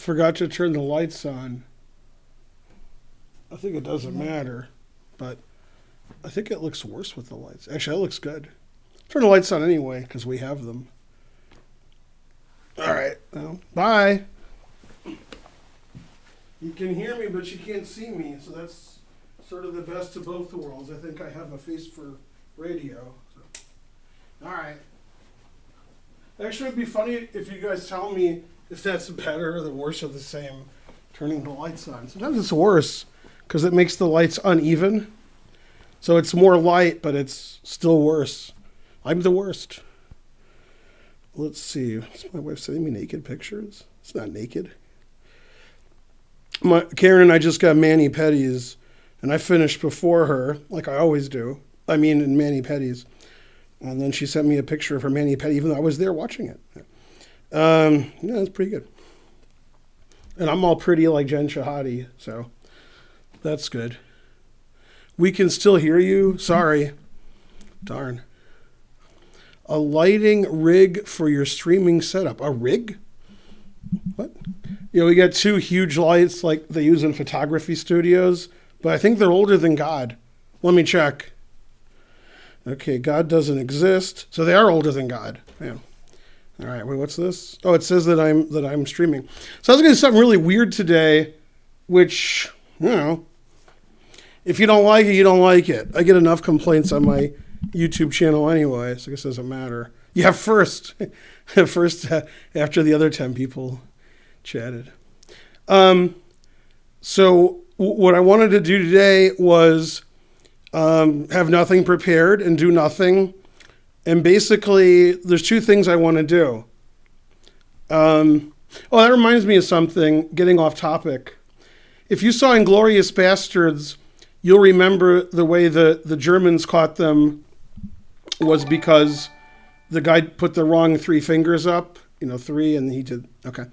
forgot to turn the lights on. I think it doesn't matter, but I think it looks worse with the lights. Actually, that looks good. Turn the lights on anyway, because we have them. All right. Well, bye. You can hear me, but you can't see me, so that's sort of the best of both worlds. I think I have a face for radio. So. All right. Actually, it'd be funny if you guys tell me if that's better or the worse or the same, turning the lights on. Sometimes it's worse because it makes the lights uneven. So it's more light, but it's still worse. I'm the worst. Let's see. Is my wife sending me naked pictures? It's not naked. Karen and I just got mani-pedis, and I finished before her, like I always do. I mean, in mani-pedis. And then she sent me a picture of her mani-pedi, even though I was there watching it. Yeah, that's pretty good. And I'm all pretty like Jen Shahadi, so that's good. We can still hear you. Sorry. Darn. A lighting rig for your streaming setup. A rig? What? You know, we got two huge lights like they use in photography studios, but I think they're older than God. Let me check. Okay, God doesn't exist. So they are older than God. Yeah. All right, wait, what's this? Oh, it says that I'm streaming. So I was going to do something really weird today, which, you know, if you don't like it, you don't like it. I get enough complaints on my YouTube channel anyway, so I guess it doesn't matter. Yeah, first after the other 10 people chatted. So what I wanted to do today was have nothing prepared and do nothing. And basically, there's two things I want to do. Oh, that reminds me of something, getting off topic. If you saw Inglorious Basterds, you'll remember the way the Germans caught them was because the guy put the wrong 3 fingers up, 3, and he did, okay.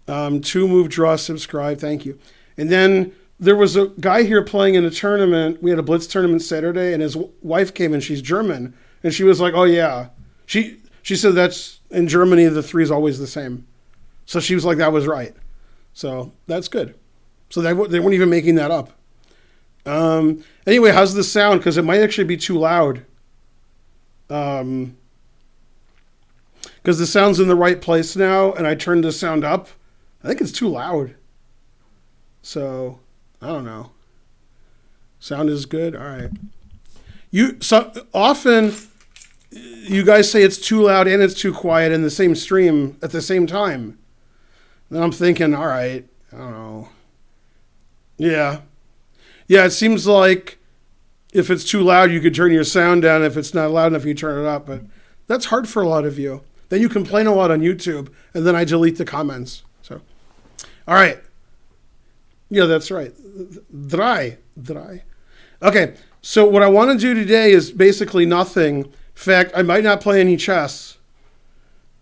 2, move, draw, subscribe, thank you. And then there was a guy here playing in a tournament. We had a Blitz tournament Saturday, and his wife came in, she's German, and she was like, oh yeah. She said that's, in Germany, the 3 is always the same. So she was like, that was right. So that's good. So they weren't even making that up. Anyway, how's this sound? Because it might actually be too loud. Because the sound's in the right place now, and I turned the sound up. I think it's too loud. So, I don't know. Sound is good? All right. Often, you guys say it's too loud and it's too quiet in the same stream at the same time. And I'm thinking, all right, I don't know. Yeah. Yeah, it seems like if it's too loud, you could turn your sound down. If it's not loud enough, you turn it up. But that's hard for a lot of you. Then you complain a lot on YouTube, and then I delete the comments. So, all right. Yeah, that's right. Dry. Okay, so what I want to do today is basically nothing. In fact, I might not play any chess.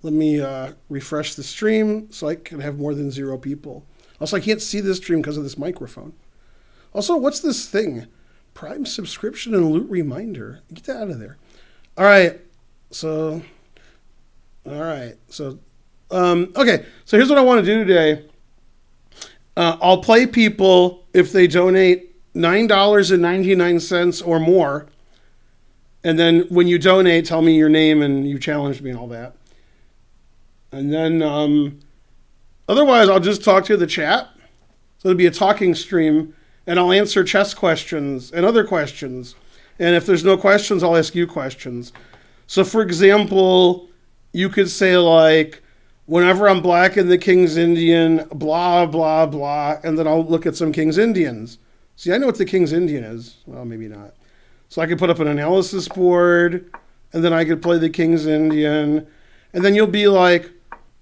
Let me refresh the stream so I can have more than 0 people. Also, I can't see this stream because of this microphone. Also, what's this thing? Prime subscription and loot reminder. Get that out of there. All right. So, okay. So here's what I want to do today. I'll play people if they donate $9.99 or more. And then when you donate, tell me your name and you challenged me and all that. And then otherwise, I'll just talk to the chat. So it'll be a talking stream. And I'll answer chess questions and other questions. And if there's no questions, I'll ask you questions. So, for example, you could say, like, whenever I'm black in the King's Indian, blah, blah, blah, and then I'll look at some King's Indians. See, I know what the King's Indian is. Well, maybe not. So I could put up an analysis board, and then I could play the King's Indian. And then you'll be like,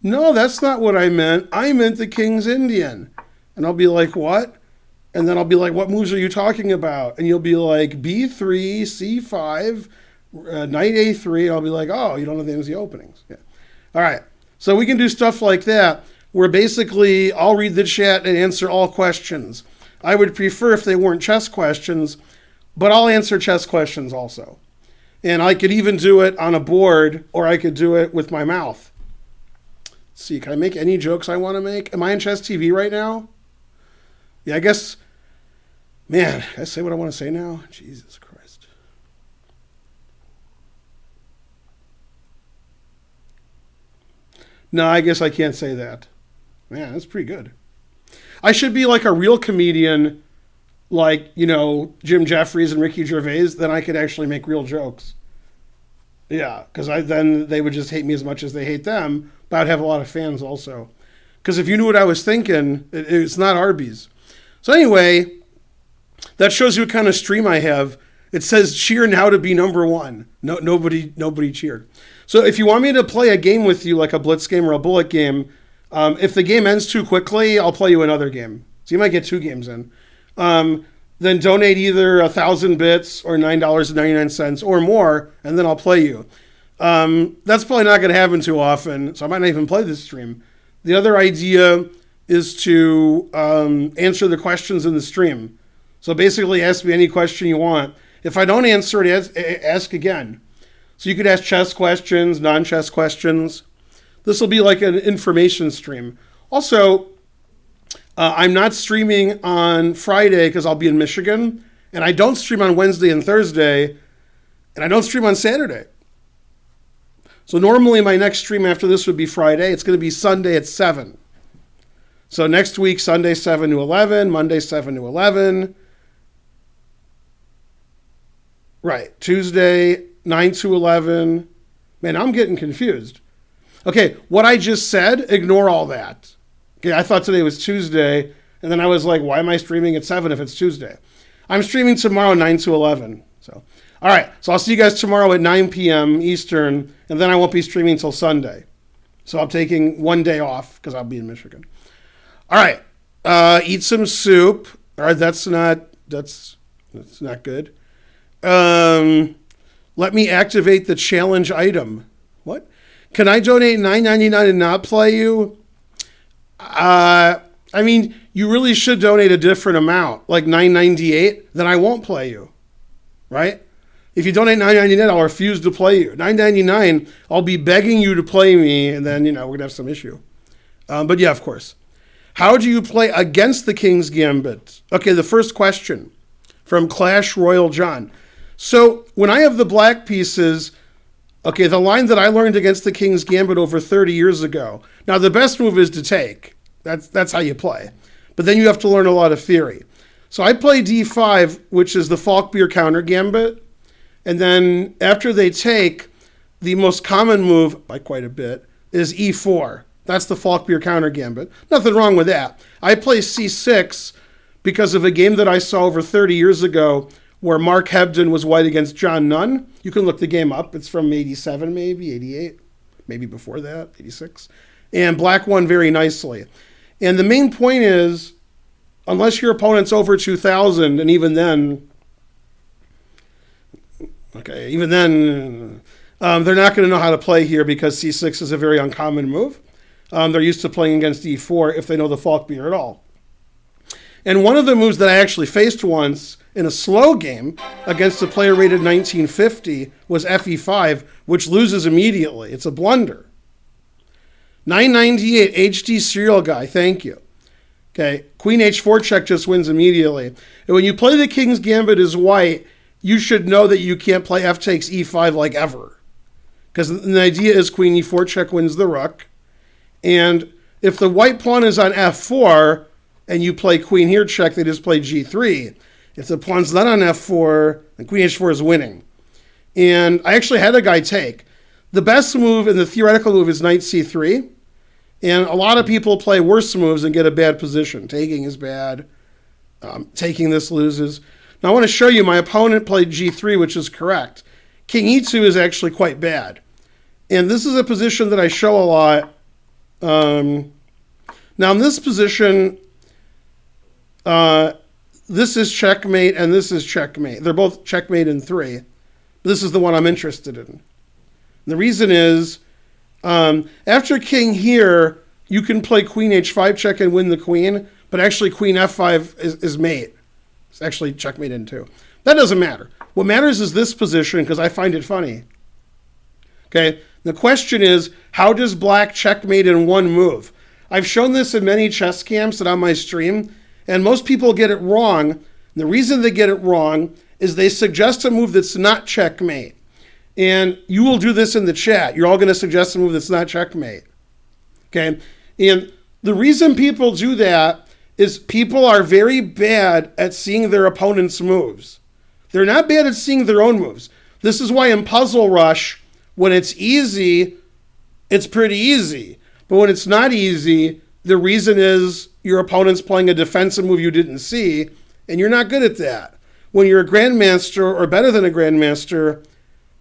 no, that's not what I meant. I meant the King's Indian. And I'll be like, what? And then I'll be like, what moves are you talking about? And you'll be like, B3, C5, knight A3. I'll be like, oh, you don't know the names of the openings. Yeah. All right. So we can do stuff like that, where basically I'll read the chat and answer all questions. I would prefer if they weren't chess questions, but I'll answer chess questions also. And I could even do it on a board, or I could do it with my mouth. Let's see, can I make any jokes I want to make? Am I on Chess TV right now? Yeah, I guess. Man, can I say what I want to say now? Jesus Christ. No, I guess I can't say that. Man, that's pretty good. I should be like a real comedian, like, Jim Jeffries and Ricky Gervais, then I could actually make real jokes. Yeah, because then they would just hate me as much as they hate them, but I'd have a lot of fans also. Because if you knew what I was thinking, it's not Arby's. So anyway, that shows you what kind of stream I have. It says cheer now to be number one. No, nobody cheered. So if you want me to play a game with you, like a Blitz game or a bullet game, if the game ends too quickly, I'll play you another game. So you might get 2 games in. Then donate either 1,000 bits or $9.99 or more, and then I'll play you. That's probably not going to happen too often, so I might not even play this stream. The other idea is to answer the questions in the stream. So basically, ask me any question you want. If I don't answer it, ask again. So you could ask chess questions, non-chess questions. This will be like an information stream. Also, I'm not streaming on Friday because I'll be in Michigan, and I don't stream on Wednesday and Thursday, and I don't stream on Saturday. So normally my next stream after this would be Friday. It's going to be Sunday at 7. So next week, Sunday 7 to 11, Monday 7 to 11. Right, Tuesday 9 to 11. Man, I'm getting confused. Okay, what I just said, ignore all that. Okay, I thought today was Tuesday, and then I was like, why am I streaming at 7 if it's Tuesday? I'm streaming tomorrow 9 to 11. So, all right, so I'll see you guys tomorrow at 9 p.m. Eastern, and then I won't be streaming until Sunday. So I'm taking one day off because I'll be in Michigan. All right, eat some soup. All right, that's not good. Let me activate the challenge item. What? Can I donate $9.99 and not play you? I mean, you really should donate a different amount, like $9.98, then I won't play you, right? If you donate $9.99, I'll refuse to play you. $9.99, I'll be begging you to play me, and then, we're going to have some issue. But yeah, of course. How do you play against the King's Gambit? Okay, the first question from Clash Royal John. So when I have the black pieces, okay, the line that I learned against the King's Gambit over 30 years ago. Now, the best move is to take. That's how you play. But then you have to learn a lot of theory. So I play d5, which is the Falkbeer counter gambit. And then after they take, the most common move, by quite a bit, is e4. That's the Falkbeer counter gambit. Nothing wrong with that. I play c6 because of a game that I saw over 30 years ago where Mark Hebden was white against John Nunn. You can look the game up. It's from 87, maybe, 88, maybe before that, 86. And black won very nicely. And the main point is, unless your opponent's over 2,000, and even then, they're not going to know how to play here because c6 is a very uncommon move. They're used to playing against e4 if they know the Falkbeer at all. And one of the moves that I actually faced once in a slow game against a player rated 1950 was fe5, which loses immediately. It's a blunder. 998, HD serial guy, thank you. Okay, Queen h4 check just wins immediately. And when you play the King's Gambit as white, you should know that you can't play f takes e5 like ever. Because the idea is Queen e4 check wins the rook. And if the white pawn is on f4 and you play queen here check, they just play g3. If the pawn's not on f4, then queen h4 is winning. And I actually had a guy take. The best move and the theoretical move is knight c3. And a lot of people play worse moves and get a bad position. Taking is bad. Taking this loses. Now I want to show you my opponent played g3, which is correct. King e2 is actually quite bad. And this is a position that I show a lot. Now in this position, this is checkmate and this is checkmate. They're both checkmate in 3. But this is the one I'm interested in. And the reason is, after king here, you can play queen h5 check and win the queen, but actually queen f5 is mate. It's actually checkmate in 2. That doesn't matter. What matters is this position because I find it funny. Okay, The question is, how does black checkmate in one move? I've shown this in many chess camps and on my stream, and most people get it wrong. And the reason they get it wrong is they suggest a move that's not checkmate. And you will do this in the chat. You're all going to suggest a move that's not checkmate. Okay? And the reason people do that is people are very bad at seeing their opponent's moves. They're not bad at seeing their own moves. This is why in Puzzle Rush, when it's easy, it's pretty easy. But when it's not easy, the reason is your opponent's playing a defensive move you didn't see, and you're not good at that. When you're a grandmaster or better than a grandmaster,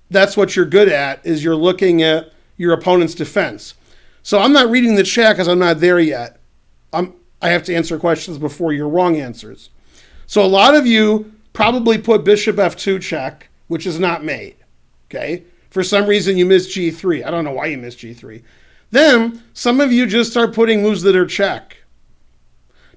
that's what you're good at, is you're looking at your opponent's defense. So I'm not reading the chat because I'm not there yet. I have to answer questions before your wrong answers. So a lot of you probably put bishop f2 check, which is not mate. Okay? For some reason you missed g3. I don't know why you missed g3. Then some of you just start putting moves that are check.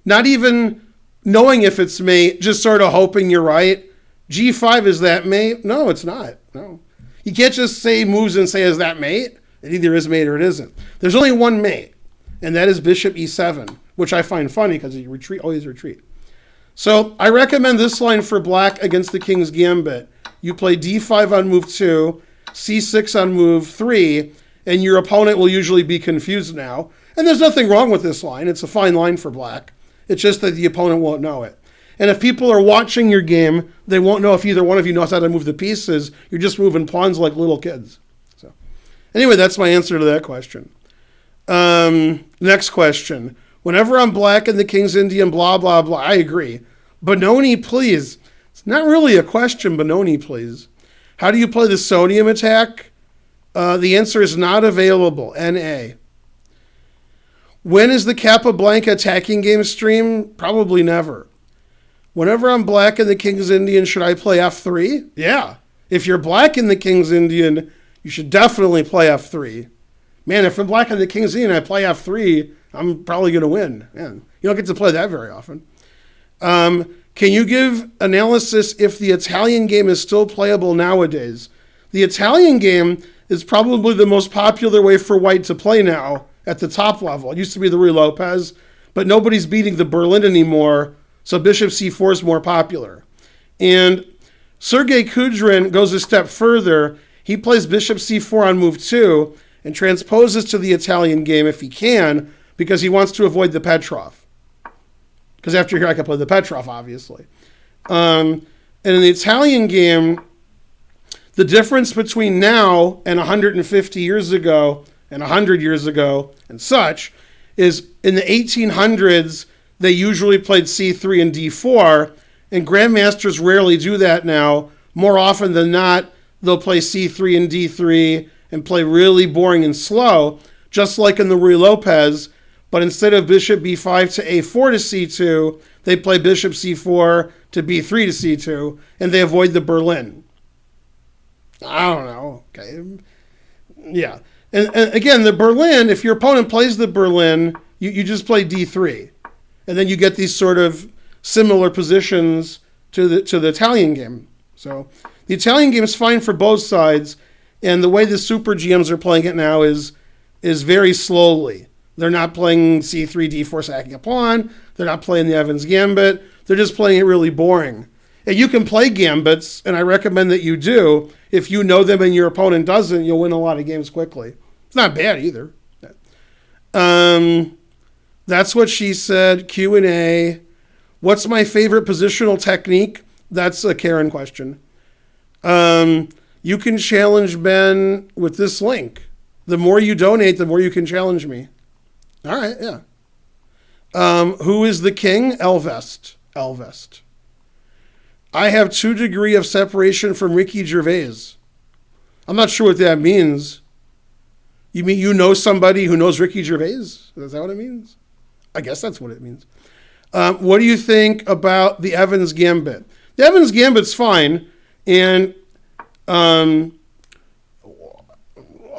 Not even knowing if it's mate, just sort of hoping you're right. g5, is that mate? No, it's not. No. You can't just say moves and say, is that mate? It either is mate or it isn't. There's only one mate, and that is bishop e7, which I find funny because you always retreat. So I recommend this line for black against the king's gambit. You play d5 on move 2, c6 on move 3, and your opponent will usually be confused now. And there's nothing wrong with this line. It's a fine line for black. It's just that the opponent won't know it. And if people are watching your game, they won't know if either one of you knows how to move the pieces. You're just moving pawns like little kids. So anyway, that's my answer to that question. Next question. Whenever I'm black and the king's Indian, blah, blah, blah. I agree. Benoni, please. It's not really a question, Benoni, please. How do you play the sodium attack? The answer is not available. NA. When is the Capablanca attacking game stream? Probably never. Whenever I'm black and the king's Indian, should I play f3? Yeah. If you're black and the king's Indian, you should definitely play f3. Man, if I'm black and the king's Indian, I play f3, I'm probably going to win. Man, you don't get to play that very often. Can you give analysis if the Italian game is still playable nowadays? The Italian game is probably the most popular way for white to play now at the top level. It used to be the Ruy Lopez, but nobody's beating the Berlin anymore, so bishop c4 is more popular. And Sergei Kudrin goes a step further. He plays bishop c4 on move 2 and transposes to the Italian game if he can, because he wants to avoid the Petrov. Because after here I can play the Petrov, obviously. And in the Italian game, the difference between now and 150 years ago and 100 years ago and such is in the 1800s, they usually played c3 and d4, and grandmasters rarely do that now. More often than not, they'll play c3 and d3 and play really boring and slow, just like in the Ruy Lopez. But instead of bishop b5 to a4 to c2, they play bishop c4 to b3 to c2, and they avoid the Berlin. I don't know. Okay. Yeah. And again, the Berlin, if your opponent plays the Berlin, you just play d3. And then you get these sort of similar positions to the Italian game. So the Italian game is fine for both sides. And the way the super GMs are playing it now is very slowly. They're not playing c3, d4, sacking a pawn. They're not playing the Evans Gambit. They're just playing it really boring. And you can play Gambits, and I recommend that you do. If you know them and your opponent doesn't, you'll win a lot of games quickly. It's not bad either. That's what she said. Q&A. What's my favorite positional technique? That's a Karen question. You can challenge Ben with this link. The more you donate, the more you can challenge me. All right, yeah. Who is the king? Elvest. I have 2 degrees of separation from Ricky Gervais. I'm not sure what that means. You mean you know somebody who knows Ricky Gervais? Is that what it means? I guess that's what it means. What do you think about the Evans Gambit? The Evans Gambit's fine. And a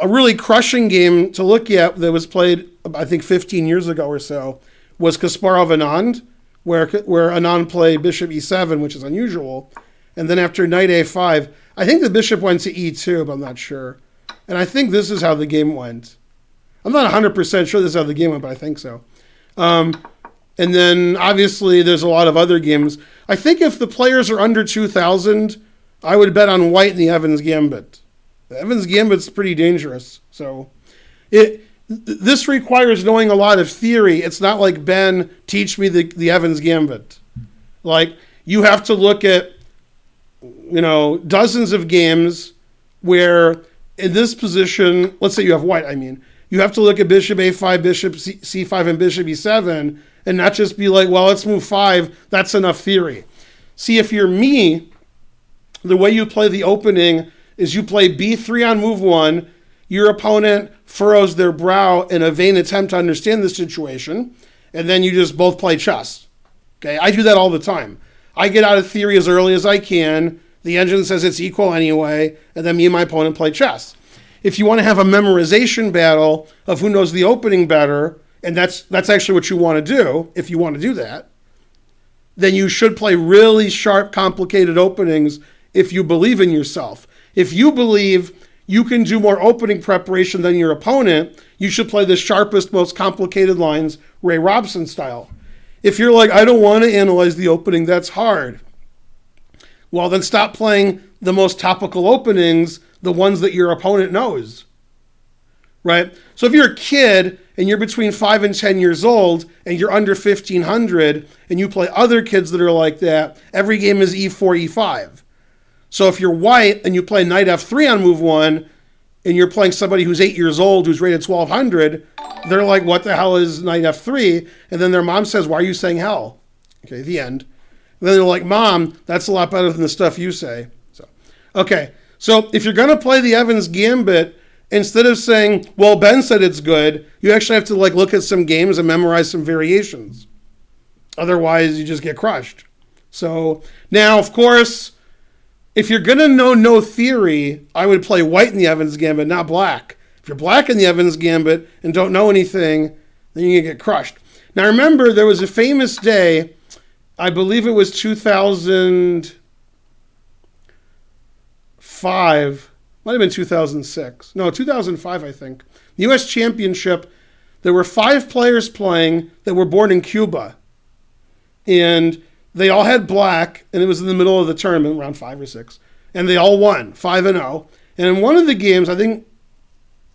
really crushing game to look at that was played, I think, 15 years ago or so was Kasparov Anand, where Anand played bishop e7, which is unusual. And then after knight a5, I think the bishop went to e2, but I'm not sure. And I think this is how the game went. I'm not 100% sure this is how the game went, but I think so. And then, obviously, there's a lot of other games. I think if the players are under 2,000, I would bet on white in the Evans Gambit. The Evans Gambit's pretty dangerous. So this requires knowing a lot of theory. It's not like, Ben, teach me the Evans Gambit. Like, you have to look at, dozens of games where in this position, let's say you have white, you have to look at bishop a5, bishop c5, and bishop e7, and not just be like, well, let's move 5. That's enough theory. See, if you're me, the way you play the opening is you play b3 on move 1. Your opponent furrows their brow in a vain attempt to understand the situation, and then you just both play chess. Okay, I do that all the time. I get out of theory as early as I can. The engine says it's equal anyway, and then me and my opponent play chess. If you want to have a memorization battle of who knows the opening better, and that's actually what you want to do, if you want to do that, then you should play really sharp, complicated openings if you believe in yourself. If you believe you can do more opening preparation than your opponent, you should play the sharpest, most complicated lines, Ray Robson style. If you're like, I don't want to analyze the opening, that's hard. Well, then stop playing the most topical openings, the ones that your opponent knows. Right? So if you're a kid and you're between 5 and 10 years old and you're under 1,500 and you play other kids that are like that, every game is e4, e5. So if you're white and you play knight f3 on move 1 and you're playing somebody who's 8 years old who's rated 1,200, they're like, what the hell is knight f3? And then their mom says, why are you saying hell? Okay, the end. And then they're like, Mom, that's a lot better than the stuff you say. So if you're going to play the Evans Gambit, instead of saying, well, Ben said it's good, you actually have to look at some games and memorize some variations. Otherwise, you just get crushed. So now, of course, if you're going to know no theory, I would play white in the Evans Gambit, not black. If you're black in the Evans Gambit and don't know anything, then you're going to get crushed. Now, remember, there was a famous day, I believe it was 2005, might have been 2006. No, 2005, I think. The U.S. Championship, there were 5 players playing that were born in Cuba. And they all had black, and it was in the middle of the tournament, around 5 or 6. And they all won, 5-0. And in one of the games, I think,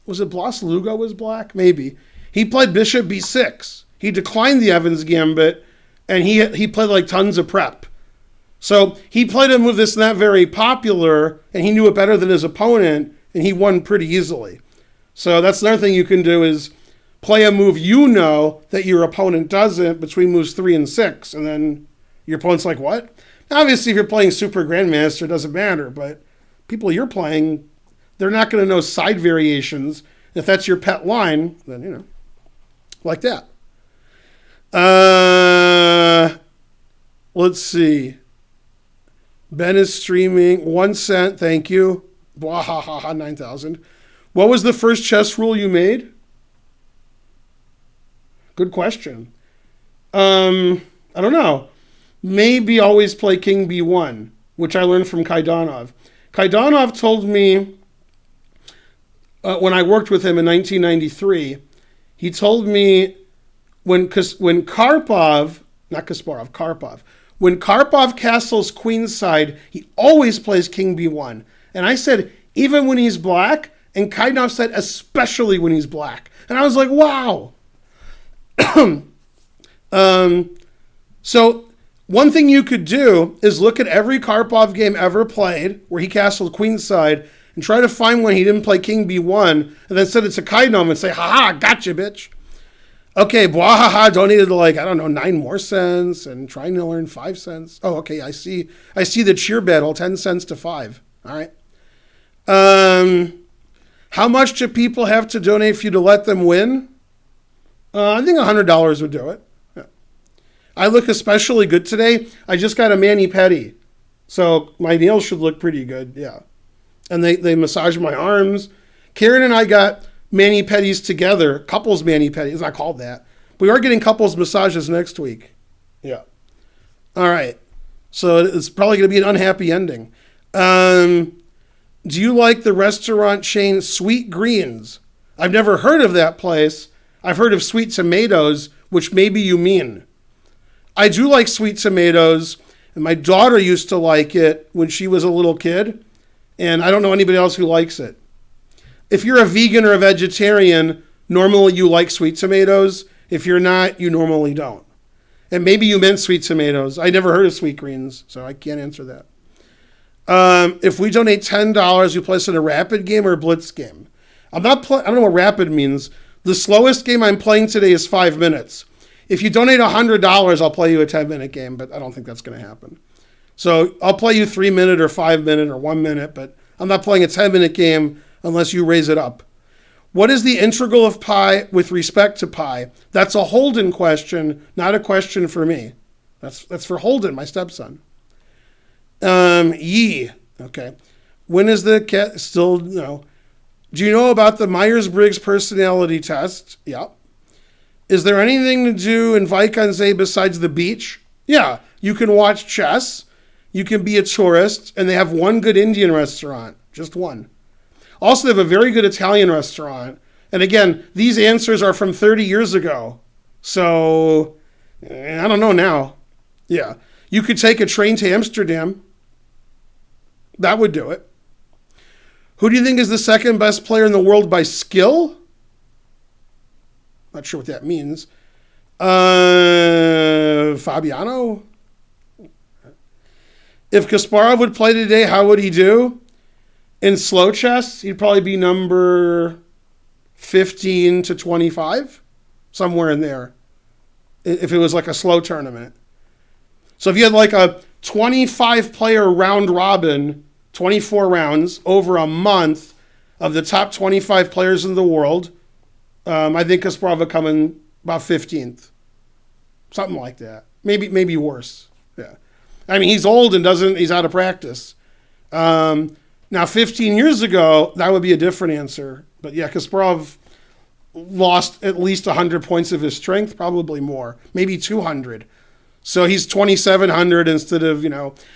was it Blas Lugo was black? Maybe. He played bishop b6. He declined the Evans Gambit, and he played tons of prep. So he played a move that's not very popular, and he knew it better than his opponent, and he won pretty easily. So that's another thing you can do is play a move you know that your opponent doesn't between moves 3 and 6, and then your opponent's like, what? Now, obviously, if you're playing Super Grandmaster, it doesn't matter, but people you're playing, they're not going to know side variations. If that's your pet line, then, like that. Let's see. Ben is streaming. 1 cent, thank you. Blah, ha, ha, ha, 9,000. What was the first chess rule you made? Good question. I don't know. Maybe always play king b1, which I learned from Kaidanov. Kaidanov told me, when I worked with him in 1993, he told me when Karpov, not Kasparov, Karpov, when Karpov castles queenside, he always plays king b1. And I said, even when he's black? And Kaidanov said, especially when he's black. And I was like, wow. So one thing you could do is look at every Karpov game ever played where he castled queenside and try to find when he didn't play king b1 and then send it to Kaidanov and say, ha-ha, gotcha, bitch. Okay, Bwahaha donated 9 more cents and trying to learn 5 cents. Oh, okay, I see the cheer battle, 10 cents to 5. All right. How much do people have to donate for you to let them win? I think $100 would do it. Yeah. I look especially good today. I just got a mani-pedi, so my nails should look pretty good, yeah. And they massage my arms. Karen and I got mani-pedis together, couples mani-pedis. It's not called that. We are getting couples massages next week. Yeah. All right. So it's probably going to be an unhappy ending. Do you like the restaurant chain Sweet Greens? I've never heard of that place. I've heard of Sweet Tomatoes, which maybe you mean. I do like Sweet Tomatoes, and my daughter used to like it when she was a little kid, and I don't know anybody else who likes it. If you're a vegan or a vegetarian, normally you like Sweet Tomatoes. If you're not, you normally don't. And maybe you meant Sweet Tomatoes. I never heard of Sweet Greens, so I can't answer that. If we donate $10, we place in a rapid game or a blitz game. I don't know what rapid means. The slowest game I'm playing today is 5 minutes. If you donate $100, I'll play you a 10-minute game, but I don't think that's going to happen. So I'll play you 3-minute or 5-minute or 1 minute, but I'm not playing a 10-minute game unless you raise it up. What is the integral of pi with respect to pi? That's a Holden question, not a question for me. That's for Holden, my stepson. Okay. When is the cat still, no. Do you know about the Myers-Briggs personality test? Yeah. Is there anything to do in Vaikanze besides the beach? Yeah. You can watch chess. You can be a tourist. And they have one good Indian restaurant. Just one. Also, they have a very good Italian restaurant. And again, these answers are from 30 years ago. So, I don't know now. Yeah. You could take a train to Amsterdam. That would do it. Who do you think is the second best player in the world by skill? Not sure what that means. Fabiano? If Kasparov would play today, how would he do? In slow chess, he'd probably be number 15 to 25. Somewhere in there. If it was like a slow tournament. So if you had like a 25-player round robin, 24 rounds over a month of the top 25 players in the world, I think Kasparov would come in about 15th. Something like that. Maybe worse. Yeah. I mean, he's old and he's out of practice. Now, 15 years ago, that would be a different answer. But yeah, Kasparov lost at least 100 points of his strength, probably more, maybe 200. So he's 2,700 instead of,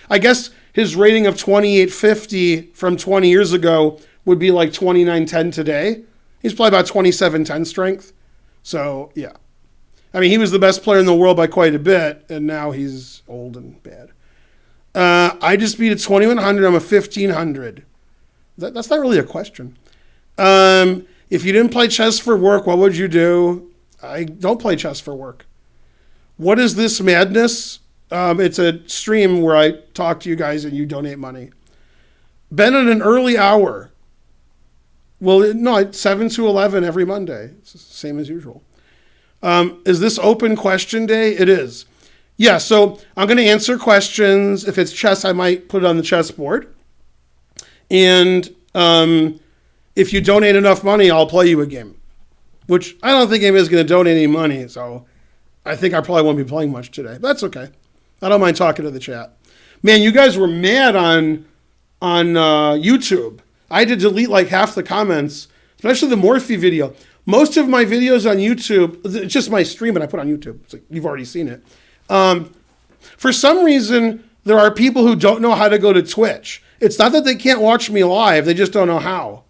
I guess his rating of 2850 from 20 years ago would be like 2910 today. He's probably about 2710 strength. So, yeah. I mean, he was the best player in the world by quite a bit, and now he's old and bad. I just beat a 2100. I'm a 1500. That's not really a question. If you didn't play chess for work, what would you do? I don't play chess for work. What is this madness? It's a stream where I talk to you guys and you donate money. Ben at an early hour. Well, no, it's 7 to 11 every Monday. It's the same as usual. Is this open question day? It is. Yeah, so I'm going to answer questions. If it's chess, I might put it on the chessboard. And if you donate enough money, I'll play you a game. Which I don't think anybody's going to donate any money, so I think I probably won't be playing much today. That's okay. I don't mind talking to the chat. Man, you guys were mad on YouTube. I had to delete like half the comments, especially the Morphe video. Most of my videos on YouTube, it's just my stream and I put on YouTube. It's like you've already seen it. For some reason, there are people who don't know how to go to Twitch. It's not that they can't watch me live, they just don't know how.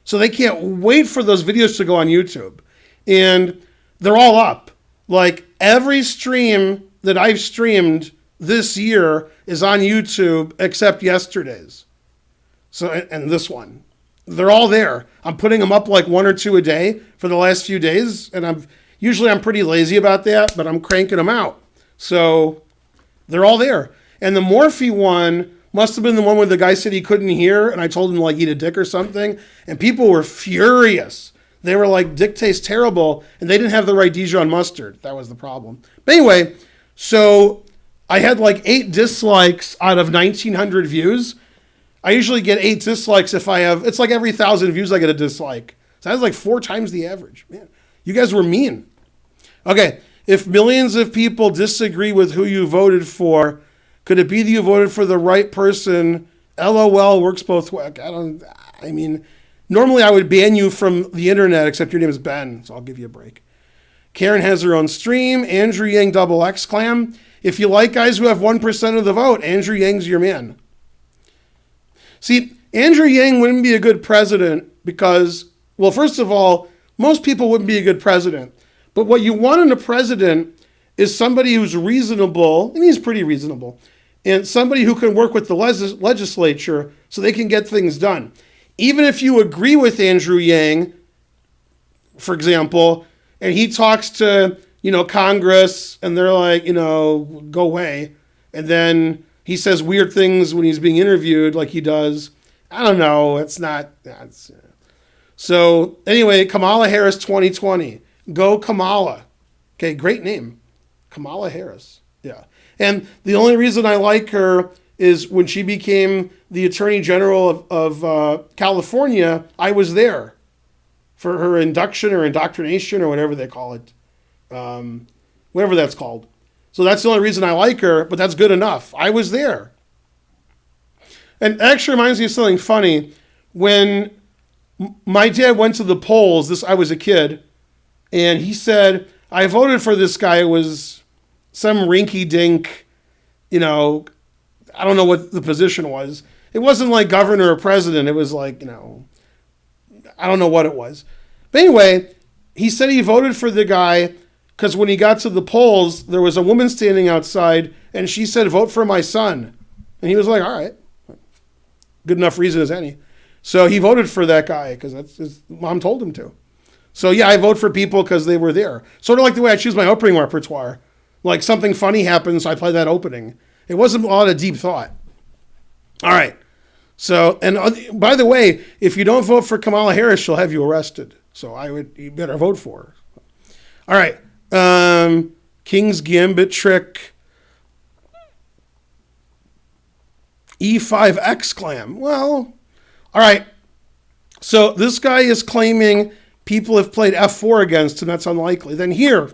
So they can't wait for those videos to go on YouTube. And they're all up. Like every stream that I've streamed this year is on YouTube except yesterday's. So, and this one. They're all there. I'm putting them up like 1 or 2 a day for the last few days. And I'm pretty lazy about that, but I'm cranking them out. So they're all there. And the Morphe one must have been the one where the guy said he couldn't hear. And I told him to like eat a dick or something. And people were furious. They were like, dick tastes terrible. And they didn't have the right Dijon mustard. That was the problem. But anyway, so I had like 8 dislikes out of 1,900 views. I usually get 8 dislikes if I have, it's like every 1,000 views I get a dislike. So that's like 4 times the average. Man, you guys were mean. Okay, if millions of people disagree with who you voted for, could it be that you voted for the right person? LOL works both ways. Normally I would ban you from the internet, except your name is Ben, so I'll give you a break. Karen has her own stream. Andrew Yang XX Clam. If you like guys who have 1% of the vote, Andrew Yang's your man. See, Andrew Yang wouldn't be a good president because, well, first of all, most people wouldn't be a good president. But what you want in a president is somebody who's reasonable, and he's pretty reasonable, and somebody who can work with the legislature so they can get things done. Even if you agree with Andrew Yang, for example, and he talks to, Congress, and they're like, go away. And then he says weird things when he's being interviewed like he does. I don't know. So anyway, Kamala Harris 2020. Go Kamala. Okay, great name. Kamala Harris. Yeah. And the only reason I like her is when she became the Attorney General of California, I was there for her induction or indoctrination or whatever they call it. Whatever that's called. So that's the only reason I like her, but that's good enough. I was there. And it actually reminds me of something funny. When my dad went to the polls, I was a kid, and he said, I voted for this guy. It was some rinky-dink, I don't know what the position was. It wasn't like governor or president. It was like, I don't know what it was. But anyway, he said he voted for the guy because when he got to the polls, there was a woman standing outside, and she said, vote for my son. And he was like, all right. Good enough reason as any. So he voted for that guy because that's his mom told him to. So yeah, I vote for people because they were there. Sort of like the way I choose my opening repertoire. Like something funny happens, so I play that opening. It wasn't a lot of deep thought. All right. So, and by the way, if you don't vote for Kamala Harris, she'll have you arrested. So you better vote for her. All right. King's Gambit trick. E5 exclam. Well, all right. So this guy is claiming people have played F4 against him. That's unlikely. Then here.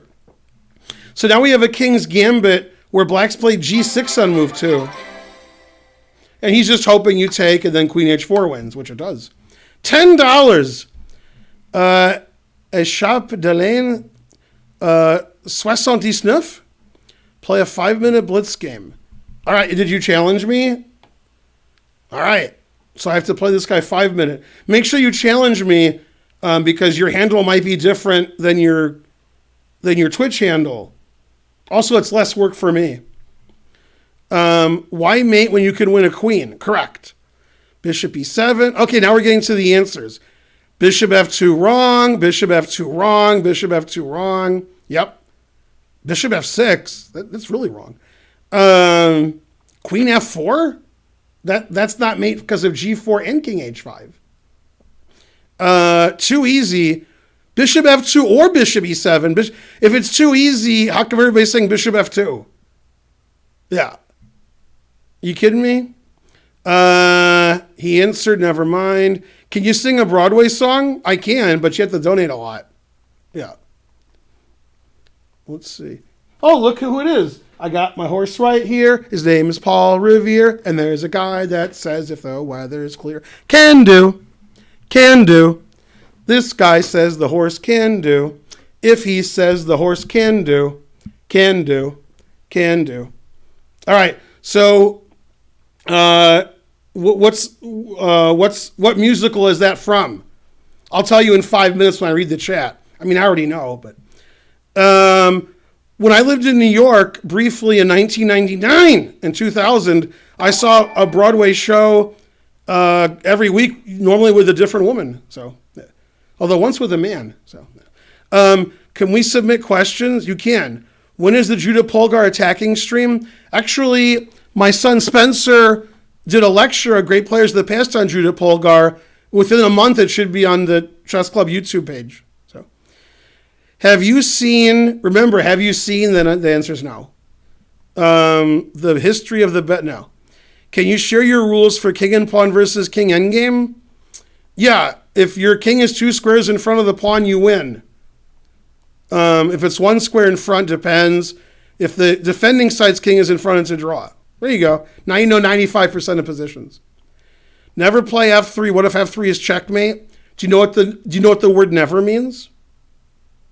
So now we have a King's Gambit where black's played G6 on move 2. And he's just hoping you take and then Queen H4 wins, which it does. $10. Échappe de laine 79. Play a 5-minute blitz game. All right, did you challenge me? All right, so I have to play this guy 5-minute. Make sure you challenge me because your handle might be different than your Twitch handle. Also, it's less work for me. Why mate when you can win a queen? Correct. Bishop E7. Okay, now we're getting to the answers. Bishop F2 wrong. Bishop F2 wrong. Bishop F2 wrong. Yep. Bishop F6. That's really wrong. Queen F4? That's not mate because of G4 and King H5. Too easy. Bishop F2 or Bishop E7. If it's too easy, how come everybody's saying Bishop F2? Yeah. You kidding me? He answered, never mind. Can you sing a Broadway song? I can, but you have to donate a lot. Yeah. Let's see. Oh, look who it is. I got my horse right here. His name is Paul Revere. And there's a guy that says if the weather is clear. Can do. Can do. This guy says the horse can do. If he says the horse can do. Can do. Can do. All right. So, what musical is that from? I'll tell you in 5 minutes when I read the chat. I mean, I already know, but when I lived in New York briefly in 1999 and 2000, I saw a Broadway show every week, normally with a different woman. So, although once with a man. So, can we submit questions? You can. When is the Judah Polgar attacking stream? Actually, my son Spencer did a lecture on Great Players of the Past on Judah Polgar. Within a month, it should be on the Chess Club YouTube page. So, have you seen, then the answer is no. The history of the bet, no. Can you share your rules for king and pawn versus king endgame? Yeah, if your king is 2 squares in front of the pawn, you win. If it's 1 square in front, depends. If the defending side's king is in front, it's a draw. There you go. Now you know 95% of positions. Never play F3. What if F3 is checkmate? Do you know what the word never means?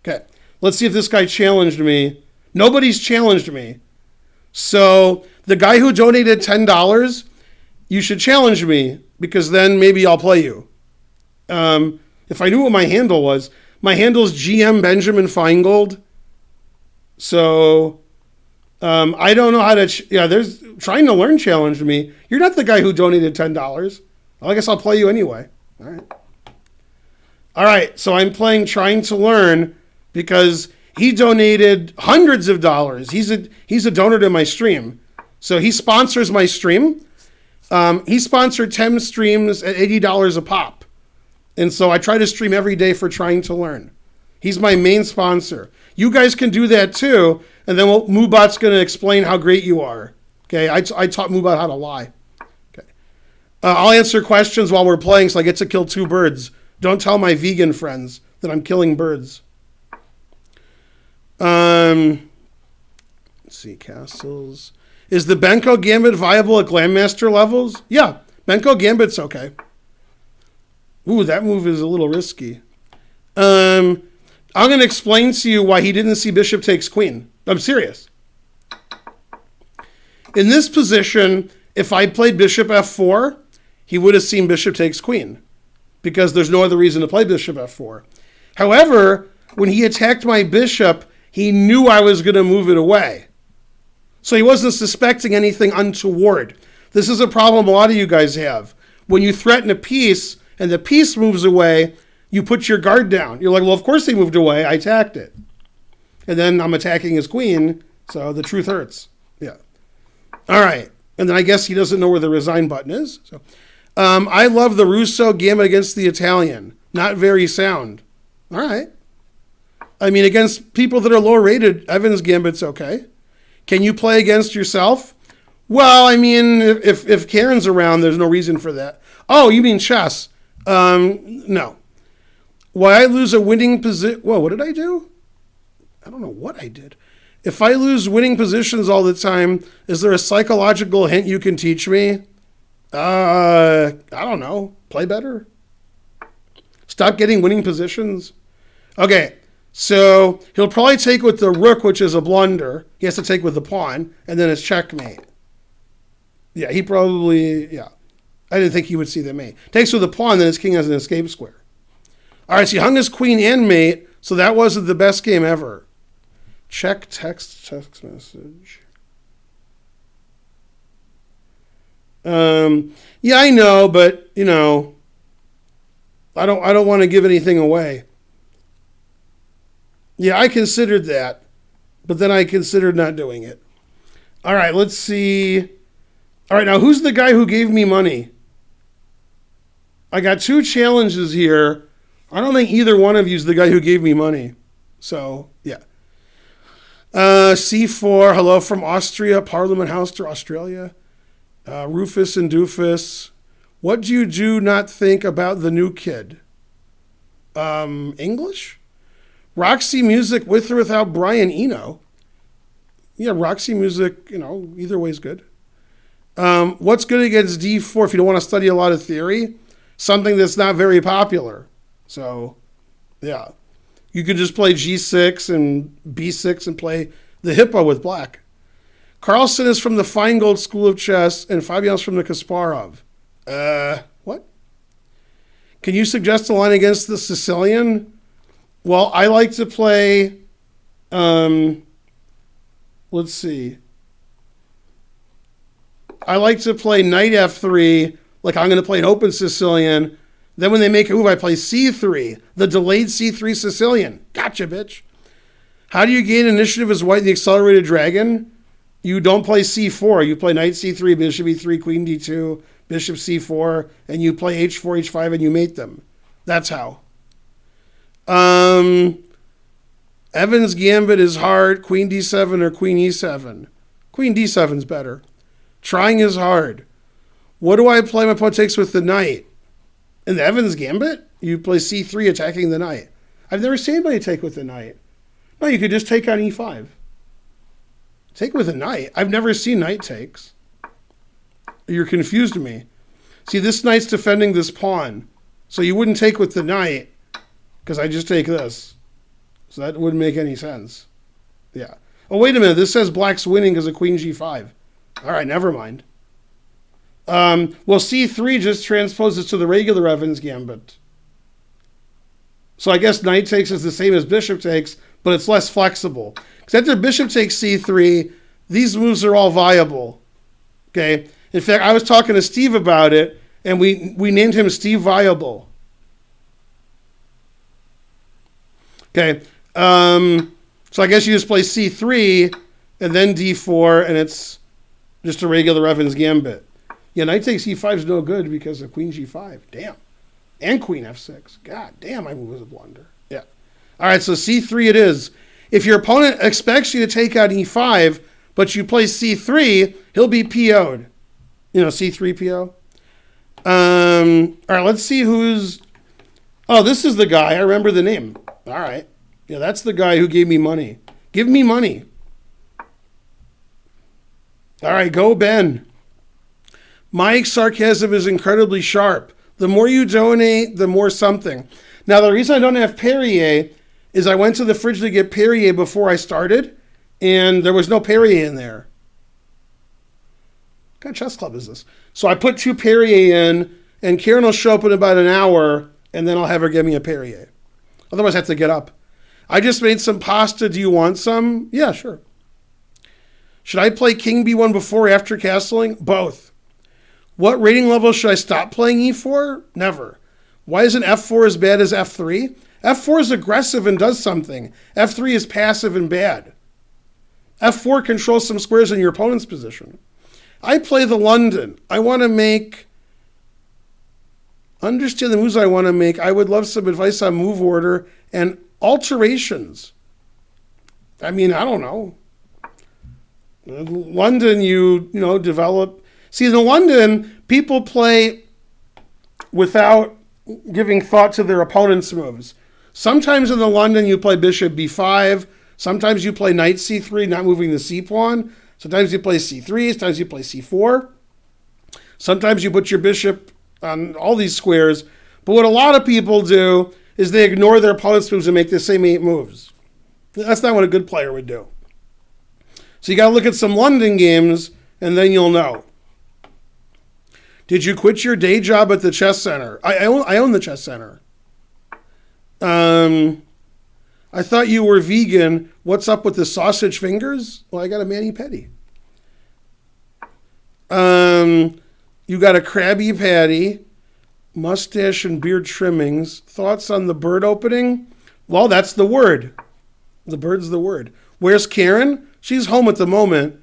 Okay. Let's see if this guy challenged me. Nobody's challenged me. So the guy who donated $10, you should challenge me, because then maybe I'll play you. If I knew what my handle was, my handle is GM Benjamin Feingold. So I don't know how to. There's trying to learn challenged me. You're not the guy who donated $10. Well, I guess I'll play you anyway. All right. So I'm playing Trying to Learn because he donated hundreds of dollars. He's a donor to my stream, so he sponsors my stream. He sponsored 10 streams at $80 a pop. And so I try to stream every day for Trying to Learn. He's my main sponsor. You guys can do that too. And then Moobot's going to explain how great you are. Okay, I taught Moobot how to lie. Okay, I'll answer questions while we're playing, so I get to kill 2 birds. Don't tell my vegan friends that I'm killing birds. Let's see, castles. Is the Benko Gambit viable at Grandmaster levels? Yeah, Benko Gambit's okay. Ooh, that move is a little risky. I'm going to explain to you why he didn't see bishop takes queen. I'm serious. In this position, if I played bishop f4, he would have seen bishop takes queen, because there's no other reason to play bishop f4. However, when he attacked my bishop, he knew I was going to move it away. So he wasn't suspecting anything untoward. This is a problem a lot of you guys have. When you threaten a piece and the piece moves away, you put your guard down. You're like, well, of course he moved away. I attacked it. And then I'm attacking his queen, so the truth hurts. Yeah. All right. And then I guess he doesn't know where the resign button is. So, I love the Russo Gambit against the Italian. Not very sound. All right. I mean, against people that are low rated, Evans Gambit's okay. Can you play against yourself? Well, I mean, if Karen's around, there's no reason for that. Oh, you mean chess? No. Why I lose a winning position? Whoa, what did I do? I don't know what I did. If I lose winning positions all the time, is there a psychological hint you can teach me? I don't know. Play better. Stop getting winning positions. Okay, so he'll probably take with the rook, which is a blunder. He has to take with the pawn, and then it's checkmate. Yeah, he probably, yeah. I didn't think he would see the mate. Takes with the pawn, then his king has an escape square. All right, so he hung his queen and mate, so that wasn't the best game ever. Check text message. Yeah, I know, but you know, I don't want to give anything away. Yeah, I considered that, but then I considered not doing it. All right, let's see. All right, now who's the guy who gave me money? I got 2 challenges here. I don't think either one of you is the guy who gave me money. So, yeah. C4, hello from Austria, Parliament House to Australia. Rufus and Doofus. What do you do not think about the new kid? English? Roxy Music with or without Brian Eno? Yeah, Roxy Music, you know, either way is good. What's good against D4 if you don't want to study a lot of theory? Something that's not very popular. So, yeah. You could just play G6 and B6 and play the hippo with black. Carlsen is from the Feingold School of Chess, and Fabian's from the Kasparov. What? Can you suggest a line against the Sicilian? Well, I like to play, let's see. I like to play knight f3, like I'm going to play an open Sicilian. Then when they make a move, I play c3, the delayed c3 Sicilian. Gotcha, bitch. How do you gain initiative as white in the accelerated dragon? You don't play c4. You play knight c3, bishop e3, queen d2, bishop c4, and you play h4, h5, and you mate them. That's how. Evans Gambit is hard. Queen d7 or queen e7. Queen d7's better. Trying is hard. What do I play? My opponent takes with the knight. In the Evans Gambit, you play c3 attacking the knight. I've never seen anybody take with the knight. No, you could just take on e5. Take with a knight. I've never seen knight takes. You're confused me. See, this knight's defending this pawn. So you wouldn't take with the knight because I just take this. So that wouldn't make any sense. Yeah. Oh, wait a minute. This says black's winning because of queen g5. All right, never mind. Well, c3 just transposes to the regular Evans Gambit. So I guess knight takes is the same as bishop takes, but it's less flexible. Because after bishop takes c3, these moves are all viable. Okay? In fact, I was talking to Steve about it, and we named him Steve Viable. Okay. So I guess you just play c3, and then d4, and it's just a regular Evans Gambit. Yeah, knight takes e5 is no good because of queen g5. Damn. And queen f6. God damn, my move was a blunder. Yeah. All right, so c3 it is. If your opponent expects you to take out e5, but you play c3, he'll be PO'd. C3 PO. All right, let's see who's... Oh, this is the guy. I remember the name. All right. Yeah, that's the guy who gave me money. Give me money. All right, go Ben. My sarcasm is incredibly sharp. The more you donate, the more something. Now, the reason I don't have Perrier is I went to the fridge to get Perrier before I started, and there was no Perrier in there. What kind of chess club is this? So I put 2 Perrier in, and Karen will show up in about an hour, and then I'll have her give me a Perrier. Otherwise, I have to get up. I just made some pasta. Do you want some? Yeah, sure. Should I play king b1 before or after castling? Both. What rating level should I stop playing e4? Never. Why isn't f4 as bad as f3? f4 is aggressive and does something. f3 is passive and bad. f4 controls some squares in your opponent's position. I play the London. I want to understand the moves I want to make. I would love some advice on move order and alterations. I mean, I don't know. London, you develop... See, in the London, people play without giving thought to their opponent's moves. Sometimes in the London, you play bishop b5. Sometimes you play knight c3, not moving the c-pawn. Sometimes you play c3. Sometimes you play c4. Sometimes you put your bishop on all these squares. But what a lot of people do is they ignore their opponent's moves and make the same 8 moves. That's not what a good player would do. So you got to look at some London games, and then you'll know. Did you quit your day job at the chess center? I own the chess center. I thought you were vegan. What's up with the sausage fingers? Well, I got a mani-pedi. You got a Krabby Patty, mustache and beard trimmings. Thoughts on the bird opening? Well, that's the word. The bird's the word. Where's Karen? She's home at the moment,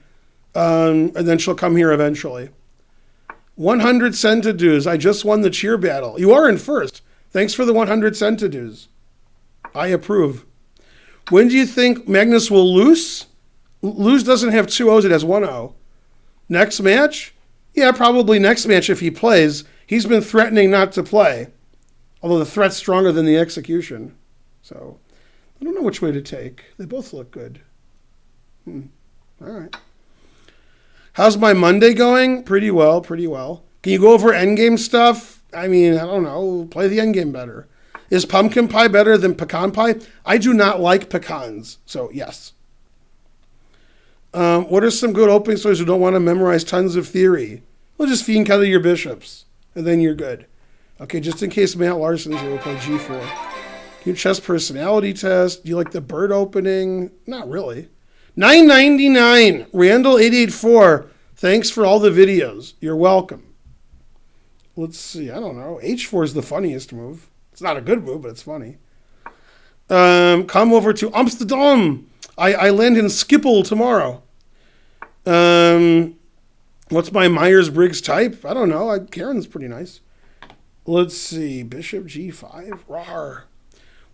and then she'll come here eventually. 100 centidues. I just won the cheer battle. You are in first. Thanks for the 100 centidues. I approve. When do you think Magnus will lose? Lose doesn't have 2 O's. It has 1 O. Next match? Yeah, probably next match if he plays. He's been threatening not to play, although the threat's stronger than the execution. So I don't know which way to take. They both look good. All right. How's my Monday going? Pretty well. Can you go over endgame stuff? I mean, I don't know. Play the endgame better. Is pumpkin pie better than pecan pie? I do not like pecans, so yes. What are some good opening stories who don't want to memorize tons of theory? Well, just fiend color your bishops, and then you're good. Okay, just in case Matt Larson's here, we'll play g4. Your chess personality test. Do you like the bird opening? Not really. $9.99. Randall884. Thanks for all the videos. You're welcome. Let's see. I don't know. H4 is the funniest move. It's not a good move, but it's funny. Come over to Amsterdam. I land in Schiphol tomorrow. What's my Myers-Briggs type? I don't know. Karen's pretty nice. Let's see. Bishop g5. Rawr.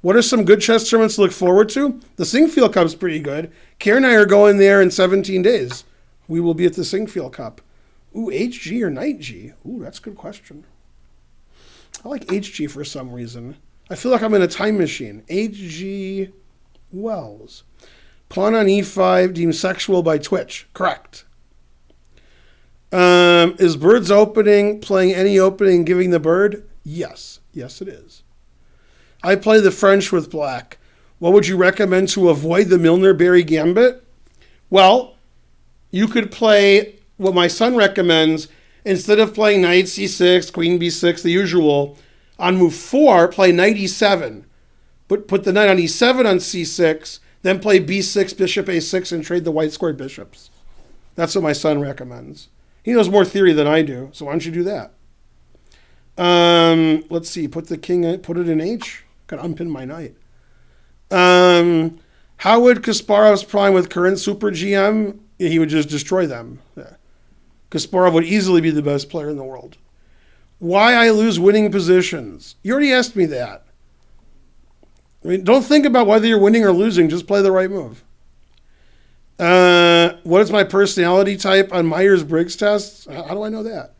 What are some good chess tournaments to look forward to? The Singfield Cup's pretty good. Karen and I are going there in 17 days. We will be at the Singfield Cup. Ooh, HG or knight G? Ooh, that's a good question. I like HG for some reason. I feel like I'm in a time machine. HG Wells. Pawn on E5 deemed sexual by Twitch. Correct. Is Bird's opening playing any opening giving the bird? Yes. Yes, it is. I play the French with black. What would you recommend to avoid the Milner-Berry Gambit? Well, you could play what my son recommends, instead of playing knight c6, queen b6, the usual, on move 4, play knight e7. But put the knight on e7 on c6, then play b6, bishop a6, and trade the white squared bishops. That's what my son recommends. He knows more theory than I do, so why don't you do that? Let's see. Put the king. Put it in h. Gotta unpin my knight. How would Kasparov's prime with current super GM? He would just destroy them. Yeah. Kasparov would easily be the best player in the world. Why I lose winning positions? You already asked me that. I mean, don't think about whether you're winning or losing. Just play the right move. What is my personality type on Myers-Briggs tests? How do I know that?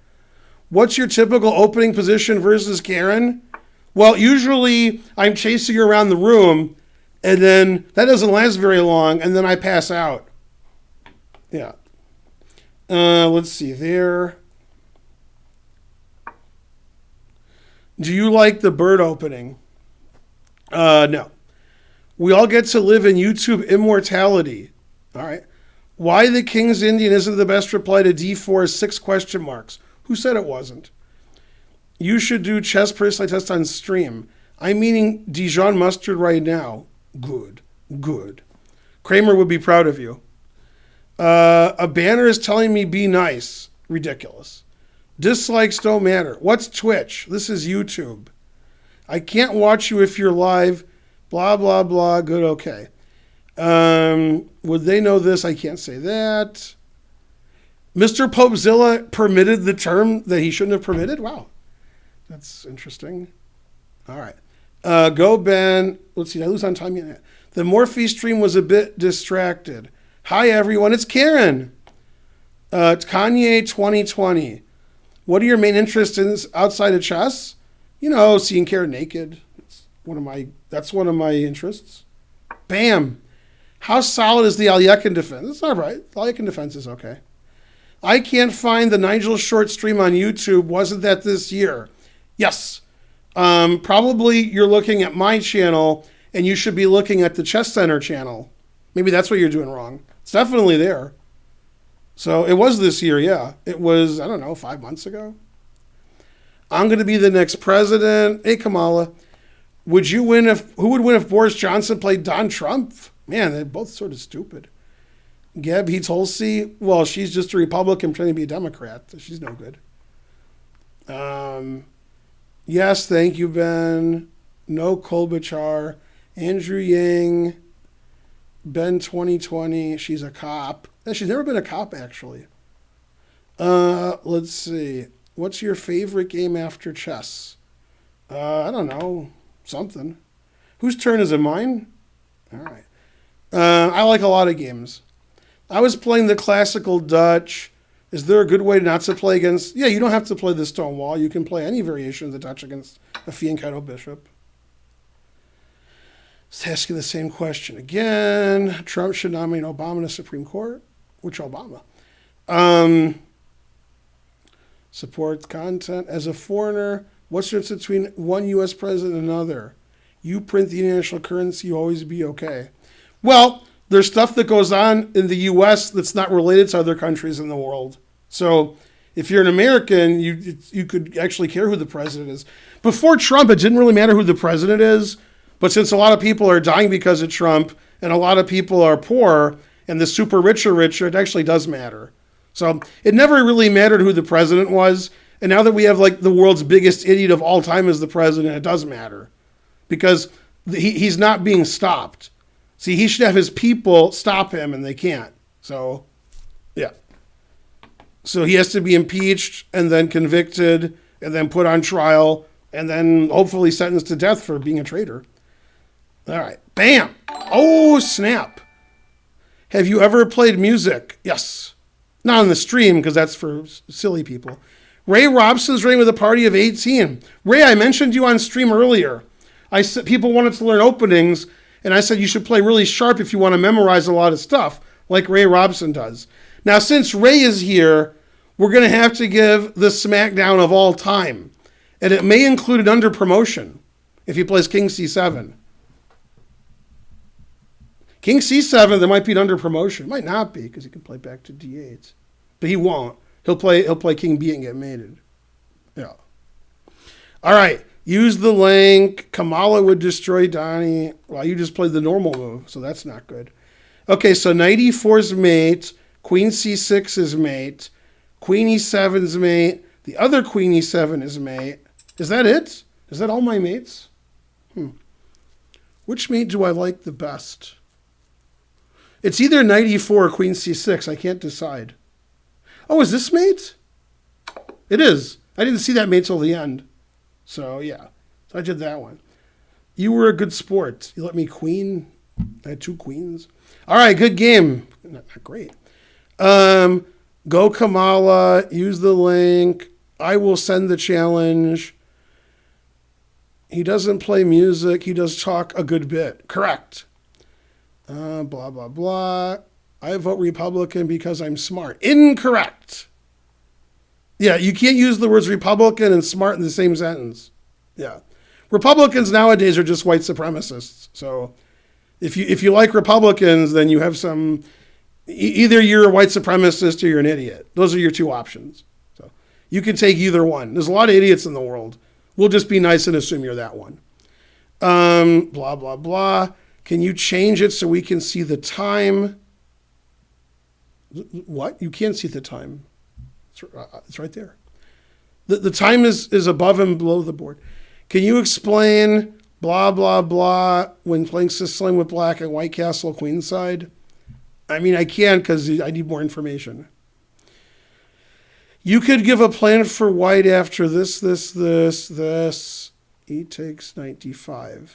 What's your typical opening position versus Karen? Well, usually I'm chasing you around the room, and then that doesn't last very long, and then I pass out. Yeah. Let's see there. Do you like the bird opening? No. We all get to live in YouTube immortality. All right. Why the King's Indian isn't the best reply to D4 is 6 question marks. Who said it wasn't? You should do chess personality test on stream. I'm eating Dijon mustard right now. Good. Good. Kramer would be proud of you. A banner is telling me be nice. Ridiculous. Dislikes don't matter. What's Twitch? This is YouTube. I can't watch you if you're live. Blah, blah, blah. Good, okay. Would they know this? I can't say that. Mr. Popezilla permitted the term that he shouldn't have permitted? Wow. That's interesting. All right. Go, Ben. Let's see. Did I lose on time yet? The Morphe stream was a bit distracted. Hi, everyone. It's Karen. It's Kanye 2020. What are your main interests outside of chess? You know, seeing Karen naked. That's one of my interests. Bam. How solid is the Alyekin defense? It's all right. The Alyekin defense is okay. I can't find the Nigel Short stream on YouTube. Wasn't that this year? Yes. Probably you're looking at my channel, and you should be looking at the Chess Center channel. Maybe that's what you're doing wrong. It's definitely there. So it was this year, yeah. It was, 5 months ago. I'm going to be the next president. Hey, Kamala. Who would win if Boris Johnson played Don Trump? Man, they're both sort of stupid. Geb he Tulsi. Well, she's just a Republican trying to be a Democrat. She's no good. Yes, thank you, Ben. No Kolbachar. Andrew Yang. Ben 2020. She's a cop. She's never been a cop, actually. Let's see. What's your favorite game after chess? I don't know. Something. Whose turn is it? Mine? All right. I like a lot of games. I was playing the classical Dutch. Is there a good way not to play against... Yeah, you don't have to play the stone wall. You can play any variation of the Dutch against a fianchetto bishop. Let's ask you the same question again. Trump should nominate Obama to Supreme Court. Which Obama? Support content. As a foreigner, what's the difference between one U.S. president and another? You print the international currency, you always be okay. Well, there's stuff that goes on in the U.S. that's not related to other countries in the world. So if you're an American, you could actually care who the president is. Before Trump, it didn't really matter who the president is. But since a lot of people are dying because of Trump and a lot of people are poor and the super rich are richer, it actually does matter. So it never really mattered who the president was. And now that we have like the world's biggest idiot of all time as the president, it does matter. Because he's not being stopped. See, he should have his people stop him, and they can't. So, yeah. So he has to be impeached and then convicted and then put on trial and then hopefully sentenced to death for being a traitor. All right. Bam. Oh, snap. Have you ever played music? Yes. Not on the stream, because that's for silly people. Ray Robson's running with a party of 18. Ray, I mentioned you on stream earlier. I said people wanted to learn openings, and I said you should play really sharp if you want to memorize a lot of stuff, like Ray Robson does. Now, since Ray is here, we're going to have to give the smackdown of all time. And it may include an under promotion if he plays King C7. King C7, there might be an under promotion. It might not be, because he can play back to D8. But he won't. He'll play king b and get mated. Yeah. All right. Use the link. Kamala would destroy Donnie. Well, you just played the normal move, so that's not good. Okay, so knight e4 is mate. Queen c6 is mate. Queen e7 is mate. The other queen e7 is mate. Is that it? Is that all my mates? Which mate do I like the best? It's either knight e4 or queen c6. I can't decide. Oh, is this mate? It is. I didn't see that mate till the end. So, yeah. So I did that one. You were a good sport. You let me queen. I had 2 queens. All right, good game. Not great. Go Kamala. Use the link. I will send the challenge. He doesn't play music. He does talk a good bit. Correct. Blah, blah, blah. I vote Republican because I'm smart. Incorrect. Yeah, you can't use the words Republican and smart in the same sentence. Yeah. Republicans nowadays are just white supremacists. So if you like Republicans, then you have some... Either you're a white supremacist or you're an idiot. Those are your 2 options. So you can take either one. There's a lot of idiots in the world. We'll just be nice and assume you're that one. Blah, blah, blah. Can you change it so we can see the time? What? You can't see the time. It's right there. The time is above and below the board. Can you explain blah, blah, blah when playing Sicilian with black and white castle queenside? I mean, I can't because I need more information. You could give a plan for white after this. E takes knight d5.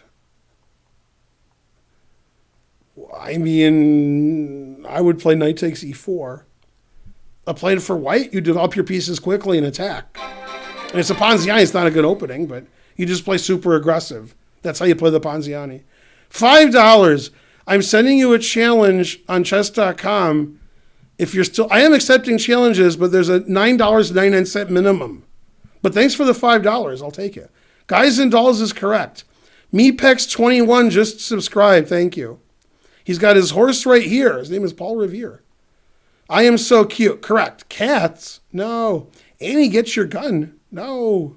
I mean, I would play knight takes e4. A plan for white, you develop your pieces quickly and attack. And it's a Ponziani. It's not a good opening, but you just play super aggressive. That's how you play the Ponziani. $5. I'm sending you a challenge on chess.com. If you're still, I am accepting challenges, but there's a $9.99 minimum. But thanks for the $5. I'll take it. Guys and Dolls is correct. Mepex21 just subscribed. Thank you. He's got his horse right here. His name is Paul Revere. I am so cute. Correct. Cats? No. Annie, get your gun. No.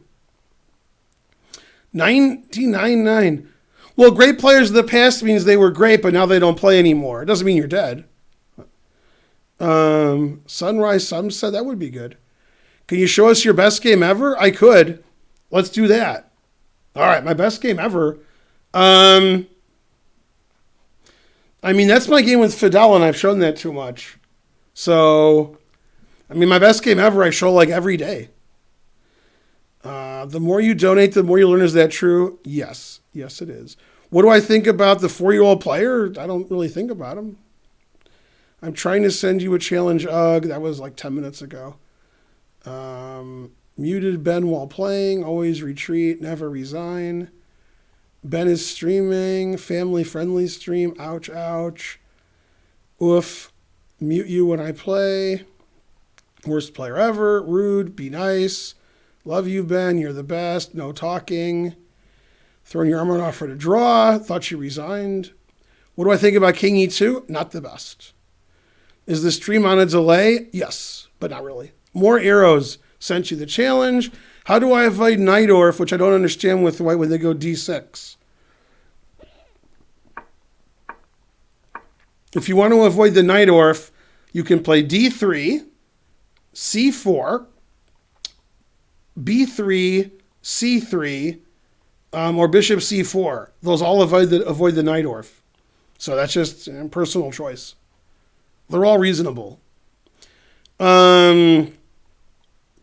99.9. Well, great players of the past means they were great, but now they don't play anymore. It doesn't mean you're dead. Sunrise, sunset, that would be good. Can you show us your best game ever? I could. Let's do that. All right, my best game ever. I mean, that's my game with Fidel, and I've shown that too much. So, I mean, my best game ever, I show like every day. The more you donate, the more you learn. Is that true? Yes. Yes, it is. What do I think about the 4-year-old player? I don't really think about him. I'm trying to send you a challenge. Ugh, that was like 10 minutes ago. Muted Ben while playing. Always retreat. Never resign. Ben is streaming. Family-friendly stream. Ouch, ouch. Oof. Mute you when I play. Worst player ever. Rude. Be nice. Love you, Ben. You're the best. No talking. Throwing your arm on offer to draw. Thought you resigned. What do I think about King E2? Not the best. Is the stream on a delay? Yes, but not really. More arrows. Sent you the challenge. How do I avoid Najdorf, which I don't understand with white when they go D6? If you want to avoid the Najdorf, you can play D3, C4, B3, C3, or Bishop C4. Those all avoid the Najdorf. So that's just personal choice. They're all reasonable. Got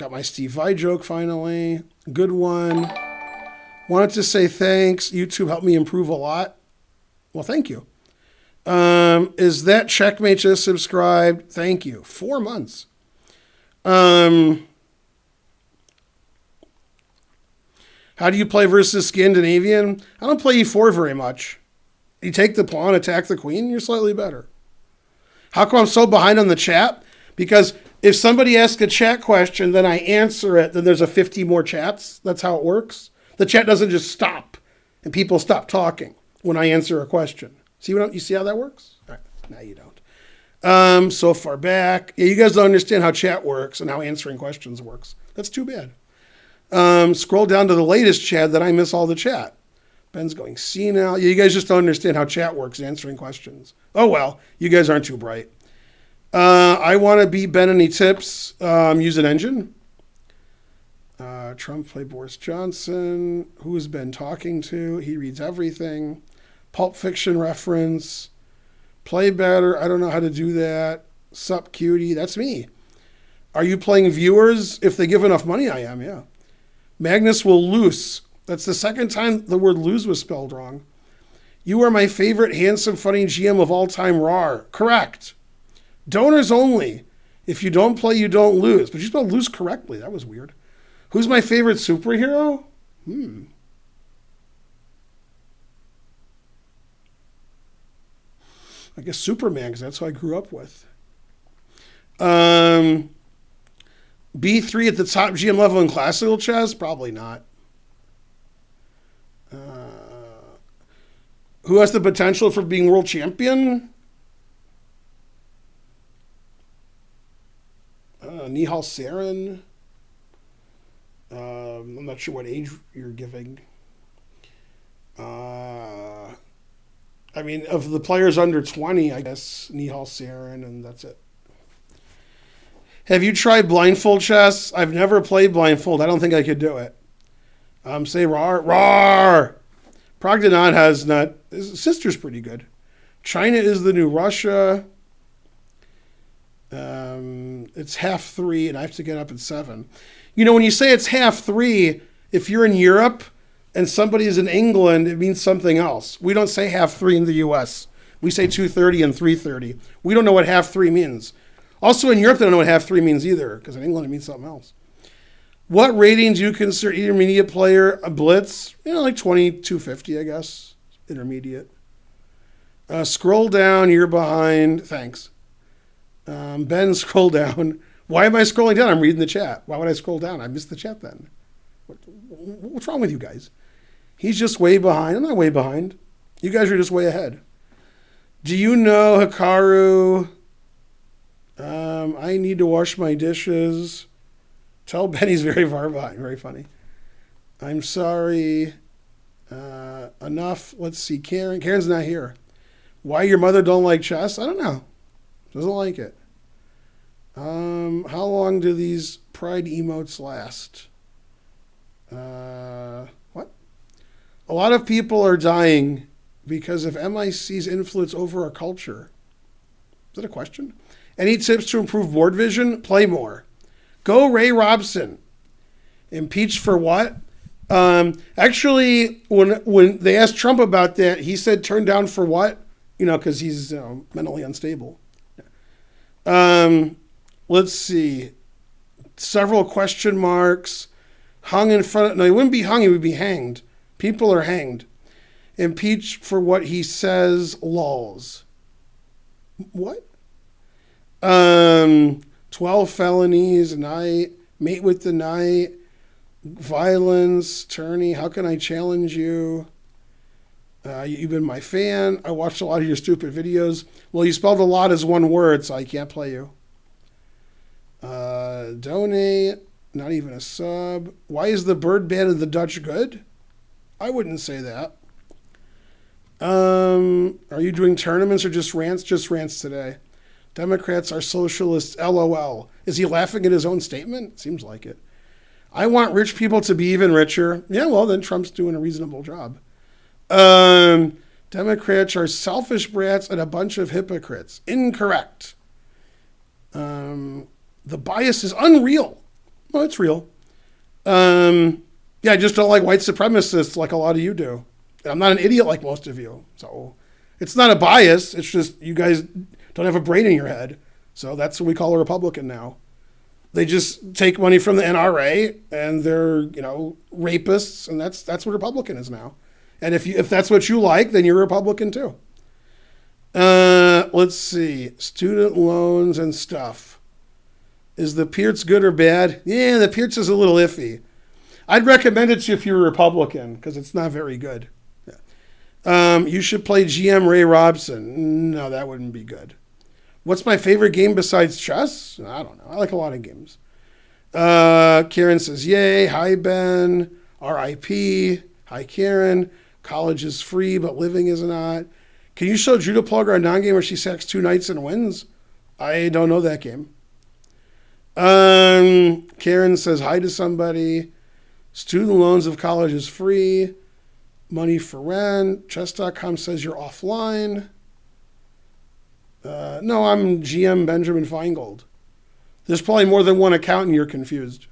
my Steve Vai joke finally. Good one. Wanted to say thanks. YouTube helped me improve a lot. Well, thank you. Is that Checkmate just subscribed? Thank you. 4 months. How do you play versus Scandinavian? I don't play E4 very much. You take the pawn, attack the queen, you're slightly better. How come I'm so behind on the chat? Because if somebody asks a chat question, then I answer it, then there's a 50 more chats. That's how it works. The chat doesn't just stop and people stop talking when I answer a question. You see how that works? All right, now you don't. So far back. Yeah, you guys don't understand how chat works and how answering questions works. That's too bad. Scroll down to the latest chat, then I miss all the chat. Ben's going senile. Yeah, you guys just don't understand how chat works, answering questions. Oh, well, you guys aren't too bright. I want to beat Ben. Any tips? Use an engine. Trump played Boris Johnson. Who has Ben talking to? He reads everything. Pulp Fiction reference. Play better. I don't know how to do that. Sup, cutie. That's me. Are you playing viewers? If they give enough money, I am, yeah. Magnus will lose. That's the second time the word lose was spelled wrong. You are my favorite handsome, funny GM of all time, rawr. Correct. Donors only. If you don't play, you don't lose. But you spelled lose correctly. That was weird. Who's my favorite superhero? I guess Superman, because that's who I grew up with. B3 at the top GM level in classical chess? Probably not. Who has the potential for being world champion? Nihal Sarin. I'm not sure what age you're giving. I mean, of the players under 20, I guess Nihal Sarin, and that's it. Have you tried blindfold chess? I've never played blindfold. I don't think I could do it. Say rawr. Rawr! Progdonot has not. His sister's pretty good. China is the new Russia. It's 3:30, and I have to get up at 7. You know, when you say it's 3:30, if you're in Europe and somebody is in England, it means something else. We don't say 3:30 in the U.S. We say 2:30 and 3:30. We don't know what 3:30 means. Also in Europe, they don't know what 3:30 means either, because in England it means something else. What rating do you consider intermediate player? A Blitz? You know, like 2250, I guess. Intermediate. Scroll down. You're behind. Thanks. Ben, scroll down. Why am I scrolling down? I'm reading the chat. Why would I scroll down? I missed the chat then. What's wrong with you guys? He's just way behind. I'm not way behind. You guys are just way ahead. Do you know Hikaru? I need to wash my dishes. Tell Ben he's very far behind. Very funny. I'm sorry. Enough. Let's see. Karen. Karen's not here. Why your mother don't like chess? I don't know. Doesn't like it. How long do these pride emotes last? What? A lot of people are dying because of MIC's influence over our culture. Is that a question? Any tips to improve board vision? Play more. Go Ray Robson. Impeached for what? Actually, when they asked Trump about that, he said turn down for what? You know, because he's mentally unstable. Let's see. Several question marks. Hung in front of... No, he wouldn't be hung. He would be hanged. People are hanged. Impeached for what he says, lols. What? 12 felonies, night, mate with the night, violence, tourney, how can I challenge you? You've been my fan. I watched a lot of your stupid videos. Well, you spelled a lot as one word, so I can't play you. Donate, not even a sub. Why is the bird ban of the Dutch good? I wouldn't say that. Are you doing tournaments or just rants? Just rants today. Democrats are socialists, LOL. Is he laughing at his own statement? Seems like it. I want rich people to be even richer. Yeah, well, then Trump's doing a reasonable job. Democrats are selfish brats and a bunch of hypocrites. Incorrect. The bias is unreal. Well, it's real. Yeah, I just don't like white supremacists like a lot of you do. I'm not an idiot like most of you. So it's not a bias. It's just you guys don't have a brain in your head. So that's what we call a Republican now. They just take money from the NRA and they're, rapists, and that's what Republican is now. And if that's what you like, then you're a Republican too. Let's see. Student loans and stuff. Is the Pearts good or bad? Yeah, the Pearts is a little iffy. I'd recommend it to you if you're a Republican because it's not very good. Yeah. You should play GM Ray Robson. No, that wouldn't be good. What's my favorite game besides chess? I don't know. I like a lot of games. Karen says, yay. Hi, Ben. R.I.P. Hi, Karen. College is free, but living is not. Can you show Judah Plugger a non-game where she sacks 2 knights and wins? I don't know that game. Karen says hi to somebody. Student loans of college is free. Money for rent. Chess.com says you're offline. No, I'm GM Benjamin Feingold. There's probably more than one account and you're confused.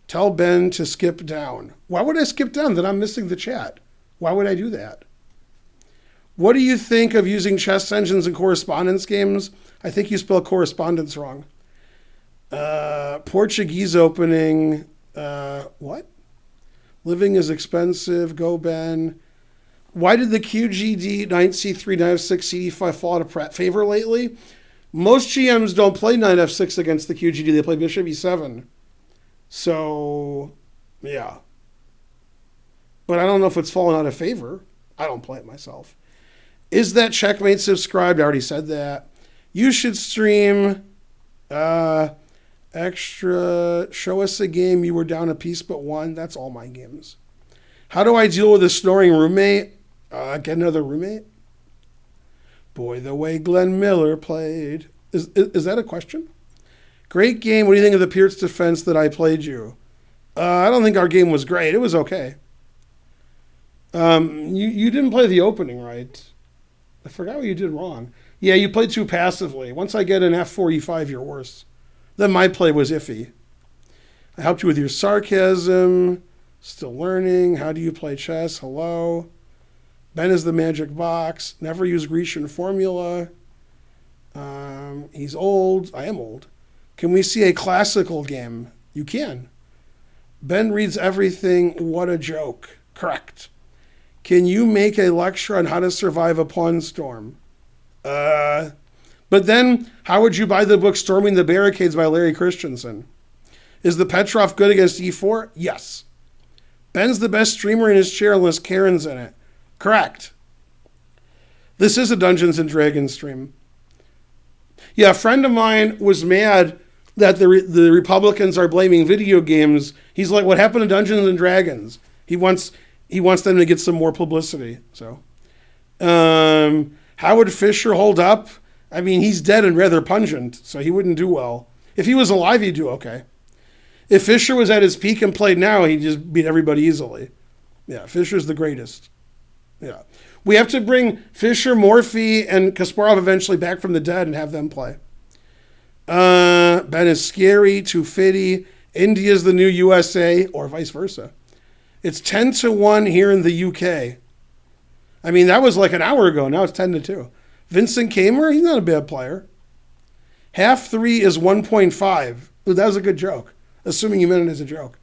Tell Ben to skip down. Why would I skip down? Then I'm missing the chat. Why would I do that? What do you think of using chess engines in correspondence games? I think you spelled correspondence wrong. Portuguese opening. What? Living is expensive. Go, Ben. Why did the QGD knight c3, knight f6, cd5 fall out of favor lately? Most GMs don't play knight f6 against the QGD. They play bishop e7. So, yeah. But I don't know if it's fallen out of favor. I don't play it myself. Is that Checkmate subscribed? I already said that. You should stream extra. Show us a game you were down a piece but won. That's all my games. How do I deal with a snoring roommate? Get another roommate? Boy, the way Glenn Miller played. Is that a question? Great game. What do you think of the Pierce defense that I played you? I don't think our game was great. It was okay. You didn't play the opening right. I forgot what you did wrong. Yeah, you played too passively. Once I get an f4, e5, you're worse. Then my play was iffy. I helped you with your sarcasm. Still learning. How do you play chess? Hello. Ben is the magic box. Never use Grecian formula. He's old. I am old. Can we see a classical game? You can. Ben reads everything. What a joke. Correct. Can you make a lecture on how to survive a pawn storm? But then, how would you buy the book Storming the Barricades by Larry Christensen? Is the Petrov good against e4? Yes. Ben's the best streamer in his chair unless Karen's in it. Correct. This is a Dungeons & Dragons stream. Yeah, a friend of mine was mad that the Republicans are blaming video games. He's like, what happened to Dungeons & Dragons? He wants them to get some more publicity. So, how would Fischer hold up? I mean, he's dead and rather pungent, so he wouldn't do well. If he was alive, he'd do okay. If Fischer was at his peak and played now, he'd just beat everybody easily. Yeah, Fischer's the greatest. Yeah. We have to bring Fischer, Morphy, and Kasparov eventually back from the dead and have them play. Ben is scary, too fitty. India's the new USA, or vice versa. It's 10-1 here in the UK. I mean, that was like an hour ago. Now it's 10-2. Vincent Kamer, he's not a bad player. Half 3 is 1.5. Ooh, that was a good joke. Assuming you meant it as a joke.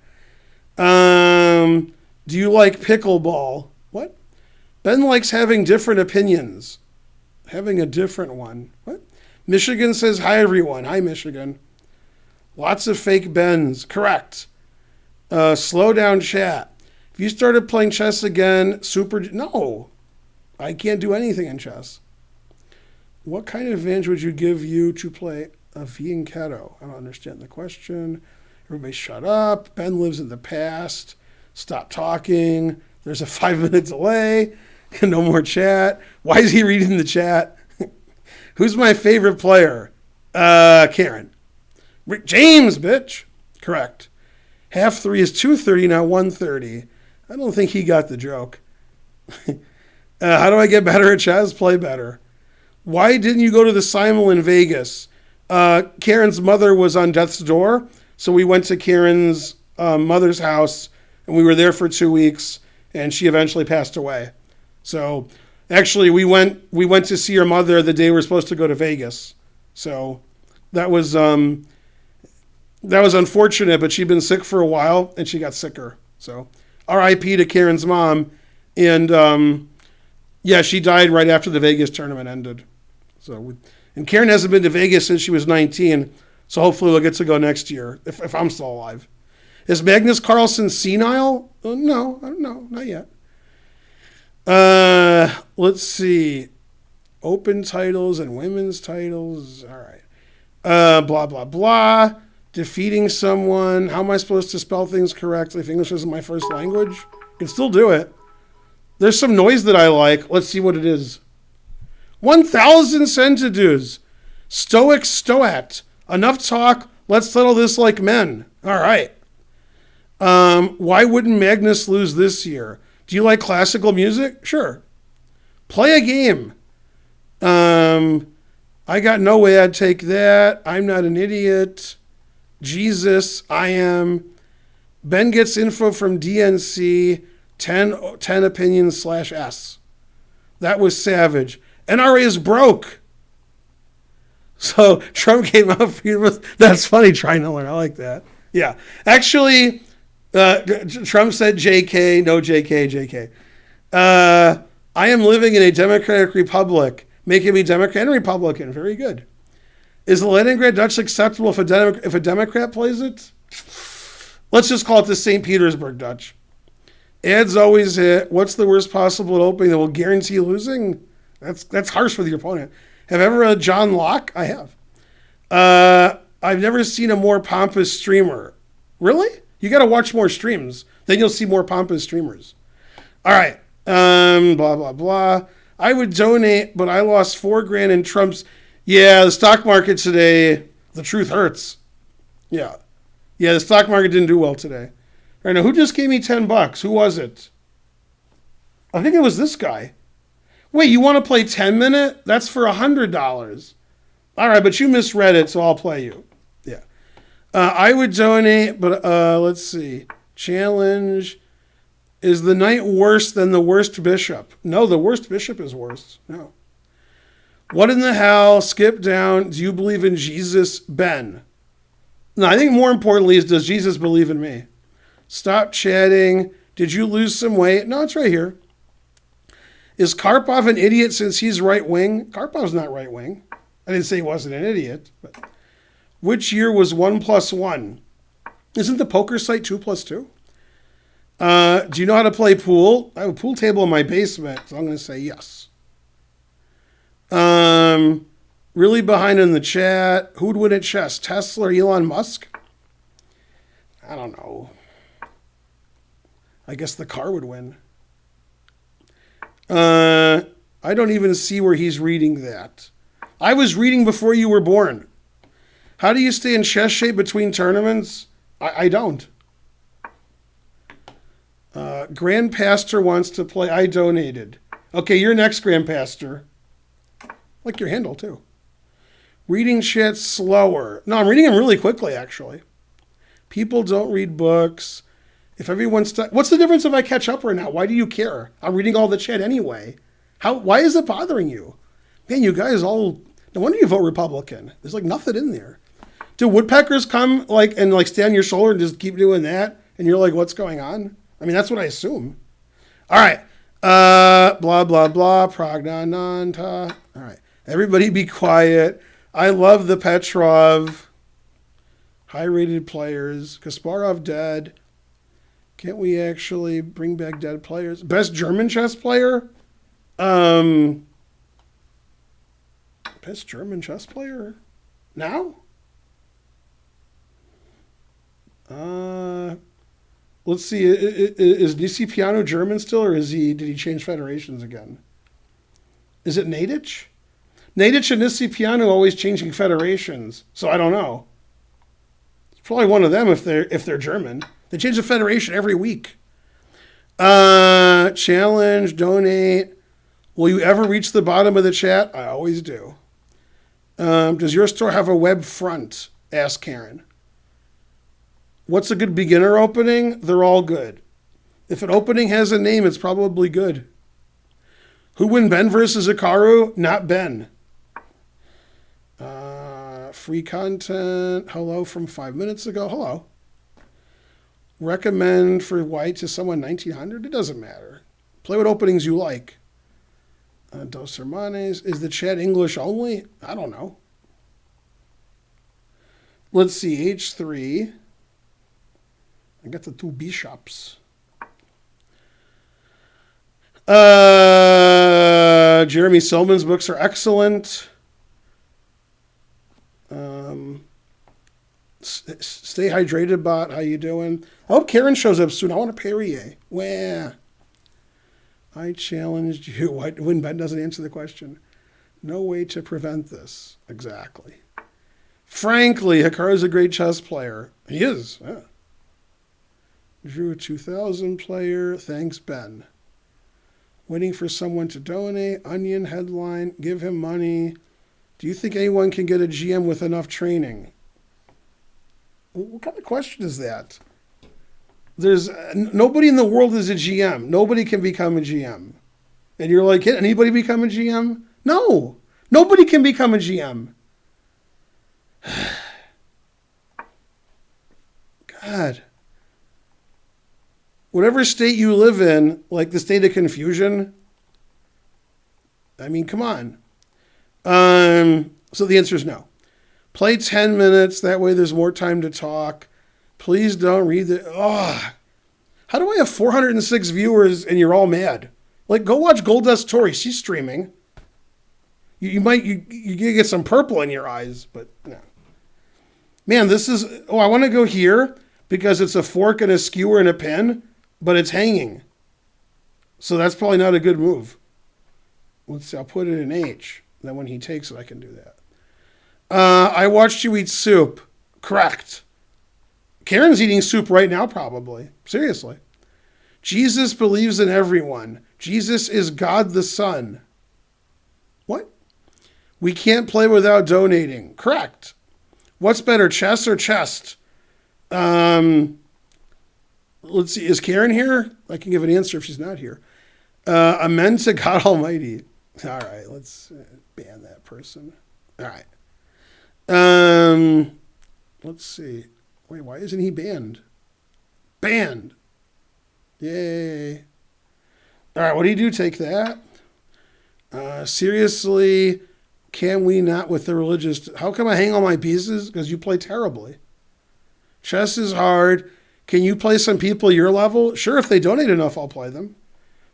Do you like pickleball? What? Ben likes having different opinions. Having a different one. What? Michigan says, hi, everyone. Hi, Michigan. Lots of fake Bens. Correct. Slow down chat. If you started playing chess again, no. I can't do anything in chess. What kind of advantage would you give you to play a Vienketo? I don't understand the question. Everybody shut up. Ben lives in the past. Stop talking. There's a 5-minute delay. No more chat. Why is he reading the chat? Who's my favorite player? Karen. Rick James, bitch. Correct. Half 3 is 2:30, now 1:30. I don't think he got the joke. How do I get better at chess? Play better. Why didn't you go to the Simul in Vegas? Karen's mother was on death's door, so we went to Karen's mother's house, and we were there for 2 weeks, and she eventually passed away. So actually, we went to see her mother the day we were supposed to go to Vegas. So that was unfortunate, but she'd been sick for a while, and she got sicker. So R.I.P. to Karen's mom. And yeah, she died right after the Vegas tournament ended. And Karen hasn't been to Vegas since she was 19, so hopefully we'll get to go next year, if I'm still alive. Is Magnus Carlsen senile? No, not yet. Let's see. Open titles and women's titles. All right. Blah, blah, blah. Defeating someone. How am I supposed to spell things correctly if English isn't my first language? I can still do it. There's some noise that I like. Let's see what it is. 1,000 centidues. Stoic stoat. Enough talk. Let's settle this like men. All right. Why wouldn't Magnus lose this year? Do you like classical music? Sure. Play a game. I got no way I'd take that. I'm not an idiot. Jesus, I am. Ben gets info from DNC. 10 opinions /S. That was savage. NRA is broke. So Trump came out for you. That's funny, trying to learn. I like that. Yeah. Actually, Trump said JK. No JK. I am living in a democratic republic, making me Democrat and Republican. Very good. Is the Leningrad Dutch acceptable if a Democrat plays it? Let's just call it the St. Petersburg Dutch. Ads always hit. What's the worst possible opening that will guarantee losing? That's harsh for the opponent. Have I ever read John Locke? I have. I've never seen a more pompous streamer. Really? You got to watch more streams. Then you'll see more pompous streamers. All right. Blah, blah, blah. I would donate, but I lost $4,000 in Trump's. Yeah, the stock market today, the truth hurts. Yeah. Yeah, the stock market didn't do well today. All right, now, who just gave me $10? Who was it? I think it was this guy. Wait, you want to play 10-minute? That's for $100. All right, but you misread it, so I'll play you. Yeah. I would donate, but let's see. Challenge. Is the knight worse than the worst bishop? No, the worst bishop is worse. No. What in the hell? Skip down. Do you believe in Jesus, Ben? No, I think more importantly is, does Jesus believe in me? Stop chatting. Did you lose some weight? No, it's right here. Is Karpov an idiot since he's right wing? Karpov's not right wing. I didn't say he wasn't an idiot. But which year was 1 + 1? Isn't the poker site 2 + 2? Do you know how to play pool? I have a pool table in my basement, so I'm going to say yes. Really behind in the chat. Who'd win at chess? Tesla or Elon Musk? I don't know. I guess the car would win. I don't even see where he's reading that. I was reading before you were born. How do you stay in chess shape between tournaments? I don't. Grand Pastor wants to play. I donated. Okay, you're next, Grand Pastor. Like your handle, too. Reading chat slower. No, I'm reading them really quickly, actually. People don't read books. If everyone's... What's the difference if I catch up right now? Why do you care? I'm reading all the chat anyway. Why is it bothering you? Man, you guys all... No wonder you vote Republican. There's like nothing in there. Do woodpeckers come and stay on your shoulder and just keep doing that? And you're like, what's going on? I mean, that's what I assume. All right. Blah, blah, blah. Pragnananta. All right. Everybody be quiet. I love the Petrov. High-rated players. Kasparov dead. Can't we actually bring back dead players? Best German chess player? Best German chess player? Now? Let's see. Is Nisipiano German still, or did he change federations again? Is it Nadich? Nadich and Nisipiano always changing federations, so I don't know. It's probably one of them if they're German. They change the federation every week. Challenge, donate. Will you ever reach the bottom of the chat? I always do. Does your store have a web front? Asked Karen. What's a good beginner opening? They're all good. If an opening has a name, it's probably good. Who win Ben versus Hikaru? Not Ben. Free content. Hello from 5 minutes ago. Hello. Recommend for white to someone 1900? It doesn't matter. Play what openings you like. Dos Hermanes. Is the chat English only? I don't know. Let's see. H3. I got the 2 bishops. Jeremy Silman's books are excellent. Stay hydrated, bot. How you doing? I hope Karen shows up soon. I want a Perrier. Where? I challenged you. When Ben doesn't answer the question. No way to prevent this. Exactly. Frankly, Hikaru's a great chess player. He is. Yeah. Drew a 2000 player. Thanks, Ben. Waiting for someone to donate. Onion headline. Give him money. Do you think anyone can get a GM with enough training? What kind of question is that? There's nobody in the world is a GM. Nobody can become a GM. And you're like, can anybody become a GM? No. Nobody can become a GM. God. Whatever state you live in, like the state of confusion, I mean, come on. So the answer is no. Play 10 minutes. That way there's more time to talk. Please don't read the... Oh, how do I have 406 viewers and you're all mad? Like, go watch Goldust Tori. She's streaming. You get some purple in your eyes, but no. Man, this is... Oh, I want to go here because it's a fork and a skewer and a pin, but it's hanging. So that's probably not a good move. Let's see. I'll put it in H. Then when he takes it, I can do that. I watched you eat soup. Correct. Karen's eating soup right now, probably. Seriously. Jesus believes in everyone. Jesus is God the Son. What? We can't play without donating. Correct. What's better, chess or chest? Let's see. Is Karen here? I can give an answer if she's not here. Amen to God Almighty. All right, let's ban that person. All right. Let's see. Wait, why isn't he banned? Banned. Yay. All right, what do you do? Take that. Seriously, can we not with the religious... How come I hang all my pieces? Because you play terribly. Chess is hard. Can you play some people your level? Sure, if they donate enough, I'll play them.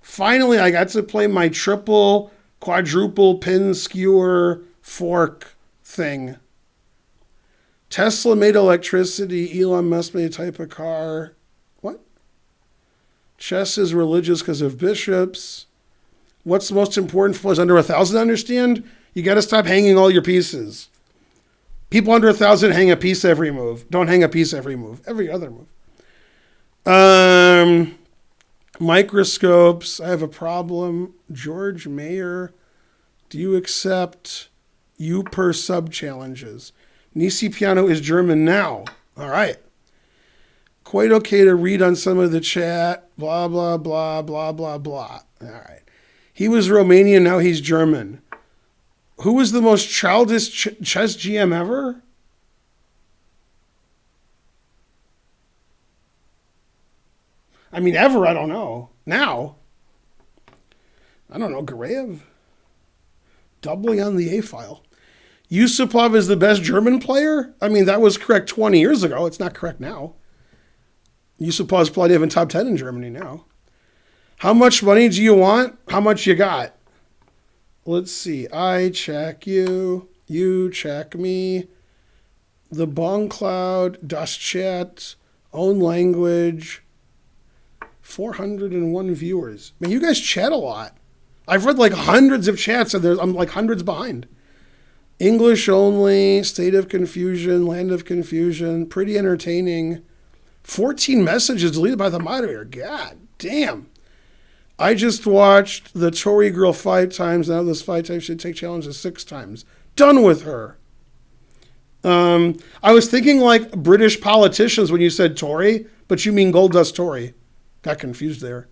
Finally, I got to play my triple, quadruple, pin, skewer, fork thing. Tesla made electricity. Elon Musk made a type of car. What? Chess is religious because of bishops. What's the most important for players under 1,000 to understand? You got to stop hanging all your pieces. People under 1,000 hang a piece every move. Don't hang a piece every move. Every other move. Microscopes. I have a problem. George Mayer. Do you accept you per sub challenges? Nisi Piano is German now. All right. Quite okay to read on some of the chat. Blah, blah, blah, blah, blah, blah. All right. He was Romanian, now he's German. Who was the most childish chess GM ever? I mean, ever, I don't know. Now? I don't know, Gareev? Doubling on the A file. Yusupov is the best German player? I mean, that was correct 20 years ago. It's not correct now. Yusupov's probably even top 10 in Germany now. How much money do you want? How much you got? Let's see. I check you. You check me. The Bong Cloud, Dust Chat, Own Language. 401 viewers. Man, you guys chat a lot. I've read like hundreds of chats and I'm like hundreds behind. English only, State of Confusion, Land of Confusion, pretty entertaining. 14 messages deleted by the moderator. God damn. I just watched the Tory girl 5 times. Now this 5 times should take challenges 6 times. Done with her. I was thinking like British politicians when you said Tory, but you mean Goldust Tory. Got confused there.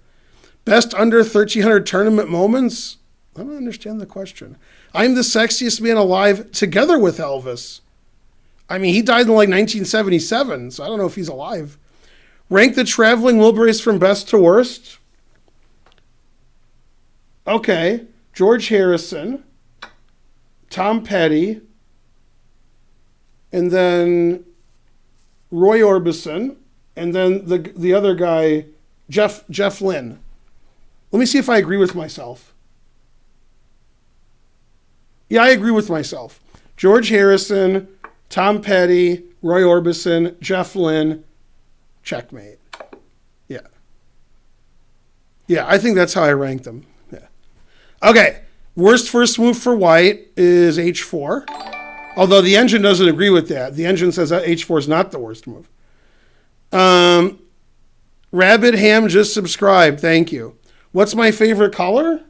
Best under 1,300 tournament moments? I don't understand the question. I'm the sexiest man alive together with Elvis. I mean, he died in like 1977, so I don't know if he's alive. Rank the traveling Wilburys from best to worst. Okay. George Harrison, Tom Petty, and then Roy Orbison, and then the other guy, Jeff Lynne. Let me see if I agree with myself. Yeah, I agree with myself. George Harrison, Tom Petty, Roy Orbison, Jeff Lynne, checkmate. Yeah. Yeah, I think that's how I ranked them. Yeah. Okay. Worst first move for white is H4. Although the engine doesn't agree with that. The engine says that H4 is not the worst move. Rabbit Ham just subscribed. Thank you. What's my favorite color?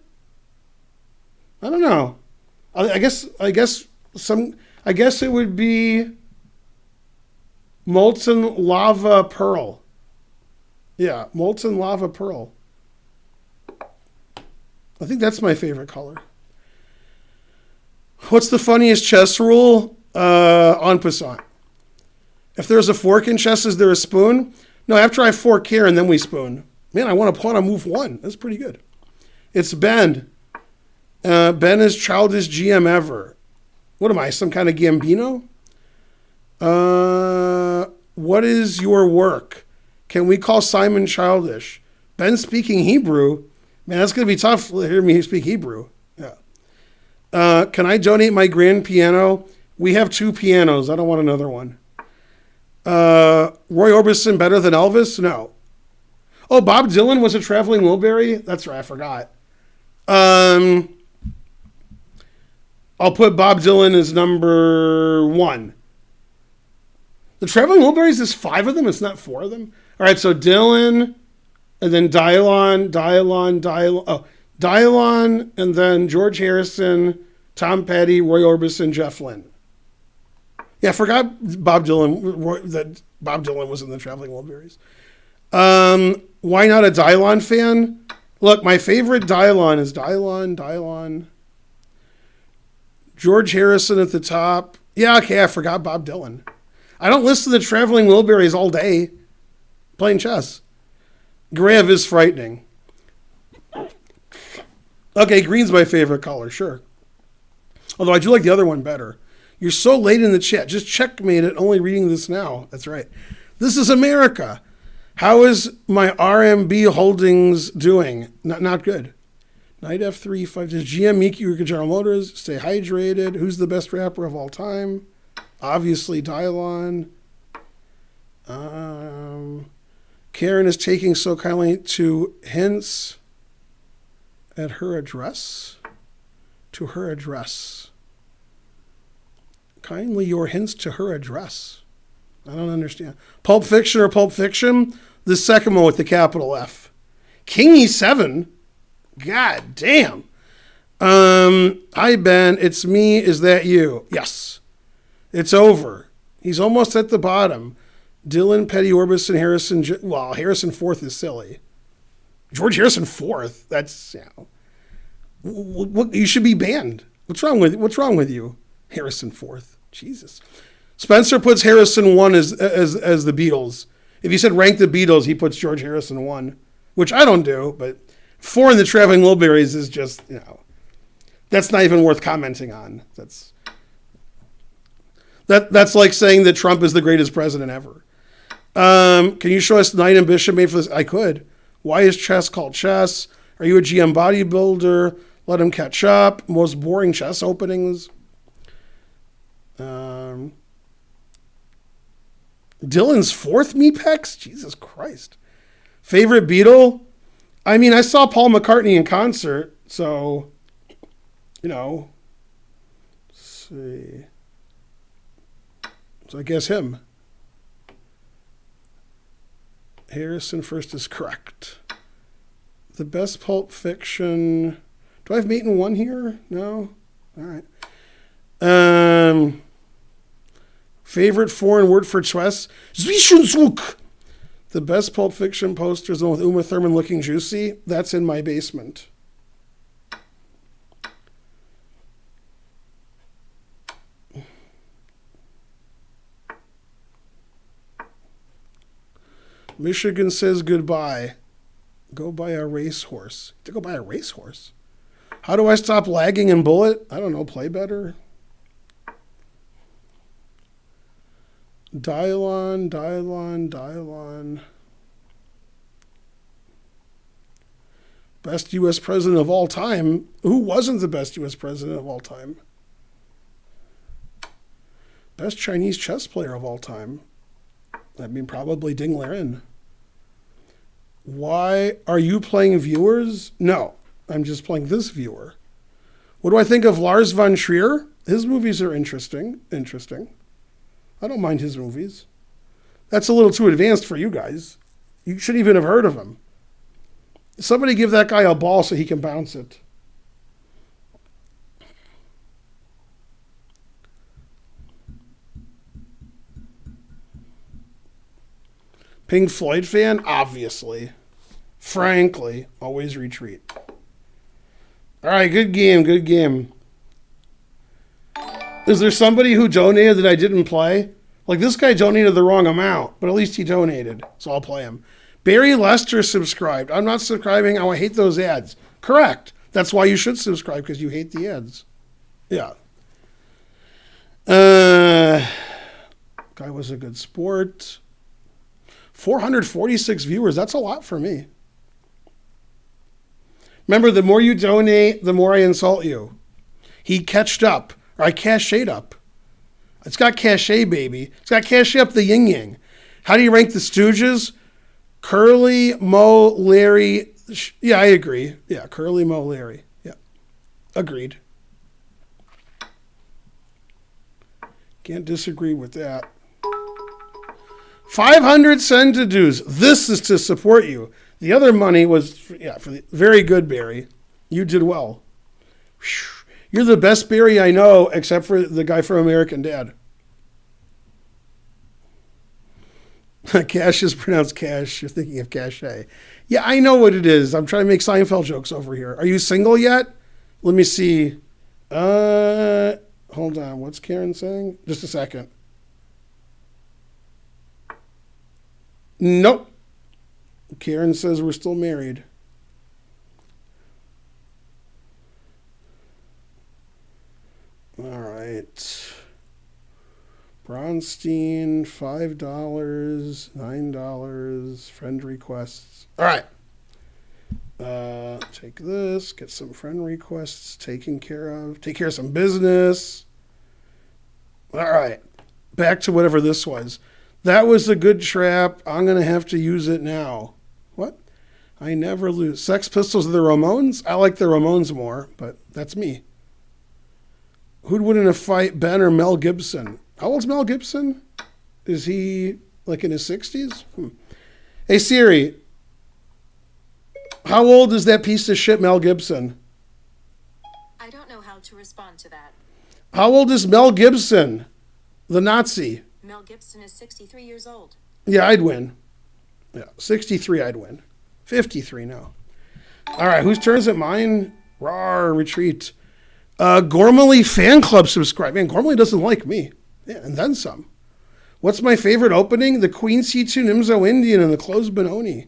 I don't know. I guess it would be molten lava pearl. Yeah, molten lava pearl. I think that's my favorite color. What's the funniest chess rule? En passant. If there's a fork in chess, is there a spoon? No, after I fork here and then we spoon. Man, I want to pawn on move 1. That's pretty good. It's Ben. Ben is childish GM ever. What am I, some kind of Gambino? What is your work? Can we call Simon childish? Ben speaking Hebrew? Man, that's going to be tough to hear me speak Hebrew. Yeah. Can I donate my grand piano? We have 2 pianos. I don't want another one. Roy Orbison better than Elvis? No. Oh, Bob Dylan was a traveling Wilbury? That's right, I forgot. I'll put Bob Dylan as number 1. The traveling Wilburys is 5 of them. It's not 4 of them. All right, so Dylan, and then Dylon, and then George Harrison, Tom Petty, Roy Orbison, Jeff Lynne. Yeah, I forgot Bob Dylan, that Bob Dylan was in the traveling Wilburys. Why not a Dylon fan? Look, my favorite Dylon is Dylon. George Harrison at the top. Yeah, okay, I forgot Bob Dylan. I don't listen to the traveling Wilburys all day playing chess. Grav is frightening. Okay, green's my favorite color, sure. Although I do like the other one better. You're so late in the chat. Just checkmate it, only reading this now. That's right. This is America. How is my RMB holdings doing? Not good. Knight F3, 5. Does GM Miki or General Motors? Stay hydrated. Who's the best rapper of all time? Obviously, Dylon. Karen is taking so kindly to hints at her address. To her address. Kindly your hints to her address. I don't understand. Pulp Fiction or Pulp Fiction? The second one with the capital F. King E7? God damn. Hi, Ben. It's me. Is that you? Yes. It's over. He's almost at the bottom. Dylan, Petty, Orbison, Harrison. Well, Harrison 4th is silly. George Harrison 4th? That's, what, you should be banned. What's wrong with you? Harrison 4th. Jesus. Spencer puts Harrison 1 as the Beatles. If you said rank the Beatles, he puts George Harrison 1, which I don't do, but 4 in the Traveling Wilburys is just, that's not even worth commenting on. That's like saying that Trump is the greatest president ever. Can you show us Knight and Bishop made for this? I could. Why is chess called chess? Are you a GM bodybuilder? Let him catch up. Most boring chess openings. Dylan's 4th Meepex? Jesus Christ. Favorite Beatle? I mean, I saw Paul McCartney in concert, so, let's see. So I guess him. Harrison first is correct. The best Pulp Fiction. Do I have Mate in 1 here? No? All right. Favorite foreign word for chess? Zwischenzug. The best Pulp Fiction poster is the one with Uma Thurman looking juicy. That's in my basement. Michigan says goodbye. Go buy a racehorse. To go buy a racehorse? How do I stop lagging in Bullet? I don't know. Play better. Dylon. Best U.S. president of all time. Who wasn't the best U.S. president of all time? Best Chinese chess player of all time. I mean, probably Ding Liren. Why are you playing viewers? No, I'm just playing this viewer. What do I think of Lars von Trier? His movies are interesting. I don't mind his movies. That's a little too advanced for you guys. You shouldn't even have heard of him. Somebody give that guy a ball so he can bounce it. Pink Floyd fan? Obviously. Frankly, always retreat. All right, good game. Is there somebody who donated that I didn't play? Like, this guy donated the wrong amount, but at least he donated, so I'll play him. Barry Lester subscribed. I'm not subscribing. Oh, I hate those ads. Correct. That's why you should subscribe, because you hate the ads. Yeah. Guy was a good sport. 446 viewers. That's a lot for me. Remember, the more you donate, the more I insult you. He catched up. Or I cachet up. It's got cachet, baby. It's got cachet up the yin-yang. How do you rank the Stooges? Curly, Moe, Larry. Yeah, I agree. Yeah, Curly, Moe, Larry. Yeah, agreed. Can't disagree with that. 500 centidues. This is to support you. The other money was, for the very good, Barry. You did well. You're the best Barry I know, except for the guy from American Dad. Cash is pronounced cash. You're thinking of cachet. Yeah, I know what it is. I'm trying to make Seinfeld jokes over here. Are you single yet? Let me see. Hold on. What's Karen saying? Just a second. Nope. Karen says we're still married. All right. Bronstein, $5, $9, friend requests. All right. Take this, get some friend requests taken care of. Take care of some business. All right. Back to whatever this was. That was a good trap. I'm going to have to use it now. What? I never lose. Sex Pistols are the Ramones? I like the Ramones more, but that's me. Who'd win in a fight, Ben or Mel Gibson? How old's Mel Gibson? Is he like in his 60s? Hey, Siri. How old is that piece of shit Mel Gibson? I don't know how to respond to that. How old is Mel Gibson, the Nazi? Mel Gibson is 63 years old. Yeah, I'd win. Yeah, 63 I'd win. 53 now. All right, whose turn is it? Mine? Rawr, retreat. Gormley fan club subscribe. Man, Gormley doesn't like me. Yeah, and then some. What's my favorite opening? The Queen C2 Nimzo Indian and the closed Benoni.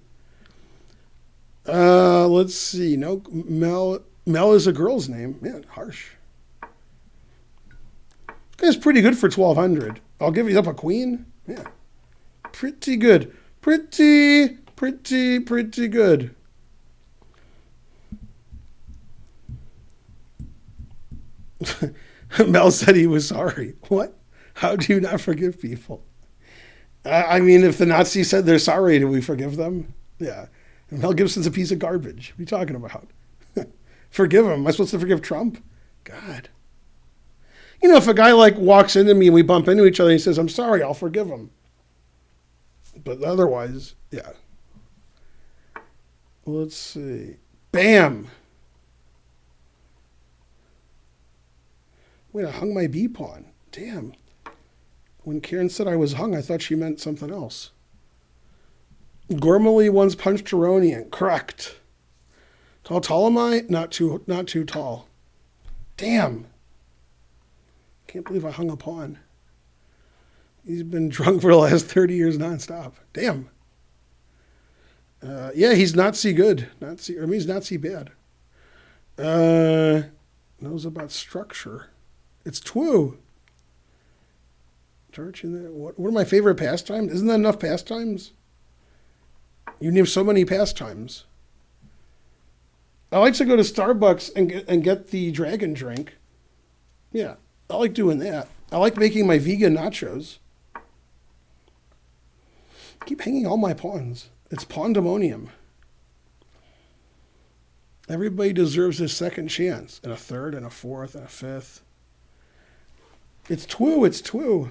Let's see. No, Mel is a girl's name. Man, harsh. This guy's pretty good for 1,200. I'll give you up a queen. Yeah. Pretty good. Pretty good. Mel said he was sorry. What? How do you not forgive people? I mean, if the Nazis said they're sorry, do we forgive them? Yeah. And Mel Gibson's a piece of garbage. What are you talking about? Forgive him. Am I supposed to forgive Trump? God. You know, if a guy like walks into me and we bump into each other and he says, I'm sorry, I'll forgive him. But otherwise, yeah. Let's see. Bam. Wait, I hung my B pawn. Damn. When Karen said I was hung, I thought she meant something else. Gormley once punched Turonian. Correct. How tall am I? Not too tall. Damn. Can't believe I hung a pawn. He's been drunk for the last 30 years nonstop. Damn. Yeah, he's Nazi good. He's Nazi bad. Knows about structure. It's Twoo. Church in there. What are my favorite pastimes? Isn't that enough pastimes? You name so many pastimes. I like to go to Starbucks and get the dragon drink. Yeah, I like doing that. I like making my vegan nachos. I keep hanging all my pawns. It's pandemonium. Everybody deserves a second chance, and a third, and a fourth, and a fifth. It's two.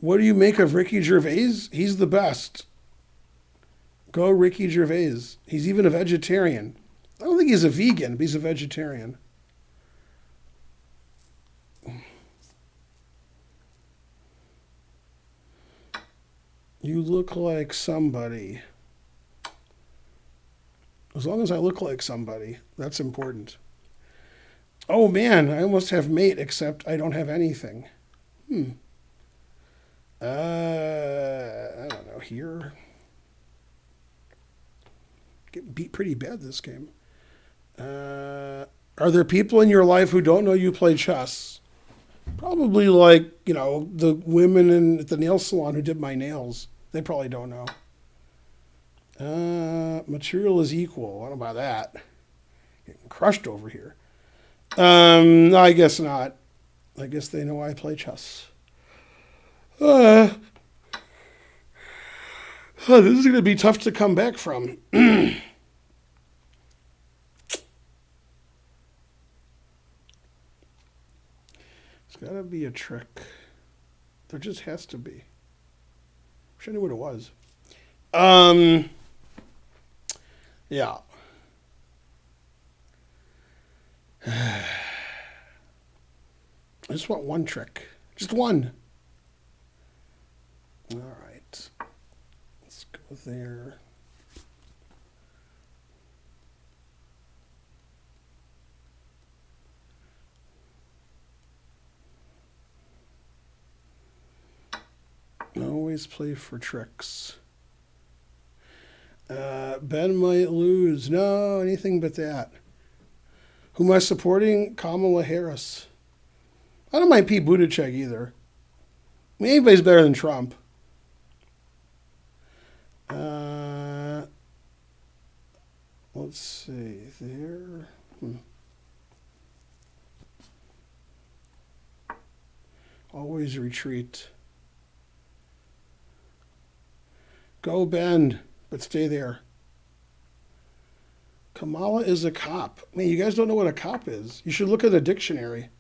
What do you make of Ricky Gervais? He's the best. Go Ricky Gervais. He's even a vegetarian. I don't think he's a vegan, but he's a vegetarian. You look like somebody. As long as I look like somebody, that's important. Oh man, I almost have mate, except I don't have anything. I don't know, here. Getting beat pretty bad this game. Are there people in your life who don't know you play chess? Probably like, the women at the nail salon who did my nails. They probably don't know. Material is equal. What about that? Getting crushed over here. No, I guess not. I guess they know I play chess. This is going to be tough to come back from. It's got to be a trick. There just has to be. Wish I knew what it was. Yeah. I just want one trick. Just one. All right. Let's go there. Always play for tricks. Ben might lose. No, anything but that. Who am I supporting? Kamala Harris. I don't mind Pete Buttigieg either. I mean, anybody's better than Trump. Let's see. There. Always retreat. Go bend, but stay there. Kamala is a cop. Man, you guys don't know what a cop is. You should look at a dictionary.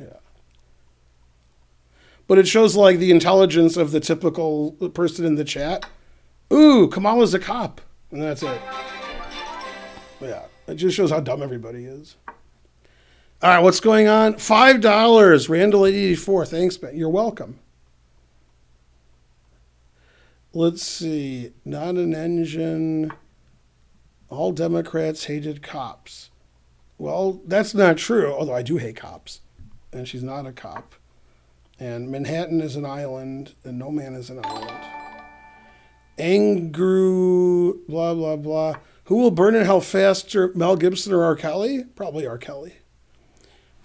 Yeah. But it shows like the intelligence of the typical person in the chat. Ooh, Kamala's a cop. And that's it. Yeah. It just shows how dumb everybody is. All right, what's going on? $5. Randall884. Thanks, man. You're welcome. Let's see. Not an engine. All Democrats hated cops. Well, that's not true, although I do hate cops. And she's not a cop. And Manhattan is an island, and no man is an island. Angry, blah, blah, blah. Who will burn in hell faster, Mel Gibson or R. Kelly? Probably R. Kelly.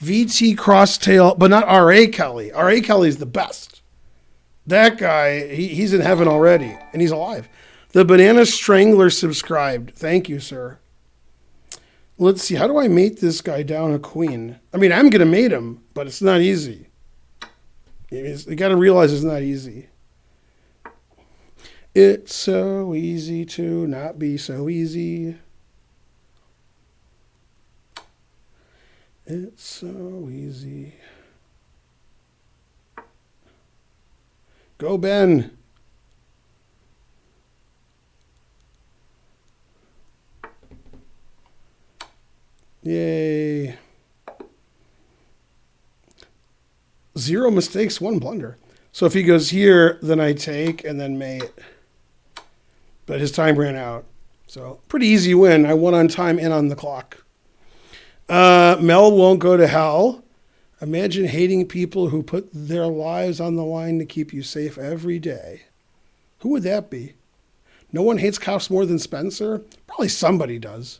VT Crosstail, but not R.A. Kelly. R.A. Kelly's the best. That guy, he's in heaven already, and he's alive. The Banana Strangler subscribed. Thank you, sir. Let's see. How do I mate this guy down a queen? I mean, I'm going to mate him, but it's not easy. You got to realize it's not easy. It's so easy to not be so easy. It's so easy. Go, Ben. Yay. 0 mistakes, 1 blunder. So if he goes here, then I take and then mate. But his time ran out. So pretty easy win. I won on time and on the clock. Mel won't go to hell. Imagine hating people who put their lives on the line to keep you safe every day. Who would that be? No one hates cops more than Spencer? Probably somebody does.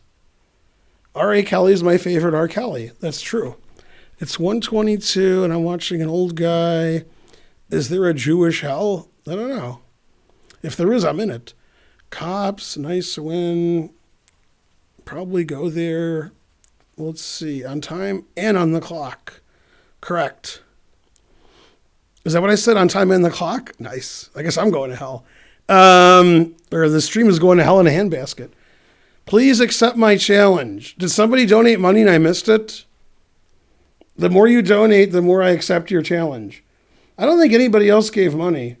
R.A. Kelly is my favorite R. Kelly. That's true. It's 1:22 and I'm watching an old guy. Is there a Jewish hell? I don't know. If there is, I'm in it. Cops, nice win. Probably go there. Let's see. On time and on the clock. Correct. Is that what I said? On time and the clock? Nice. I guess I'm going to hell. Or the stream is going to hell in a handbasket. Please accept my challenge. Did somebody donate money and I missed it? The more you donate, the more I accept your challenge. I don't think anybody else gave money.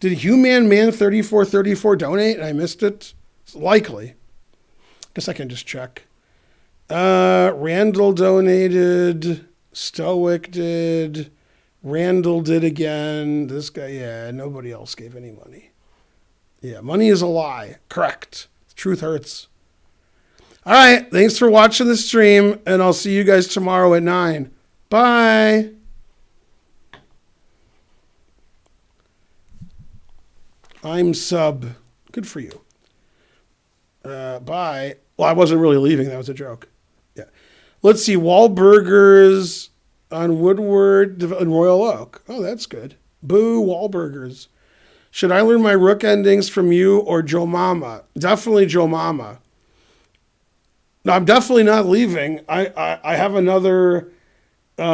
Did Human Man 3434 donate and I missed it? It's likely. Guess I can just check. Randall donated. Stoic did. Randall did again. This guy, yeah, nobody else gave any money. Yeah, money is a lie. Correct. Truth hurts. All right, thanks for watching the stream, and I'll see you guys tomorrow at 9. Bye. I'm sub. Good for you. Bye. Well, I wasn't really leaving. That was a joke. Yeah. Let's see. Wahlburgers on Woodward and Royal Oak. Oh, that's good. Boo, Wahlburgers. Should I learn my rook endings from you or Joe Mama? Definitely Joe Mama. No, I'm definitely not leaving. I have another 3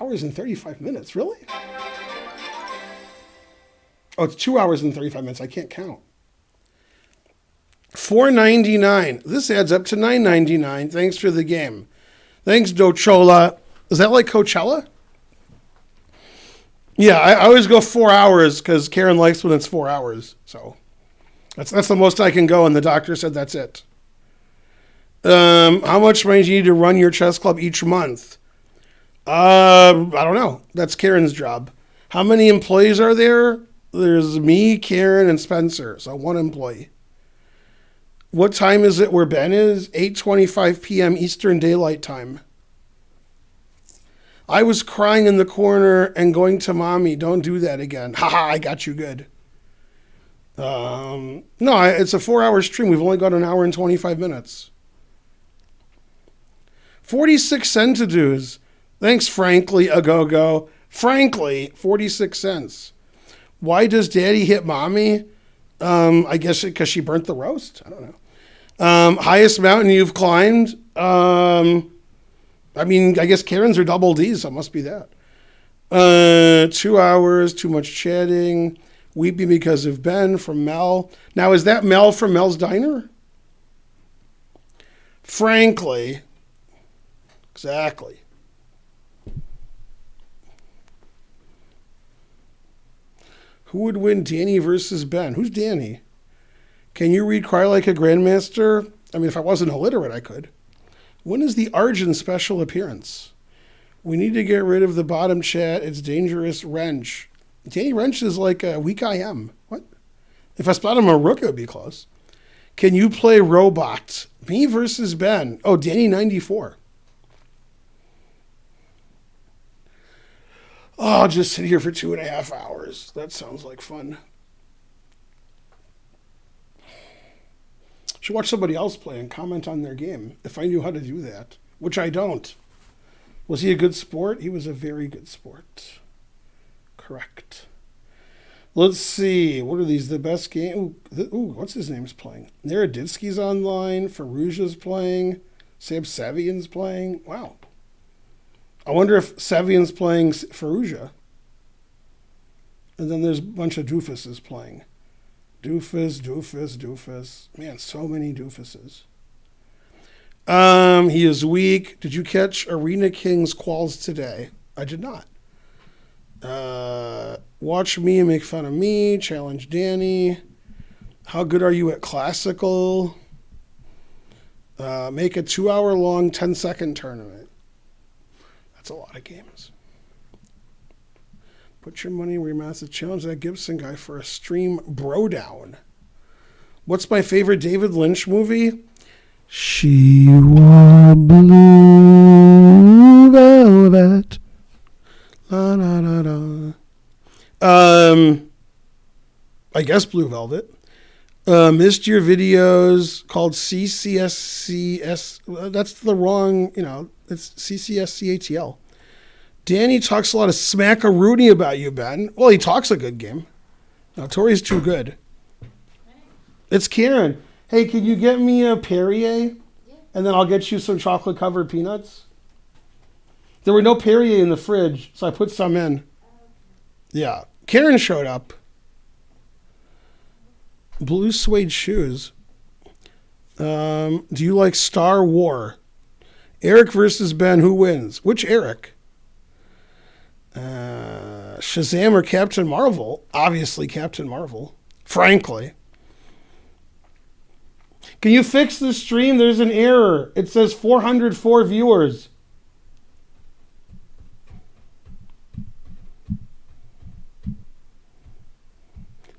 hours and 35 minutes. Really? Oh, it's 2 hours and 35 minutes. I can't count. $4.99. This adds up to $9.99. Thanks for the game. Thanks, Dochola. Is that like Coachella? Yeah, I always go 4 hours because Karen likes when it's 4 hours. So that's the most I can go, and the doctor said that's it. How much money do you need to run your chess club each month? I don't know. That's Karen's job. How many employees are there? There's me, Karen, and Spencer. So 1 employee. What time is it where Ben is? 8:25 p.m. Eastern Daylight Time. I was crying in the corner and going to mommy. Don't do that again. Haha, I got you good. No, it's a 4-hour stream. We've only got an hour and 25 minutes. 46 centidues. Thanks, Frankly, a go-go. Frankly, 46 cents. Why does Daddy hit Mommy? I guess because she burnt the roast. I don't know. Highest mountain you've climbed? I guess Karen's are double D's, so it must be that. 2 hours, too much chatting. Weeping because of Ben from Mel. Now, is that Mel from Mel's Diner? Frankly. Exactly. Who would win, Danny versus Ben? Who's Danny? Can you read Cry Like a Grandmaster? I mean, if I wasn't illiterate, I could. When is the Arjun special appearance? We need to get rid of the bottom chat. It's dangerous. Wrench. Danny Wrench is like a weak IM. What? If I spot him a rook, it would be close. Can you play Robot? Me versus Ben. Oh, Danny 94. Oh, I'll just sit here for 2.5 hours. That sounds like fun. Should watch somebody else play and comment on their game if I knew how to do that, which I don't. Was he a good sport? He was a very good sport. Correct. Let's see. What are these? The best game? Ooh, what's his name's playing? Naroditsky's online. Faruja's playing. Sam Savian's playing. Wow. I wonder if Savian's playing Faruja. And then there's a bunch of doofuses playing. Doofus. Man, so many doofuses. He is weak. Did you catch Arena King's quals today? I did not. Watch me and make fun of me. Challenge Danny. How good are you at classical? Make a 2-hour-long 10-second tournament. That's a lot of games. Put your money where your mouth is. Challenge that Gibson guy for a stream bro down. What's my favorite David Lynch movie? She wore blue velvet. La la la la. I guess Blue Velvet. Missed your videos called CCSCS. That's the wrong, it's CCSCATL. Danny talks a lot of smackaroonie about you, Ben. Well, he talks a good game. No, Tori's too good. It's Karen. Hey, can you get me a Perrier? Yeah. And then I'll get you some chocolate-covered peanuts. There were no Perrier in the fridge, so I put some in. Yeah. Karen showed up. Blue suede shoes. Do you like Star War? Eric versus Ben. Who wins? Which Eric? Shazam or Captain Marvel? Obviously Captain Marvel. Frankly. Can you fix the stream? There's an error. It says 404 viewers.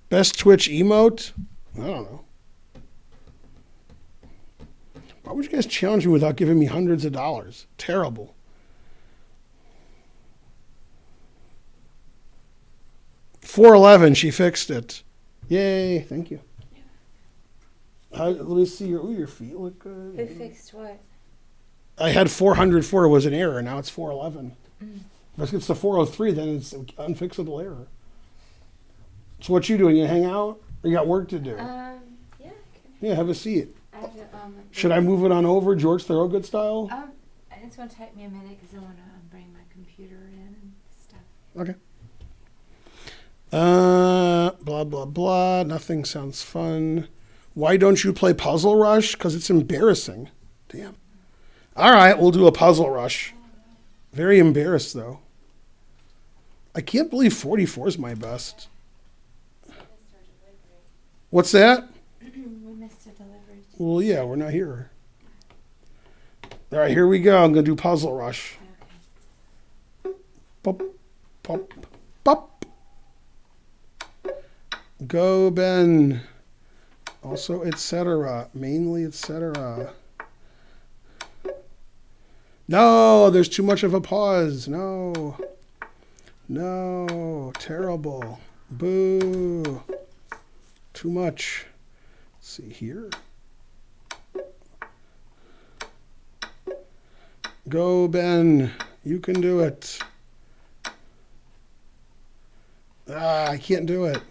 Best Twitch emote? I don't know. Why would you guys challenge me without giving me hundreds of dollars? Terrible. $4.11. She fixed it. Yay! Thank you. Let me see your feet look good. Who fixed what? I had 404 was an error. Now it's 411. If it's the 403, then it's an unfixable error. So what you doing? You hang out? Or you got work to do? Yeah. Yeah, have a seat. I have to, Should I move it on over, George Thorogood style? It's going to take me a minute because I want to bring my computer in and stuff. Okay. Blah, blah, blah. Nothing sounds fun. Why don't you play Puzzle Rush? Because it's embarrassing. Damn. All right, we'll do a Puzzle Rush. Very embarrassed, though. I can't believe 44 is my best. What's that? We missed a delivery. Well, yeah, we're not here. All right, here we go. I'm going to do Puzzle Rush. Okay. Pop, pop, pop. Go, Ben. Also, etc. Mainly, etc. No, there's too much of a pause. No. No. Terrible. Boo. Too much. Let's see here. Go, Ben. You can do it. I can't do it.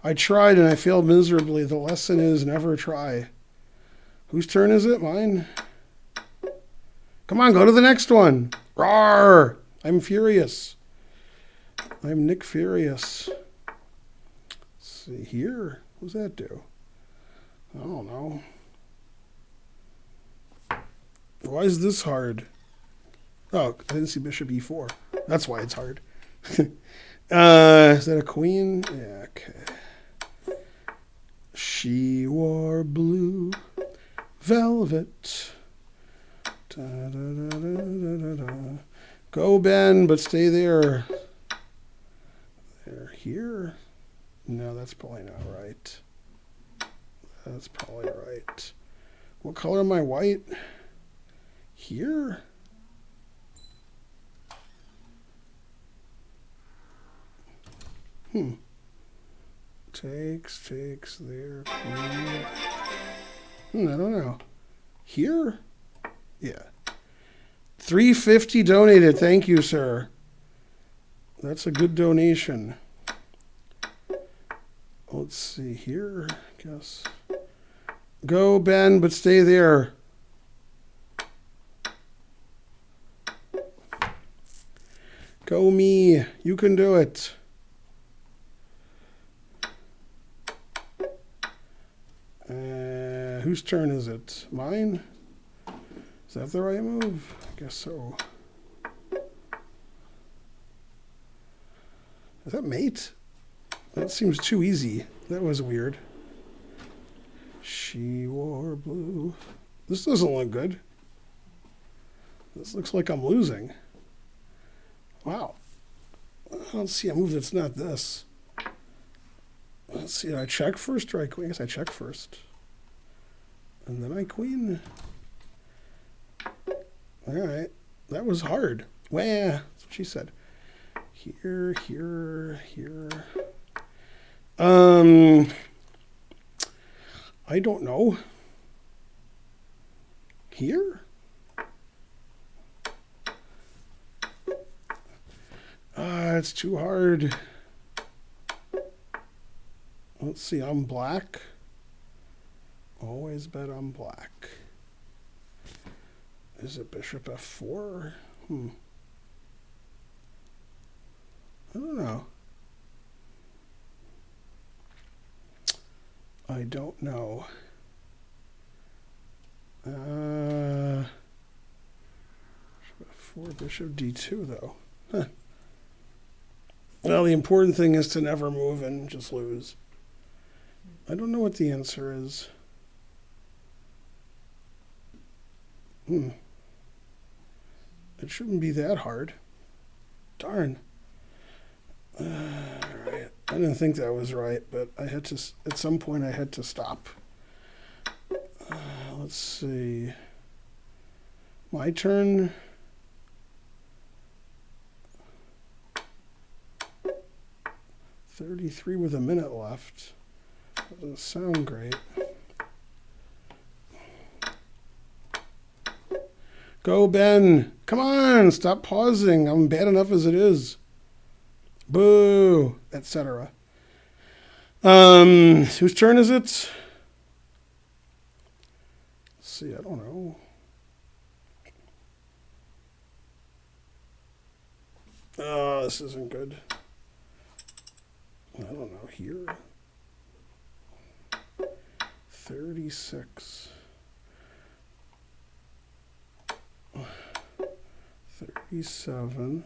I tried and I failed miserably. The lesson is never try. Whose turn is it? Mine? Come on, go to the next one. Rawr! I'm furious. I'm Nick Furious. Let's see here. What does that do? I don't know. Why is this hard? Oh, I didn't see Bishop E4. That's why it's hard. Is that a queen? Yeah, okay. She wore blue velvet. Da, da, da, da, da, da. Go, Ben, but stay there. There, here. No, that's probably not right. That's probably right. What color am I white? Here? Takes there. I don't know. Here? Yeah. $3.50 donated. Thank you, sir. That's a good donation. Let's see here. I guess. Go, Ben, but stay there. Go, me. You can do it. Whose turn is it? Mine? Is that the right move? I guess so. Is that mate? That seems too easy. That was weird. She wore blue. This doesn't look good. This looks like I'm losing. Wow. I don't see a move that's not this. Let's see. Did I check first or I queen? I guess I check first. And then I queen. All right. That was hard. Wah. That's what she said. Here, here, here. I don't know. Here? It's too hard. Let's see, I'm black. Always bet I'm black. Is it bishop f4? I don't know. I don't know. Bishop f4, bishop d2, though. Huh. Well, the important thing is to never move and just lose. I don't know what the answer is. It shouldn't be that hard. Darn. All right. I didn't think that was right, but I had to. At some point, I had to stop. Let's see. My turn. .33 with a minute left. Doesn't sound great. Go, Ben. Come on, stop pausing. I'm bad enough as it is. Boo, etc. Whose turn is it? Let's see, I don't know. Oh, this isn't good. I don't know, here. 36. 37.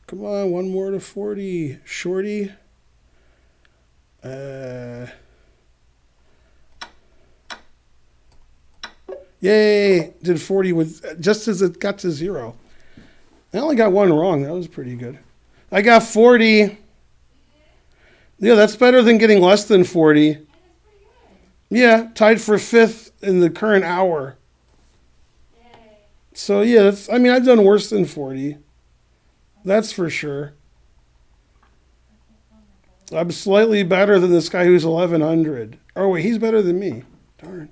Come on, one more to 40. Shorty. Yay! Did 40 with just as it got to 0. I only got one wrong. That was pretty good. I got 40. Yeah, that's better than getting less than 40. Yeah, tied for 5th in the current hour. So, yeah, I've done worse than 40. That's for sure. I'm slightly better than this guy who's 1,100. Oh, wait, he's better than me. Darn.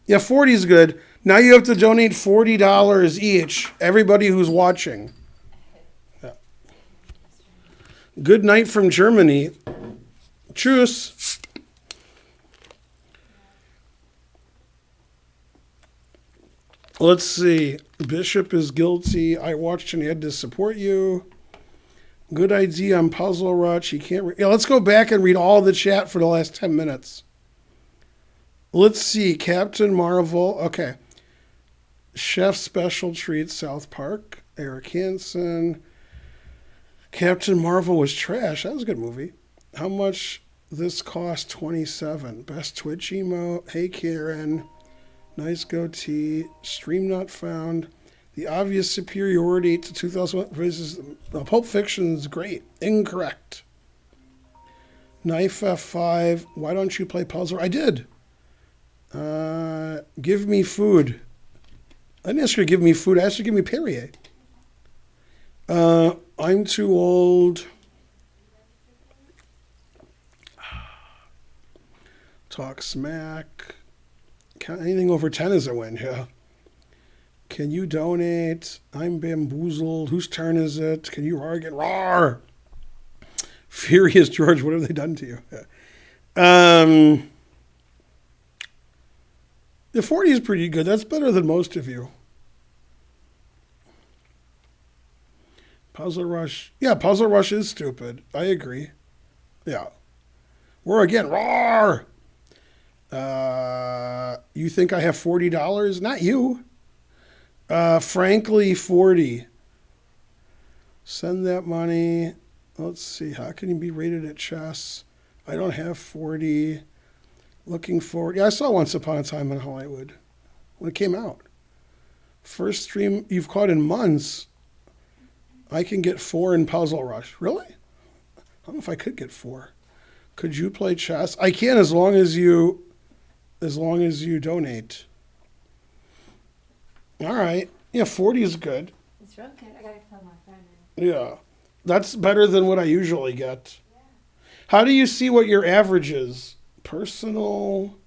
Yeah, 40 is good. Now you have to donate $40 each, everybody who's watching. Yeah. Good night from Germany. Tschüss. Let's see. Bishop is guilty. I watched and had to support you. Good idea on Puzzle Rush. He can't. Yeah, let's go back and read all the chat for the last 10 minutes. Let's see. Captain Marvel. Okay. Chef Special Treats, South Park. Eric Hansen. Captain Marvel was trash. That was a good movie. How much this cost? 27. Best Twitch emote. Hey, Karen. Nice goatee. Stream not found. The obvious superiority to 2001 versus Pulp Fiction is great. Incorrect. Knife F5. Why don't you play puzzle? I did. Give me food. I didn't ask you to give me food. I asked you to give me Perrier. I'm too old. Talk smack. Anything over 10 is a win, yeah. Can you donate? I'm bamboozled. Whose turn is it? Can you roar again? Roar! Furious George, what have they done to you? The 40 is pretty good. That's better than most of you. Puzzle Rush. Yeah, Puzzle Rush is stupid. I agree. Yeah. Roar again. Roar! You think I have $40? Not you. Frankly, 40. Send that money. Let's see. How can you be rated at chess? I don't have 40. Looking forward. Yeah, I saw Once Upon a Time in Hollywood when it came out. First stream you've caught in months. I can get 4 in Puzzle Rush. Really? I don't know if I could get 4. Could you play chess? I can as long as you donate. All right. Yeah, 40 is good. It's real good. I gotta tell my friend. Yeah. That's better than what I usually get. Yeah. How do you see what your average is? Personal.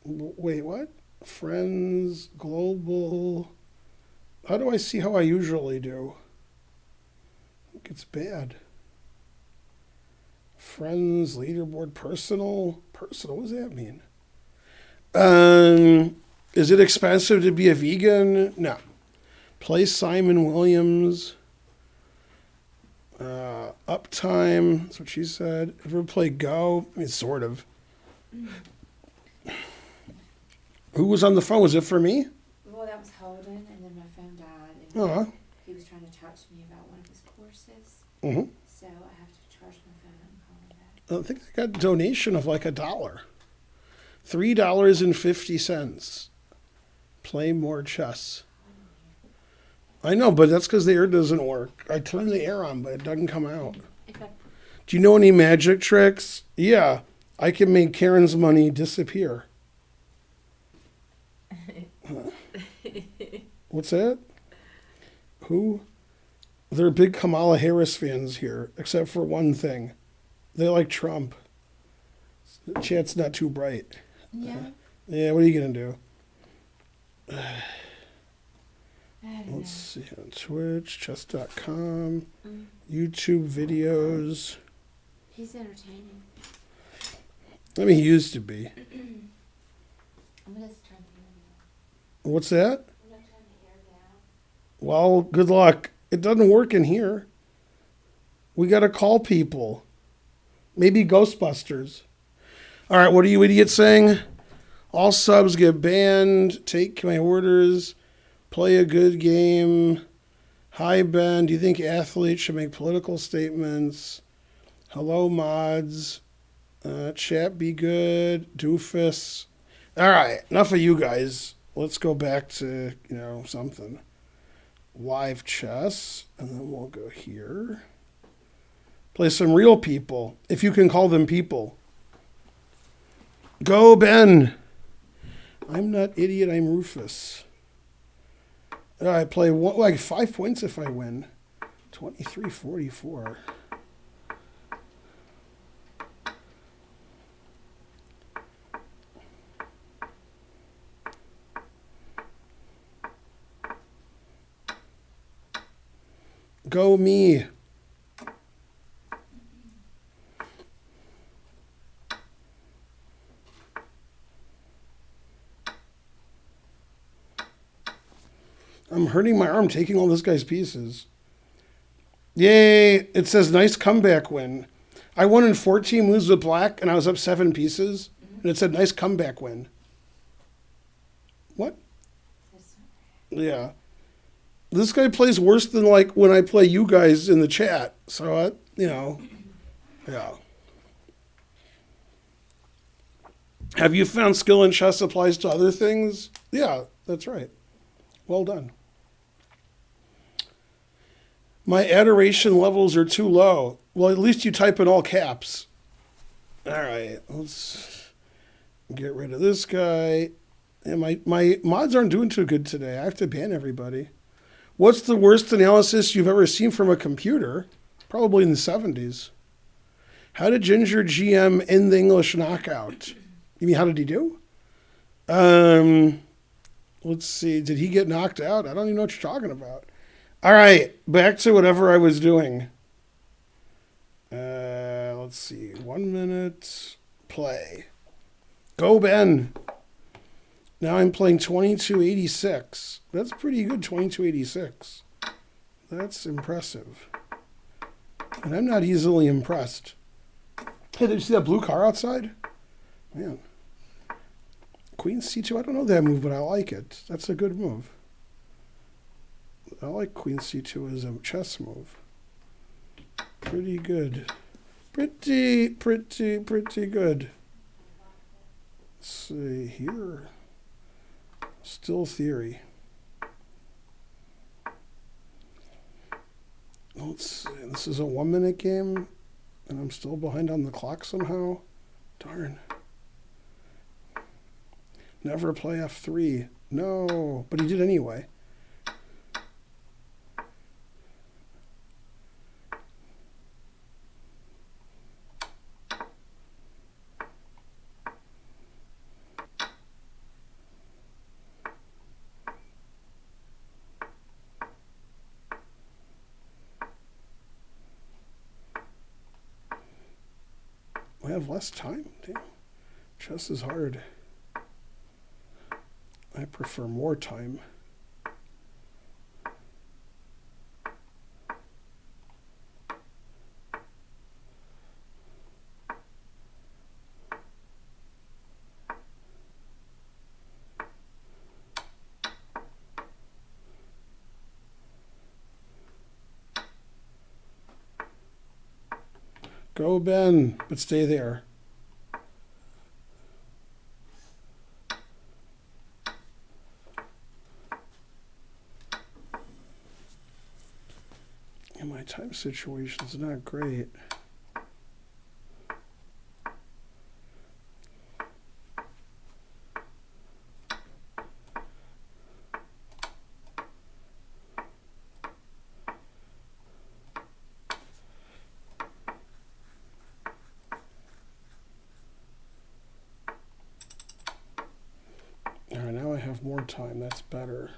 Wait, what? Friends, global. How do I see how I usually do? I think it's bad. Friends, leaderboard, personal. Personal, what does that mean? Is it expensive to be a vegan? No. Play Simon Williams. Uptime, that's what she said. Ever play Go? I mean, sort of. Who was on the phone? Was it for me? Well, that was Holden, and then my phone died. And he was trying to talk to me about one of his courses. Mm-hmm. So I have to charge my phone and call him back. I think I got a donation of like $1. $3.50. Play more chess. I know, but that's because the air doesn't work. I turned the air on, but it doesn't come out. Do you know any magic tricks? Yeah, I can make Karen's money disappear. What's that? Who? They're big Kamala Harris fans here, except for one thing. They like Trump. The chat's not too bright. Yeah. Yeah, what are you going to do? Let's see on Twitch, chess.com, YouTube videos. He's entertaining. I mean, he used to be. I'm going to turn the air down. What's that? I'm going to turn the air down. Well, good luck. It doesn't work in here. We got to call people. Maybe Ghostbusters. All right, what are you idiots saying? All subs get banned. Take my orders. Play a good game. Hi, Ben. Do you think athletes should make political statements? Hello, mods. Chat be good. Doofus. All right, enough of you guys. Let's go back to, something. Live chess. And then we'll go here. Play some real people, if you can call them people. Go, Ben. I'm not idiot, I'm Rufus. I play 5 points if I win. 23-44. Go me. I'm hurting my arm taking all this guy's pieces. Yay! It says nice comeback win. I won in 14 moves with black, and I was up 7 pieces, and it said nice comeback win. What? Yeah. This guy plays worse than like when I play you guys in the chat. So, yeah. Have you found skill in chess applies to other things? Yeah, that's right. Well done. My adoration levels are too low. Well, at least you type in all caps. All right, let's get rid of this guy. And my mods aren't doing too good today. I have to ban everybody. What's the worst analysis you've ever seen from a computer? Probably in the 70s. How did Ginger GM end the English knockout? You mean how did he do? Let's see. Did he get knocked out? I don't even know what you're talking about. All right, back to whatever I was doing. Let's see. 1 minute. Play. Go, Ben. Now I'm playing 2286. That's pretty good, 2286. That's impressive. And I'm not easily impressed. Hey, did you see that blue car outside? Man. Queen C2, I don't know that move, but I like it. That's a good move. I like Queen C2 as a chess move. Pretty good. Pretty good. Let's see here. Still theory. Let's see. This is a 1 minute game, and I'm still behind on the clock somehow. Darn. Never play F3. No, but he did anyway. have less time? Damn. Chess is hard. I prefer more time. Go, Ben, but stay there. And my time situation's not great. All right, now I have more time. That's better.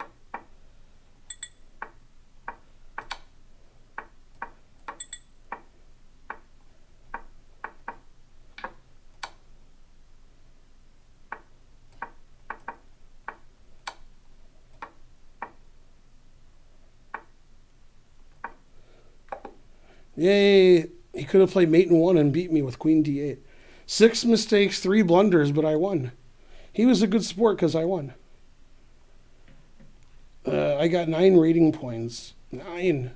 Yay! He could have played mate in one and beat me with queen d8. 6 mistakes, 3 blunders, but I won. He was a good sport because I won. I got 9 rating points. 9.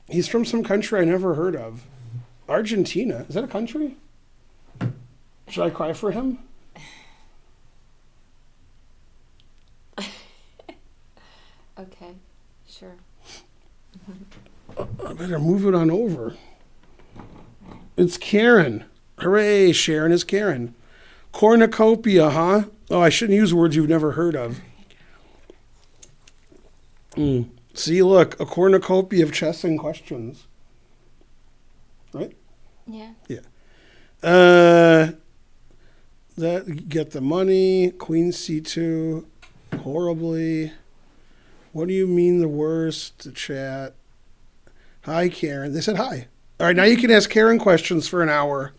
He's from some country I never heard of. Argentina. Is that a country? Should I cry for him? Okay, sure. I better move it on over. It's Karen. Hooray, Sharon is Karen. Cornucopia, huh? Oh, I shouldn't use words you've never heard of. See, look, a cornucopia of chess and questions. Right? Yeah. Yeah. That get the money. Queen c2. Horribly. What do you mean the worst? The chat. Hi, Karen. They said hi. All right, now you can ask Karen questions for an hour.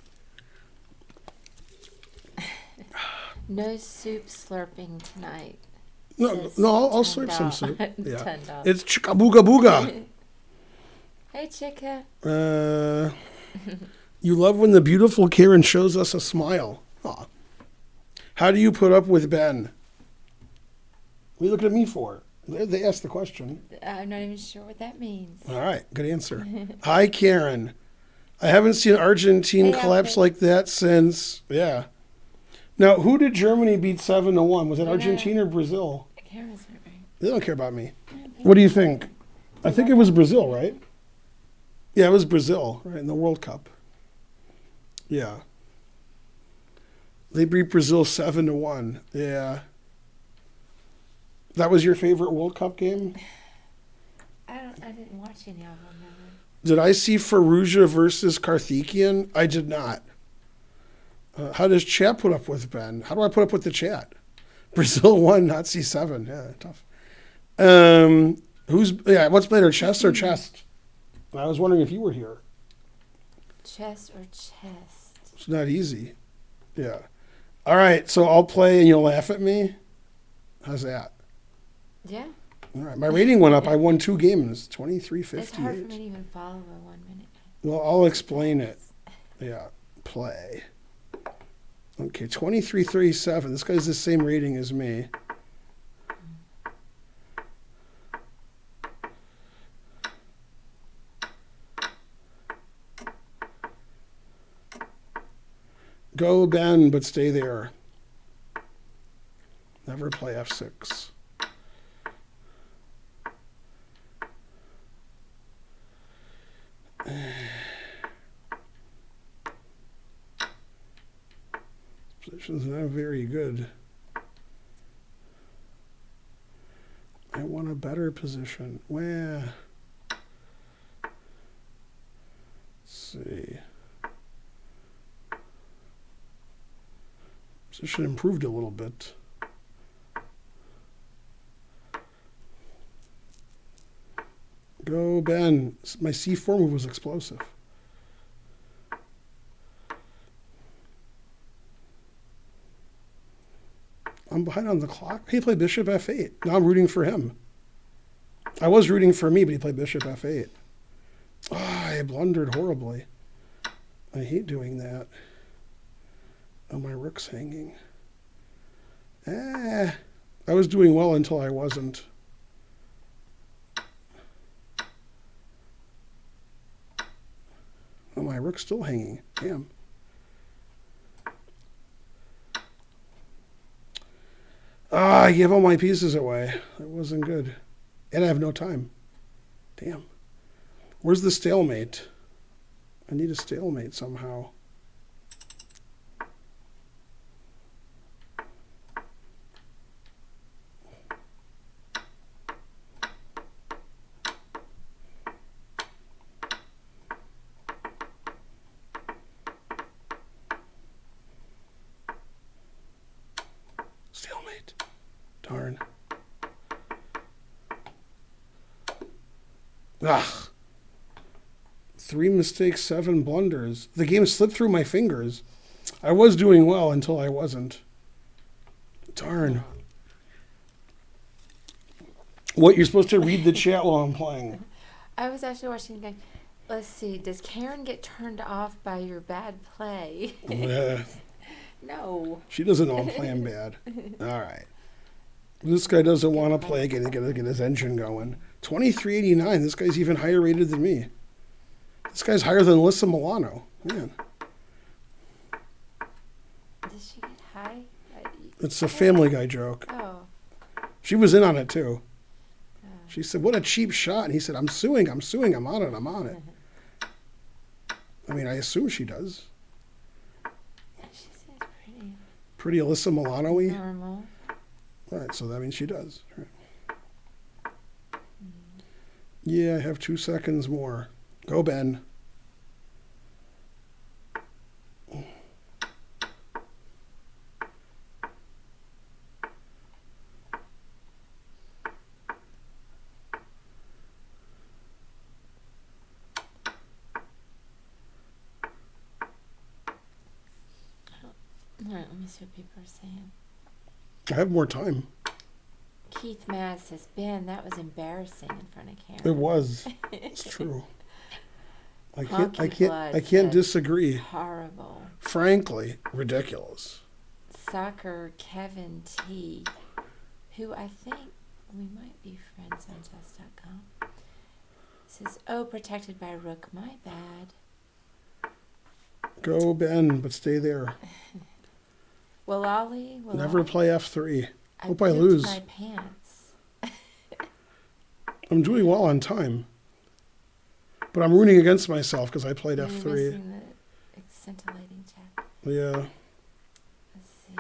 No soup slurping tonight. No, I'll slurp some $10. soup. Yeah. $10. It's chicka booga booga. Hey, Chicka. You love when the beautiful Karen shows us a smile. Aw. How do you put up with Ben? What are you looking at me for? They asked the question. I'm not even sure what that means. All right, good answer. Hi, Karen. I haven't seen Argentina collapse like that since, yeah. Now, who did Germany beat 7-1? Was it Argentina or Brazil? Karen's not right. They don't care about me. What do you think? I think it was Brazil, right? Yeah, it was Brazil, right, in the World Cup. Yeah. They beat Brazil 7-1. Yeah. That was your favorite World Cup game? I didn't watch any of them. Did I see Faruja versus Karthikeyan? I did not. How does chat put up with Ben? How do I put up with the chat? Brazil won, not C7. Yeah, tough. What's better, chess or chest? I was wondering if you were here. Chest or chest? It's not easy. Yeah. All right, so I'll play and you'll laugh at me? How's that? Yeah. All right, my rating went up. I won 2 games, 23-58. It's hard for me to even follow a 1 minute. Well, I'll explain it. Yeah, play. Okay, 23-37. This guy's the same rating as me. Go, Ben, but stay there. Never play F6. Position's not very good. I want a better position. Where? Let's see. Position improved a little bit. Go, Ben. My C4 move was explosive. I'm behind on the clock. He played bishop f8. Now I'm rooting for him. I was rooting for me, but he played bishop f8. Oh, I blundered horribly. I hate doing that. Oh, my rook's hanging. I was doing well until I wasn't. Oh, my rook's still hanging. Damn. I gave all my pieces away. That wasn't good. And I have no time. Damn. Where's the stalemate? I need a stalemate somehow. Stalemate. Darn. Ugh. 3 mistakes, 7 blunders. The game slipped through my fingers. I was doing well until I wasn't. Darn. What, you're supposed to read the chat while I'm playing? I was actually watching the game. Let's see. Does Karen get turned off by your bad play? No. She doesn't know I'm playing bad. All right. This guy doesn't want to play again. He's going to get his engine going. 2389. This guy's even higher rated than me. This guy's higher than Alyssa Milano. Man. Did she get high? It's a Family Guy joke. Oh. She was in on it, too. She said, what a cheap shot. And he said, I'm suing. I'm on it. I mean, I assume she does. She seems pretty. Pretty Alyssa Milano-y? Normal. All right, so that means she does. Right. Yeah, I have 2 seconds more. Go, Ben. All right, let me see what people are saying. I have more time. Keith Matt says, Ben, that was embarrassing in front of Karen. It was. It's true. I can't disagree. Horrible. Frankly, ridiculous. Soccer Kevin T, who I think we might be friends on chess.com, says, oh, protected by rook, my bad. Go, Ben, but stay there. Never play f3. Hope I lose. My pants. I'm doing well on time. But I'm rooting against myself because I played You're f3. missing the scintillating check. Yeah. Let's see.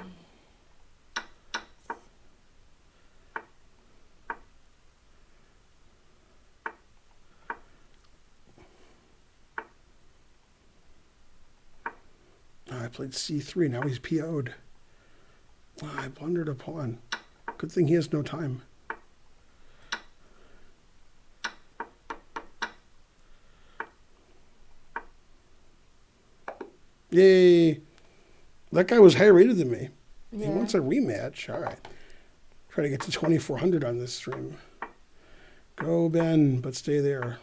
I played c3. Now he's PO'd. I blundered a pawn. Good thing he has no time. Yay. That guy was higher rated than me. Yeah. He wants a rematch. All right. Try to get to 2,400 on this stream. Go, Ben, but stay there.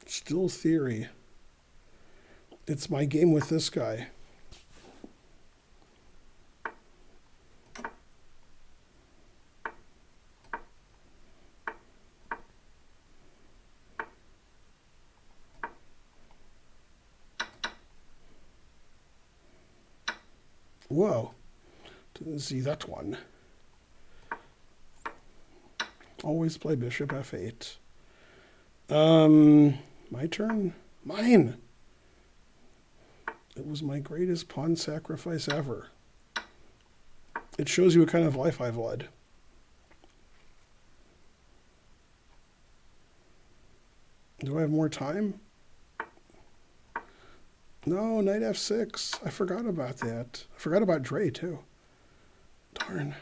Still theory. It's my game with this guy. Whoa. Didn't see that one. Always play bishop f8. My turn? Mine. It was my greatest pawn sacrifice ever. It shows you what kind of life I've led. Do I have more time? No, knight f6. I forgot about that. I forgot about Dre, too. Darn.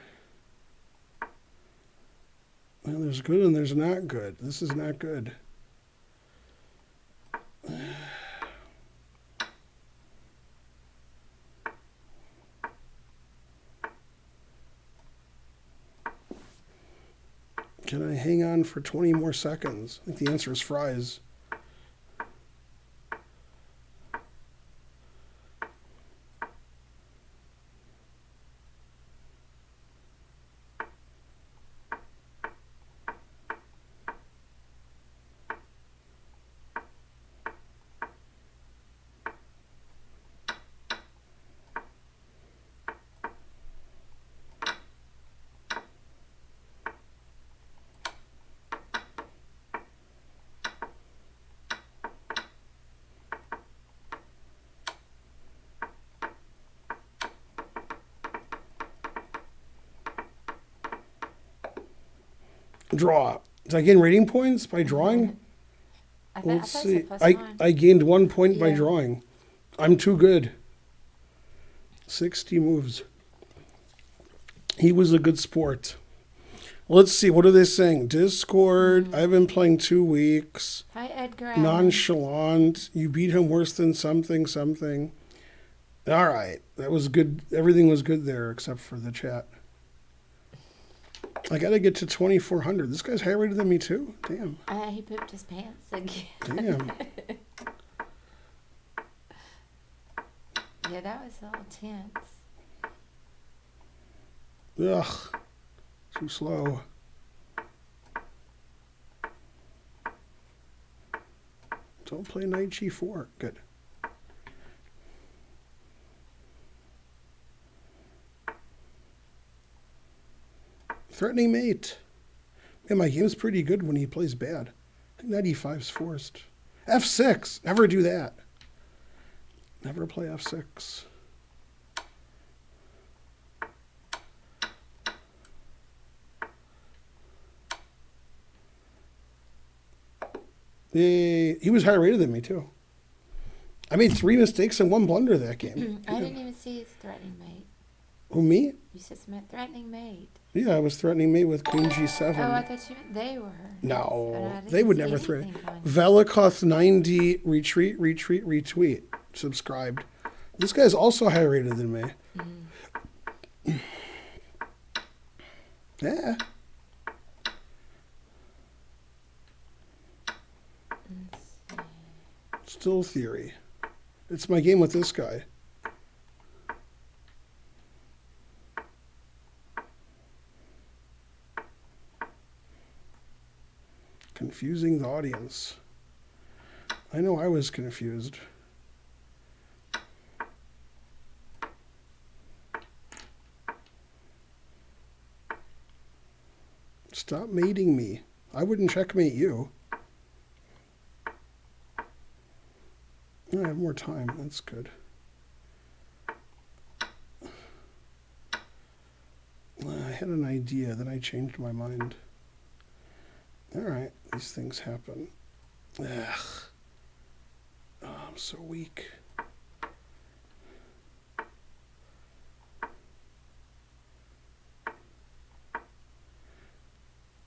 Well, there's good and there's not good. This is not good. Can I hang on for 20 more seconds? I think the answer is fries. Draw. Did I gain rating points by drawing? Let's see. I gained 1 point by drawing. I'm too good. 60 moves. He was a good sport. Let's see. What are they saying? Discord. I've been playing 2 weeks. Hi, Edgar. Nonchalant. You beat him worse than something, something. All right. That was good. Everything was good there except for the chat. I got to get to 2,400. This guy's higher rated than me, too? Damn. He pooped his pants again. Damn. Yeah, that was a little tense. Ugh. Too slow. Don't play knight g4. Good. Threatening mate. Man, my game's pretty good when he plays bad. I think knight e5's forced. f6. Never do that. Never play f6. He was higher rated than me, too. I made 3 mistakes and 1 blunder that game. I didn't even see his threatening mate. Who, me? You said threatening mate. Yeah, I was threatening mate with queen g7. Oh, I thought you meant they were. No, they would never threaten. Velikoth 90, retreat, retweet. Subscribed. This guy's also higher rated than me. Yeah. Still theory. It's my game with this guy. Confusing the audience. I know I was confused. Stop mating me. I wouldn't checkmate you. I have more time. That's good. I had an idea, then I changed my mind. All right, these things happen. Ugh. Oh, I'm so weak.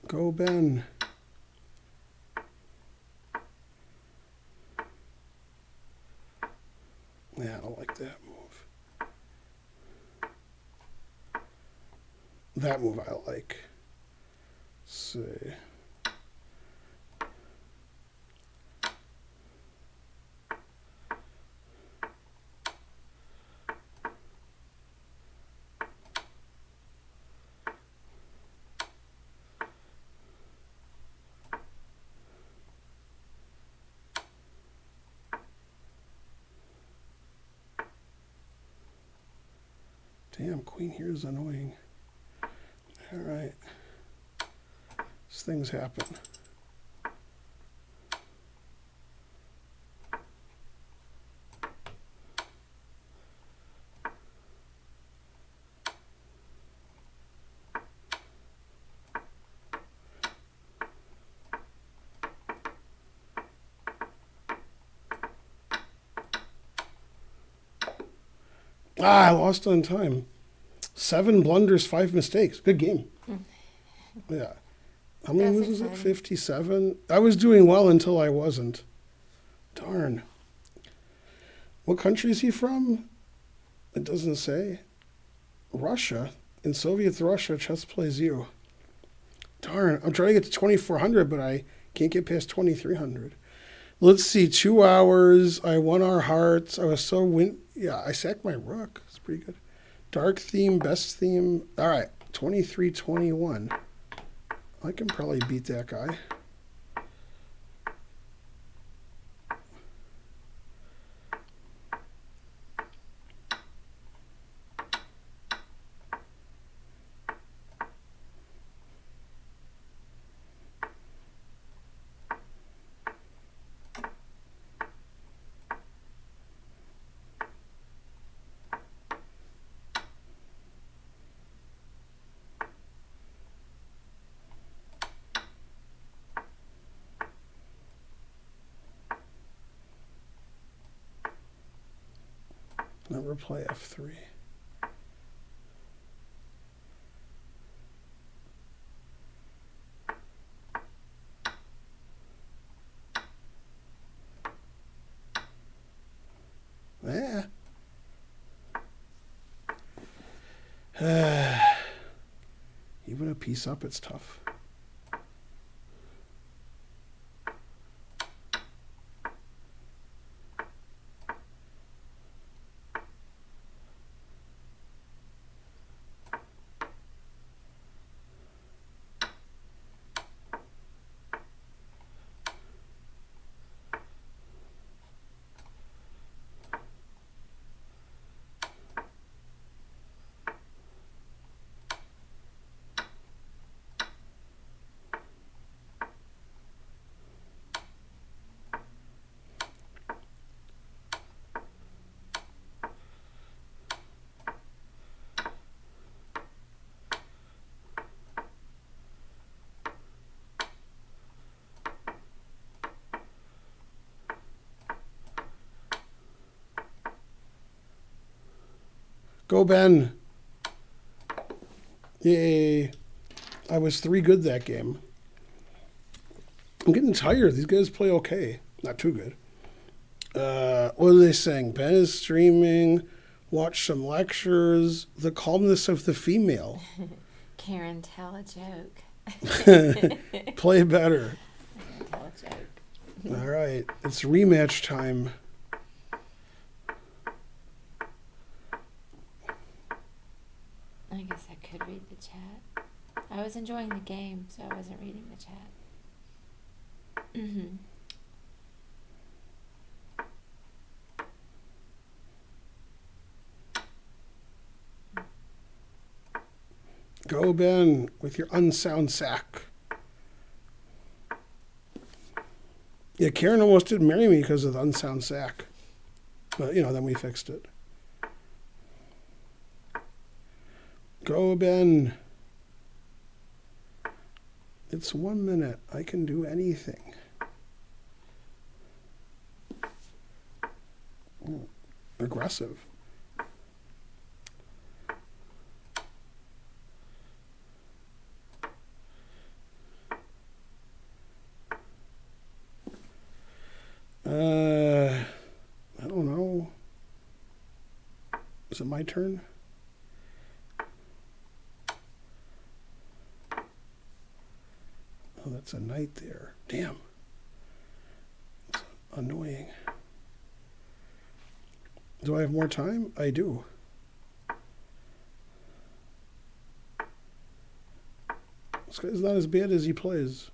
Go, Ben. Yeah, I don't like that move. That move I like. Let's see. Damn, queen here is annoying. All right. These things happen. I lost on time. 7 blunders, 5 mistakes. Good game. Yeah. How many That's moves was it? exciting. 57? I was doing well until I wasn't. Darn. What country is he from? It doesn't say. Russia. In Soviet Russia, chess plays you. Darn. I'm trying to get to 2,400, but I can't get past 2,300. Let's see. 2 hours. I won our hearts. I was so Yeah, I sacked my rook. It's pretty good. Dark theme, best theme. All right. 23-21. I can probably beat that guy. Never play F3. Yeah. Even a piece up, it's tough. Go, Ben. Yay. I was 3 good that game. I'm getting tired. These guys play okay. Not too good. What are they saying? Ben is streaming. Watch some lectures. The calmness of the female. Karen, tell a joke. Play better. Tell a joke. All right. It's rematch time. I guess I could read the chat. I was enjoying the game, so I wasn't reading the chat. Go, Ben, with your unsound sack. Yeah, Karen almost didn't marry me because of the unsound sack. But, then we fixed it. Go, Ben. It's 1 minute. I can do anything. Ooh, aggressive. I don't know. Is it my turn? Oh, that's a knight there. Damn. It's annoying. Do I have more time? I do. This guy's not as bad as he plays.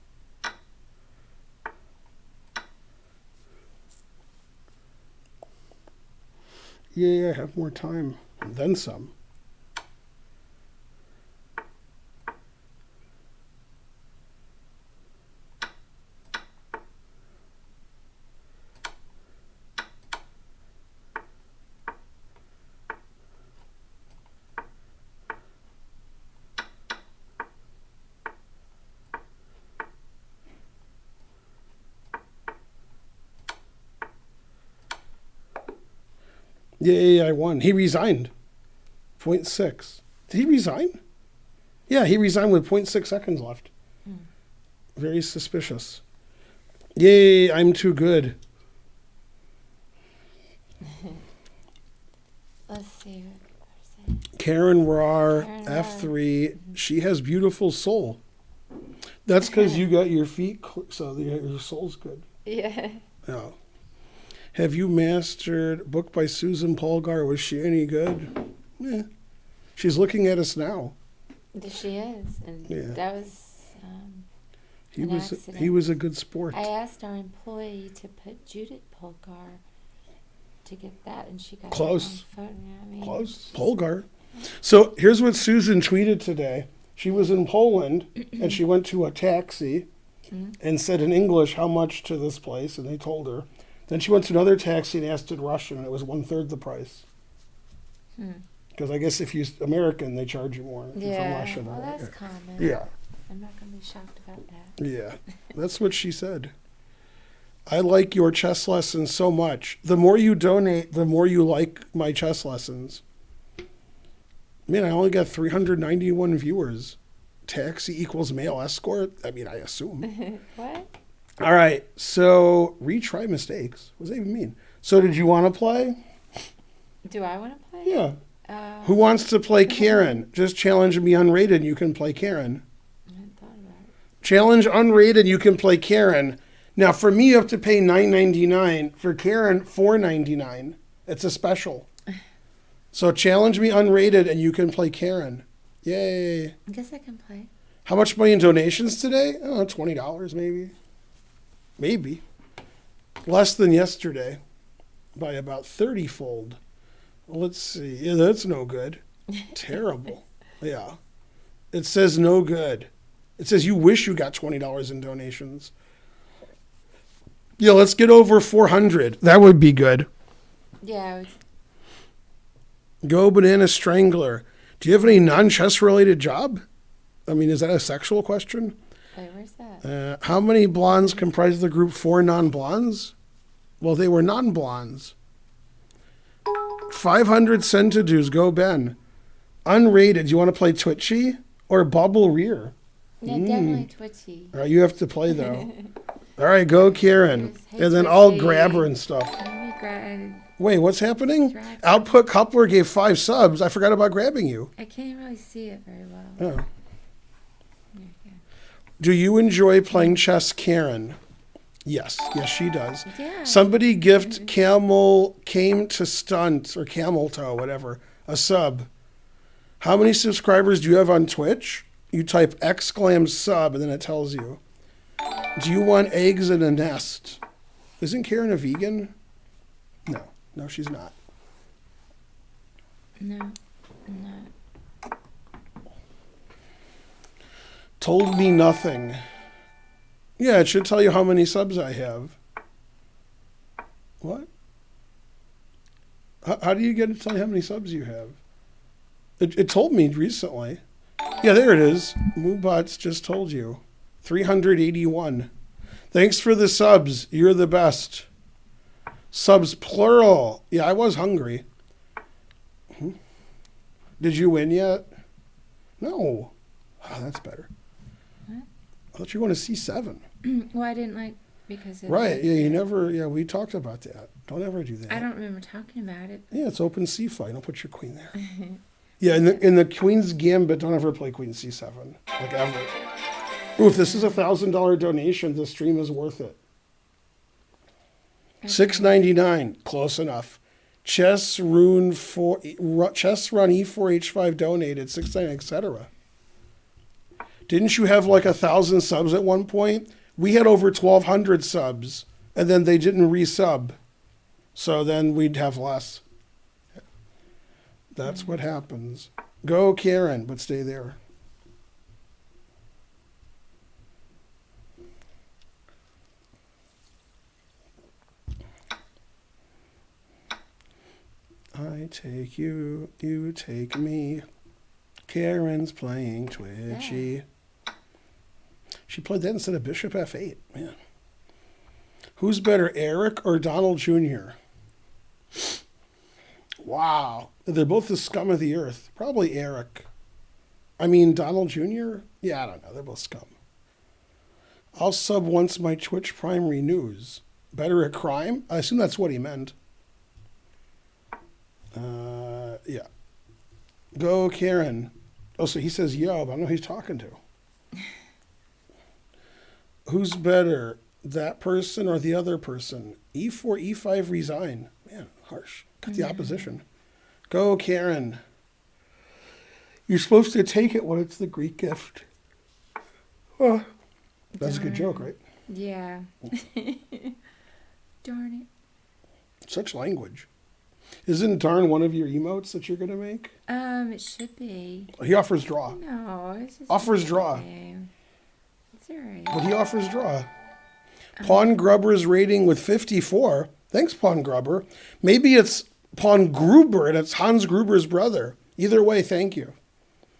Yeah, I have more time. And then some. Yeah, I won. He resigned. 0.6. Did he resign? Yeah, he resigned with 0.6 seconds left. Very suspicious. Yay, I'm too good. Let's see. Where's it? Karen Rar, Karen F3. She has beautiful soul. That's because you got your feet, so your soul's good. Yeah. Yeah. Have you mastered book by Susan Polgar? Was she any good? Yeah. She's looking at us now. She is. And Yeah. that was He an was accident. he was a good sport. I asked our employee to put Judith Polgar to get that, and she got Close. it on the phone. Yeah, I mean, Close. Polgar. So here's what Susan tweeted today. She was in Poland and she went to a taxi and said in English how much to this place, and they told her. Then she went to another taxi and asked in Russian, and it was 1/3 the price. Because I guess if you're American, they charge you more. If you're from Russia. well, they're- that's common. Yeah. I'm not going to be shocked about that. Yeah, that's what she said. I like your chess lessons so much. The more you donate, the more you like my chess lessons. Man, I only got 391 viewers. Taxi equals male escort? I mean, I assume. What? All right, so retry mistakes. What does that even mean? So did you want to play? Do I want to play? Yeah. Who wants to play Karen? Just challenge me unrated and you can play Karen. I hadn't thought about it. Challenge unrated, you can play Karen. Now, for me, you have to pay $9.99. For Karen, $4.99. It's a special. So challenge me unrated, and you can play Karen. Yay. I guess I can play. How much money in donations today? Oh, $20 maybe. Maybe. Less than yesterday by about 30-fold. Let's see. Yeah, that's no good. Terrible. Yeah. It says no good. It says you wish you got $20 in donations. Yeah, let's get over 400. That would be good. Yeah. Go Banana Strangler. Do you have any non-chess related job? I mean, is that a sexual question? Wait, where's that? How many blondes comprise the group 4 non-blondes? Well, they were non-blondes. 500 centidues. Go Ben. Unrated. Do you want to play Twitchy or Bubble Rear? Yeah, definitely Twitchy. All right, you have to play though. All right, go Karen. Hey, And then I'll Twitchy. grab her and stuff. Let me grab. Wait, what's happening? Drag. Output Coupler gave 5 subs. I forgot about grabbing you. I can't really see it very well. Oh. There you go. Do you enjoy playing chess, Karen? Yes. Yes, she does. Yeah. Somebody gift Camel Came to Stunt or Camel Toe, whatever, a sub. How many subscribers do you have on Twitch? You type !sub and then it tells you. Do you want eggs in a nest? Isn't Karen a vegan? No. No, she's not. No, no. Told me nothing. Yeah, it should tell you how many subs I have. What? How do you get to tell you how many subs you have? It told me recently. Yeah, there it is. Moobots just told you. 381. Thanks for the subs. You're the best. Subs plural. Yeah, I was hungry. Did you win yet? No. Oh, that's better. What? I thought you were going to C7. Well, I didn't like because of Right. Yeah, you never. Yeah, we talked about that. Don't ever do that. I don't remember talking about it. Yeah, it's open C5. Don't put your queen there. Yeah, in the Queen's Gambit, don't ever play Queen C7. Like ever. Ooh, if this is a $1,000 donation, the stream is worth it. Okay. $6.99, close enough. Chess Run E4 H5 donated $6.99, etc. Didn't you have like 1,000 subs at one point? We had over 1,200 subs, and then they didn't resub, so then we'd have less. That's what happens. Go Karen, but stay there. I take you, you take me. Karen's playing Twitchy. She played that instead of Bishop F8. Man. Who's better, Eric or Donald Jr.? Wow. They're both the scum of the earth. Probably Eric. I mean, Donald Jr.? Yeah, I don't know. They're both scum. I'll sub once my Twitch Prime renews. Better at crime? I assume that's what he meant. Yeah. Go, Karen. Oh, so he says yo, but I don't know who he's talking to. Who's better, that person or the other person? E4, E5, resign. Man, harsh. Got the opposition. Go, Karen. You're supposed to take it when it's the Greek gift. Oh, that's a good joke, right? Yeah. Darn it. Such language. Isn't darn one of your emotes that you're going to make? It should be. He offers draw. No, it's just Offers draw. game. It's alright. But he offers draw. Pawn Grubber's rating with 54. Thanks, Pawn Grubber. Maybe it's Pawn Gruber and it's Hans Gruber's brother. Either way, thank you.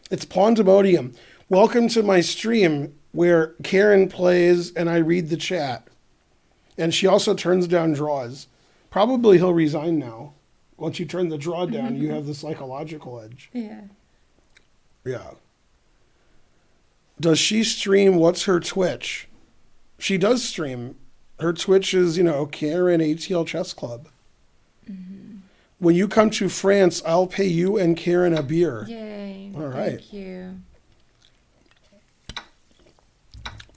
It's Pandemonium. Welcome to my stream where Karen plays and I read the chat. And she also turns down draws. Probably he'll resign now. Once you turn the draw down, you have the psychological edge. Yeah. Yeah. Does she stream? What's her Twitch? She does stream. Her Twitch is, Karen ATL Chess Club. Mm-hmm. When you come to France, I'll pay you and Karen a beer. Yay. All right. Thank you.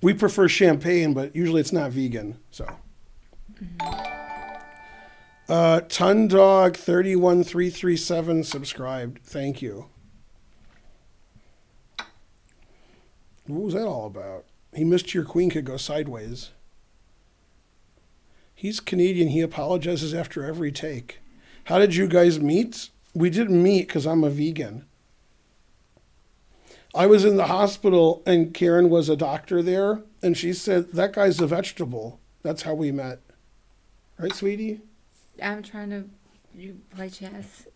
We prefer champagne, but usually it's not vegan, so. Mm-hmm. Tundog31337 subscribed. Thank you. What was that all about? He missed your queen could go sideways. He's Canadian. He apologizes after every take. How did you guys meet? We didn't meet because I'm a vegan. I was in the hospital and Karen was a doctor there. And she said, that guy's a vegetable. That's how we met. Right, sweetie? I'm trying to play chess.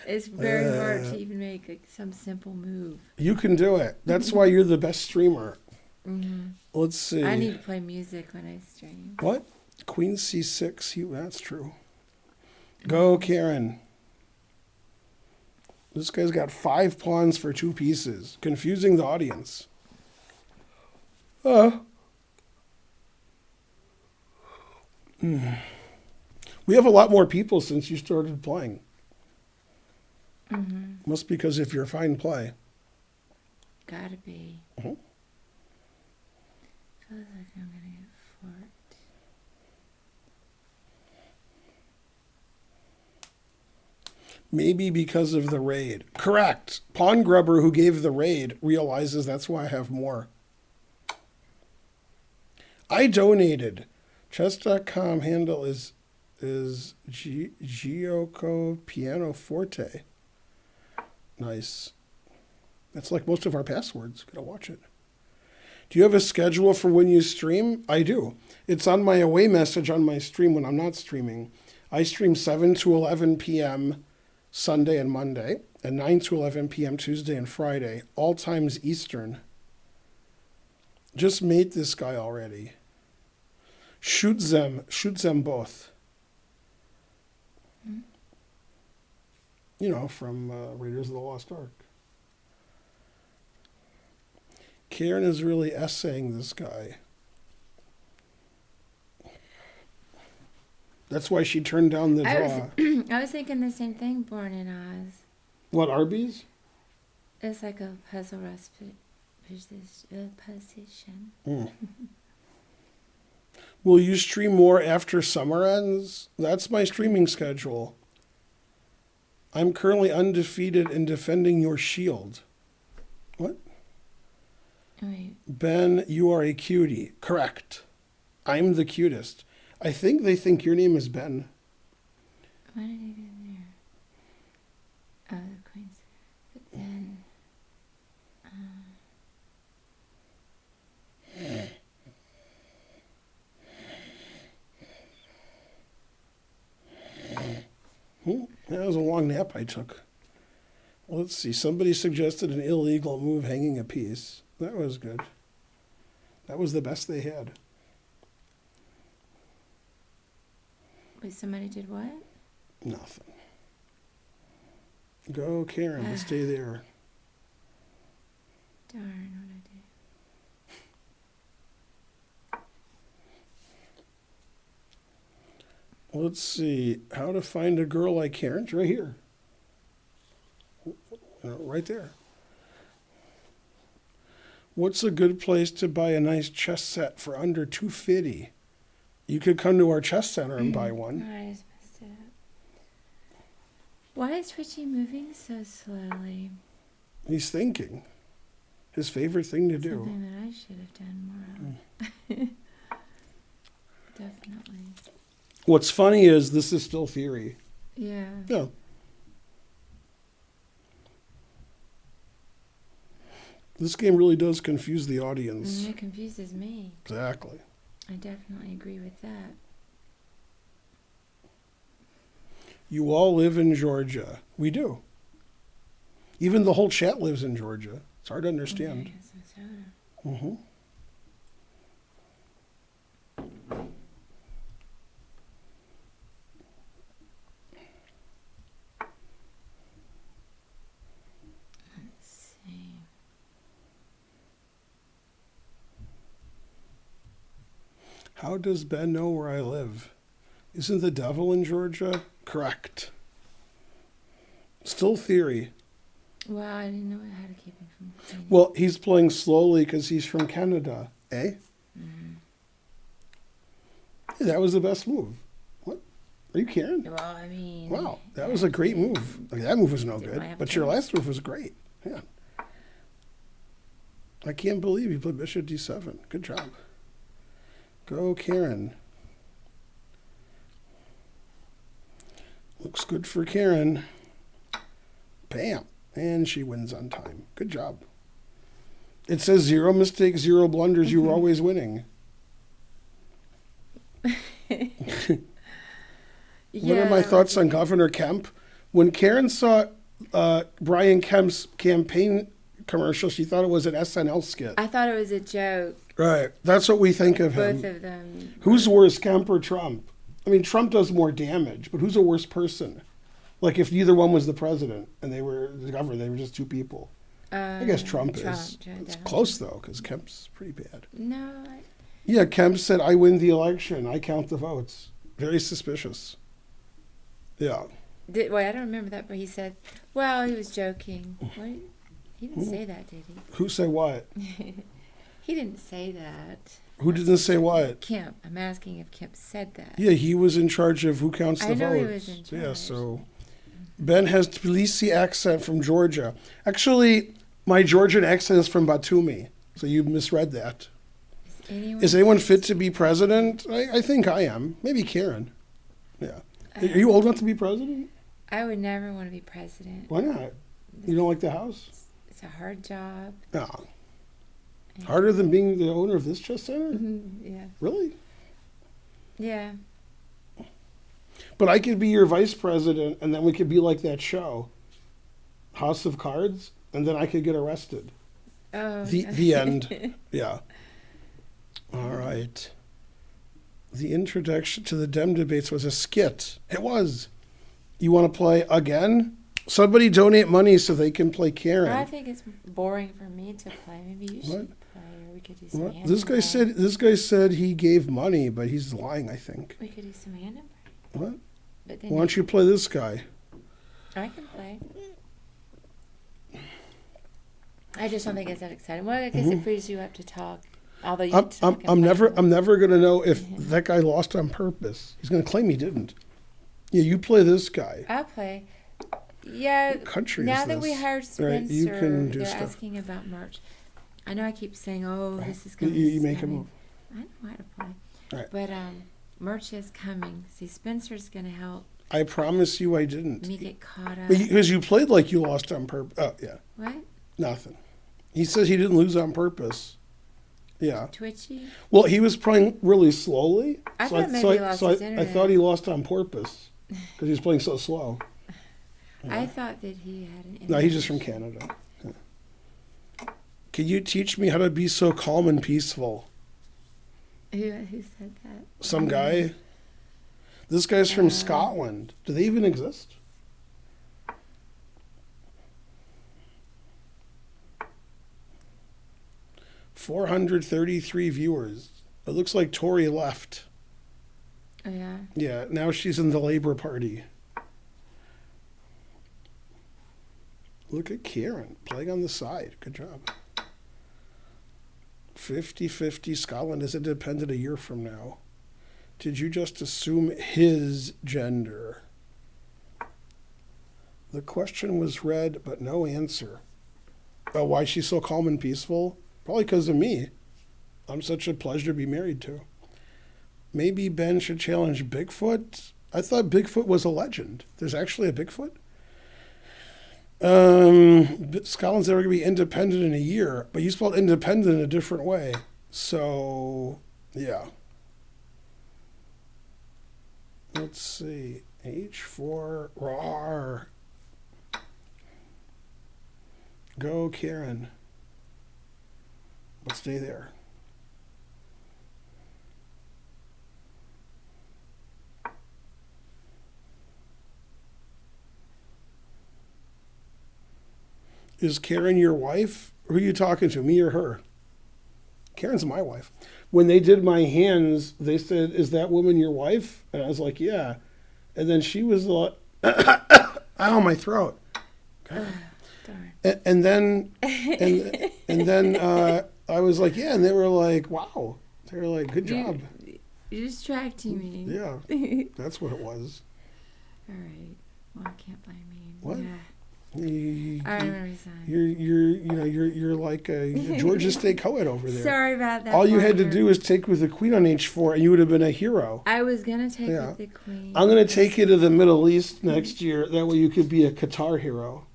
It's very hard to even make some simple move. You can do it. That's why you're the best streamer. Mm-hmm. Let's see. I need to play music when I stream. What? Queen C6. That's true. Go, Karen. This guy's got 5 pawns for 2 pieces. Confusing the audience. We have a lot more people since you started playing. Mm-hmm. Must be because if you're a fine play. Gotta be. Mm-hmm. Feels like I'm gonna get forked. Maybe because of the raid. Correct. Pawn Grubber, who gave the raid, realizes that's why I have more. I donated. Chess.com handle is Gioco Pianoforte. Nice. That's like most of our passwords. Gotta watch it. Do you have a schedule for when you stream? I do. It's on my away message on my stream when I'm not streaming. I stream 7 to 11 p.m. Sunday and Monday, and 9 to 11 p.m. Tuesday and Friday, all times Eastern. Just made this guy already. Shoot them both. From Raiders of the Lost Ark. Karen is really essaying this guy. That's why she turned down the draw. I was thinking the same thing, Born in Oz. What, Arby's? It's like a puzzle position. Will you stream more after summer ends? That's my streaming schedule. I'm currently undefeated in defending your shield. What? Wait. Ben, you are a cutie. Correct. I'm the cutest. I think they think your name is Ben. What did he do there? Oh, the Queen's. But then. That was a long nap I took. Well, let's see. Somebody suggested an illegal move, hanging a piece. That was good. That was the best they had. Wait, somebody did what? Nothing. Go, Karen. Stay there. Darn, what I Let's see. How to find a girl like Karen? It's right here. Right there. What's a good place to buy a nice chess set for under $250? You could come to our chess center and buy one. I just messed it up. Why is Richie moving so slowly? He's thinking. His favorite thing to do. Something that I should have done more of. Definitely. What's funny is this is still theory. Yeah. Yeah. This game really does confuse the audience. It confuses me. Exactly. I definitely agree with that. You all live in Georgia. We do. Even the whole chat lives in Georgia. It's hard to understand. Mm-hmm. Let's see. How does Ben know where I live? Isn't the devil in Georgia? Correct. Still theory. Well, I didn't know how to keep him from playing. Well, he's playing slowly because he's from Canada. Eh? Mm-hmm. Hey, that was the best move. What? Are you kidding? Well, I mean... Wow, that was a great move. Like, that move was no Didn't good, I have a but your chance? last move was great. Yeah. I can't believe you played Bishop D7. Good job. Go, Karen. Looks good for Karen. Bam. And she wins on time. Good job. It says 0 mistakes, 0 blunders. You were always winning. What are my thoughts on Governor Kemp? When Karen saw Brian Kemp's campaign commercial, she thought it was an SNL skit. I thought it was a joke. Right. That's what we think of him. Both of them. Who's worse, Kemp or Trump? I mean, Trump does more damage, but who's a worse person? Like if neither one was the president and they were the governor, they were just two people. I guess Trump is. It's close, though, because Kemp's pretty bad. No. Yeah, Kemp said, I win the election. I count the votes. Very suspicious. Yeah. Wait, I don't remember that, but he said, well, he was joking. What? He didn't say that, did he? Who said what? He didn't say that. Who didn't say what? Kemp. I'm asking if Kemp said that. Yeah, he was in charge of who counts the I know votes. he was in charge. Yeah, so Ben has Tbilisi accent from Georgia. Actually, my Georgian accent is from Batumi, so you misread that. Is anyone fit to be president? I think I am. Maybe Karen. Yeah. Are you old enough to be president? I would never want to be president. Why not? You don't like the House? It's a hard job. No. Harder than being the owner of this chess center? Yeah. Really? Yeah. But I could be your vice president, and then we could be like that show, House of Cards, and then I could get arrested. Oh. The end. Yeah. All right. The introduction to the Dem debates was a skit. It was. You want to play again? Somebody donate money so they can play Karen. I think it's boring for me to play. Maybe you should play, or we could do some hand This guy said he gave money, but he's lying, I think. We could do some hand and pray. What? But then Why don't you play this guy? I can play. I just don't think it's that exciting. Well, I guess it frees you up to talk. Although you I'm never gonna know if that guy lost on purpose. He's gonna claim he didn't. Yeah, you play this guy. I'll play. Yeah. What country now is that this? we hired Spencer, Right, you can do they're stuff. asking about merch. I know I keep saying, "Oh, this is You, coming." you make a move. I know how to play. Right. But merch is coming. See, Spencer's gonna help I promise you, I didn't. me get caught up. Because you played like you lost on purpose. Oh yeah. What? Nothing. He says he didn't lose on purpose. Yeah. Twitchy? Well, he was playing really slowly. I thought maybe he lost his I internet. thought he lost on purpose because he was playing so slow. I thought that he had an No, he's just from Canada. Yeah. Can you teach me how to be so calm and peaceful? Who said that? Some guy. This guy's from Scotland. Do they even exist? .433 viewers. It looks like Tori left. Oh, yeah? Yeah, now she's in the Labor Party. Look at Karen, playing on the side. Good job. 50-50, Scotland is independent a year from now. Did you just assume his gender? The question was read, but no answer. Oh, why she's so calm and peaceful? Probably because of me. I'm such a pleasure to be married to. Maybe Ben should challenge Bigfoot? I thought Bigfoot was a legend. There's actually a Bigfoot? Scotland's never going to be independent in a year, but you spelled independent in a different way. So, yeah. Let's see. H4, RAR. Go, Karen. But stay there. Is Karen your wife? Who are you talking to, me or her? Karen's my wife. When they did my hands, they said, is that woman your wife? And I was like, yeah. And then she was like, ow, my throat. Okay. Darn. And then I was like, yeah. And they were like, wow. They were like, good job. You're distracting me. Yeah, that's what it was. All right. Well, I can't blame you. What? Yeah. I'm gonna resign. You're like a Georgia State co-ed over there. Sorry about that. All you had to do was take with the queen on H4, and you would have been a hero. I was gonna take with the queen. I'm gonna take you to the Middle East next year. That way, you could be a Qatar hero.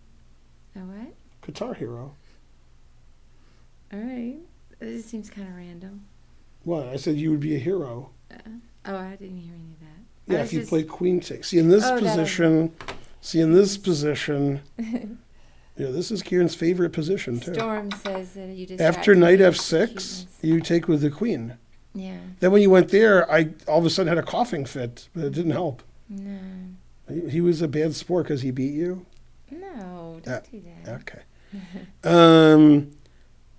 A what? Qatar hero. All right. This seems kind of random. What? I said you would be a hero. Oh, I didn't hear any of that. Yeah, if you played queen take. See, in this position. Yeah, this is Kieran's favorite position, too. Storm says that you just... After knight f6, you take with the queen. Yeah. Then when you went there, I all of a sudden had a coughing fit, but it didn't help. No. He was a bad sport because he beat you? No, don't do that. Okay.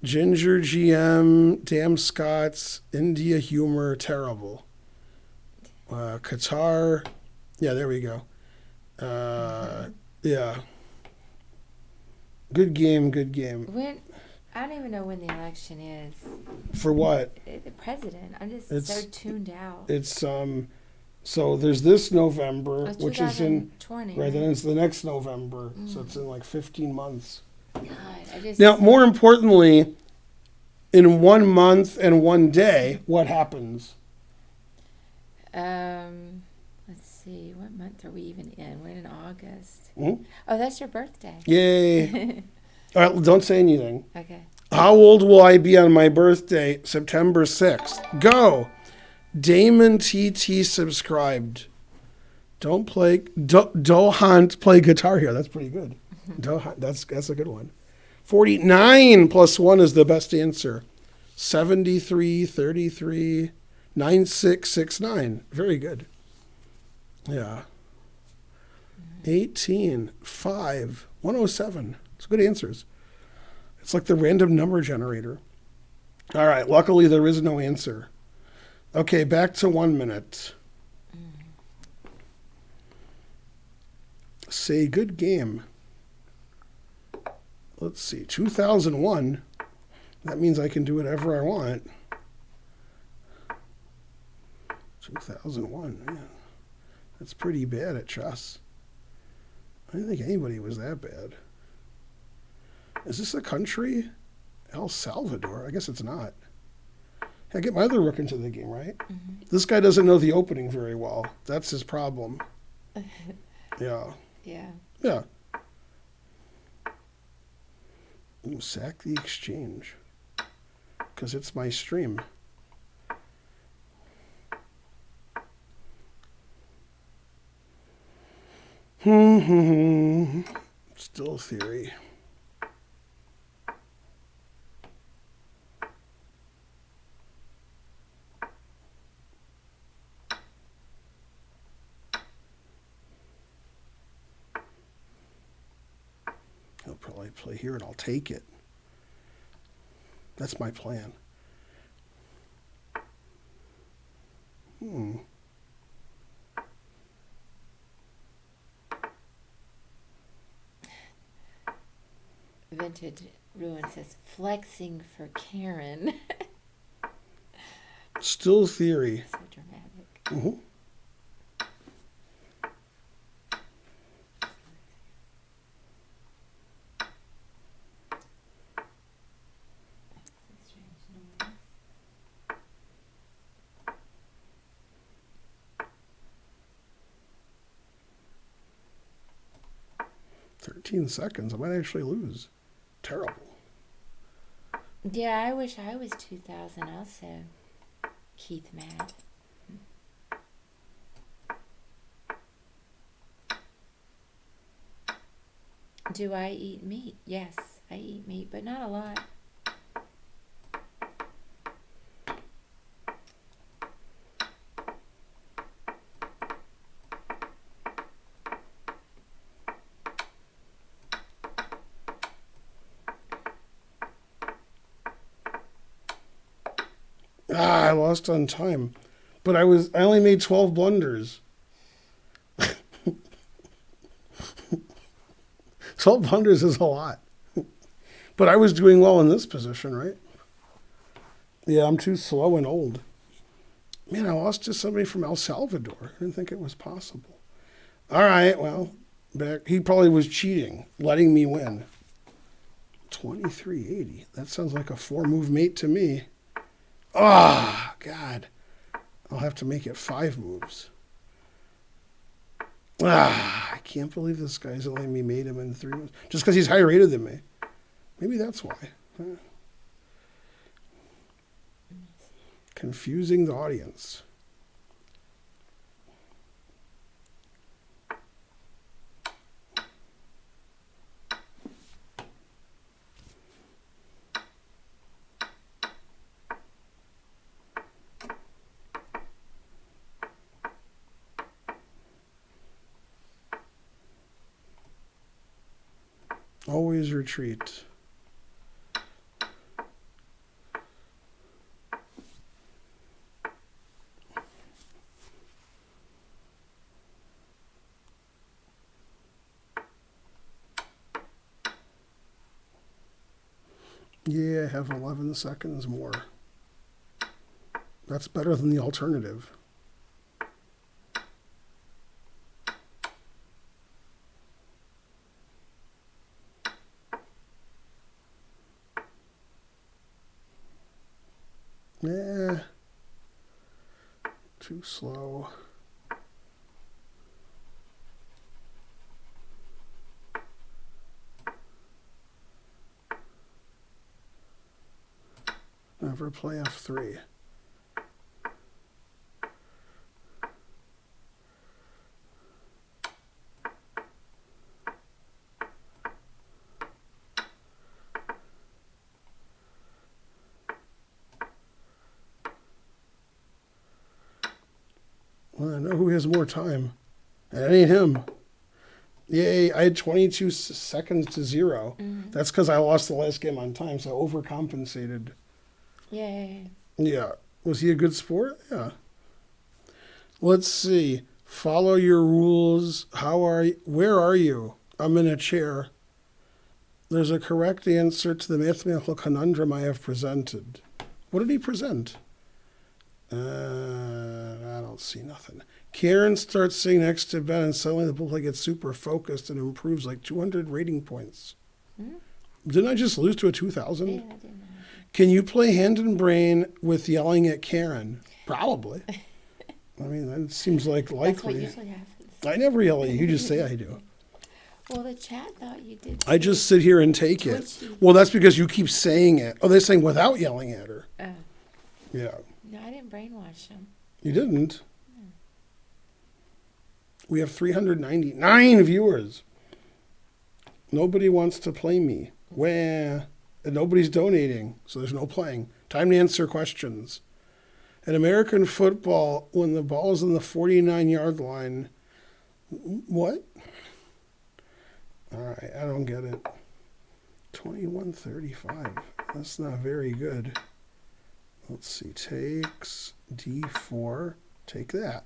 Ginger GM, Damn Scots, India Humor, Terrible. Qatar. Yeah, there we go. Yeah. Good game. I don't even know when the election is. For what? The president. I'm just so tuned out. It's so there's this November, which is in 2020. Right, then it's the next November. So it's in like 15 months. God, Now, more importantly, in 1 month and 1 day, what happens? Let's see, what month are we even in? We're in August. Mm-hmm. Oh, that's your birthday. Yay. All right, don't say anything. Okay. How old will I be on my birthday, September 6th? Go. Damon TT subscribed. Don't play, Dohant play guitar here. That's pretty good. Dohant, that's a good one. 49 plus 1 is the best answer. 73, 33, 9669. Very good. Yeah. 18, 5, 107. It's good answers. It's like the random number generator. All right. Luckily, there is no answer. Okay, back to 1 minute. Say good game. Let's see. 2001. That means I can do whatever I want. 2001, man. That's pretty bad at chess. I didn't think anybody was that bad. Is this a country? El Salvador? I guess it's not. I get my other rook into the game, right? Mm-hmm. This guy doesn't know the opening very well. That's his problem. Yeah. Yeah. Yeah. Ooh, sack the exchange. Because it's my stream. Still theory. He'll probably play here and I'll take it. That's my plan. Haunted Ruin says, flexing for Karen. Still theory. So dramatic. Mm-hmm. Strange noise. 13 seconds. I might actually lose. Terrible. Yeah, I wish I was 2000 also. Keith mad. Do I eat meat? Yes, I eat meat, but not a lot. I lost on time. But I only made 12 blunders. 12 blunders is a lot. But I was doing well in this position, right? Yeah, I'm too slow and old. Man, I lost to somebody from El Salvador. I didn't think it was possible. All right, well, back. He probably was cheating, letting me win. 2380. That sounds like a 4-move mate to me. Ah, God. I'll have to make it 5 moves. I can't believe this guy's letting me mate him in 3 moves. Just because he's higher rated than me. Maybe that's why. Confusing the audience. Always retreat. Yeah, I have 11 seconds more. That's better than the alternative. Yeah, too slow. Never play F3. Well, I know who has more time. And it ain't him. Yay, I had 22 seconds to 0. Mm-hmm. That's because I lost the last game on time, so I overcompensated. Yay. Yeah. Was he a good sport? Yeah. Let's see. Follow your rules. Where are you? I'm in a chair. There's a correct answer to the mathematical conundrum I have presented. What did he present? I don't see nothing. Karen starts sitting next to Ben, and suddenly the bullplay gets super focused and improves like 200 rating points. Hmm? Didn't I just lose to a 2000? Yeah, I didn't know. Can you play hand and brain with yelling at Karen? Probably. I mean, that seems like likely. That's what usually happens. I never yell at you. You just say I do. Well, the chat thought you did. I just sit here and take it. Twitchy. Well, that's because you keep saying it. Oh, they're saying without yelling at her. Oh. Yeah. No, I didn't brainwash them. You didn't. We have 399 viewers. Nobody wants to play me. Where? And nobody's donating, so there's no playing. Time to answer questions. In American football, when the ball is on the 49-yard line, what? All right, I don't get it. 21:35. That's not very good. Let's see. Takes D4. Take that.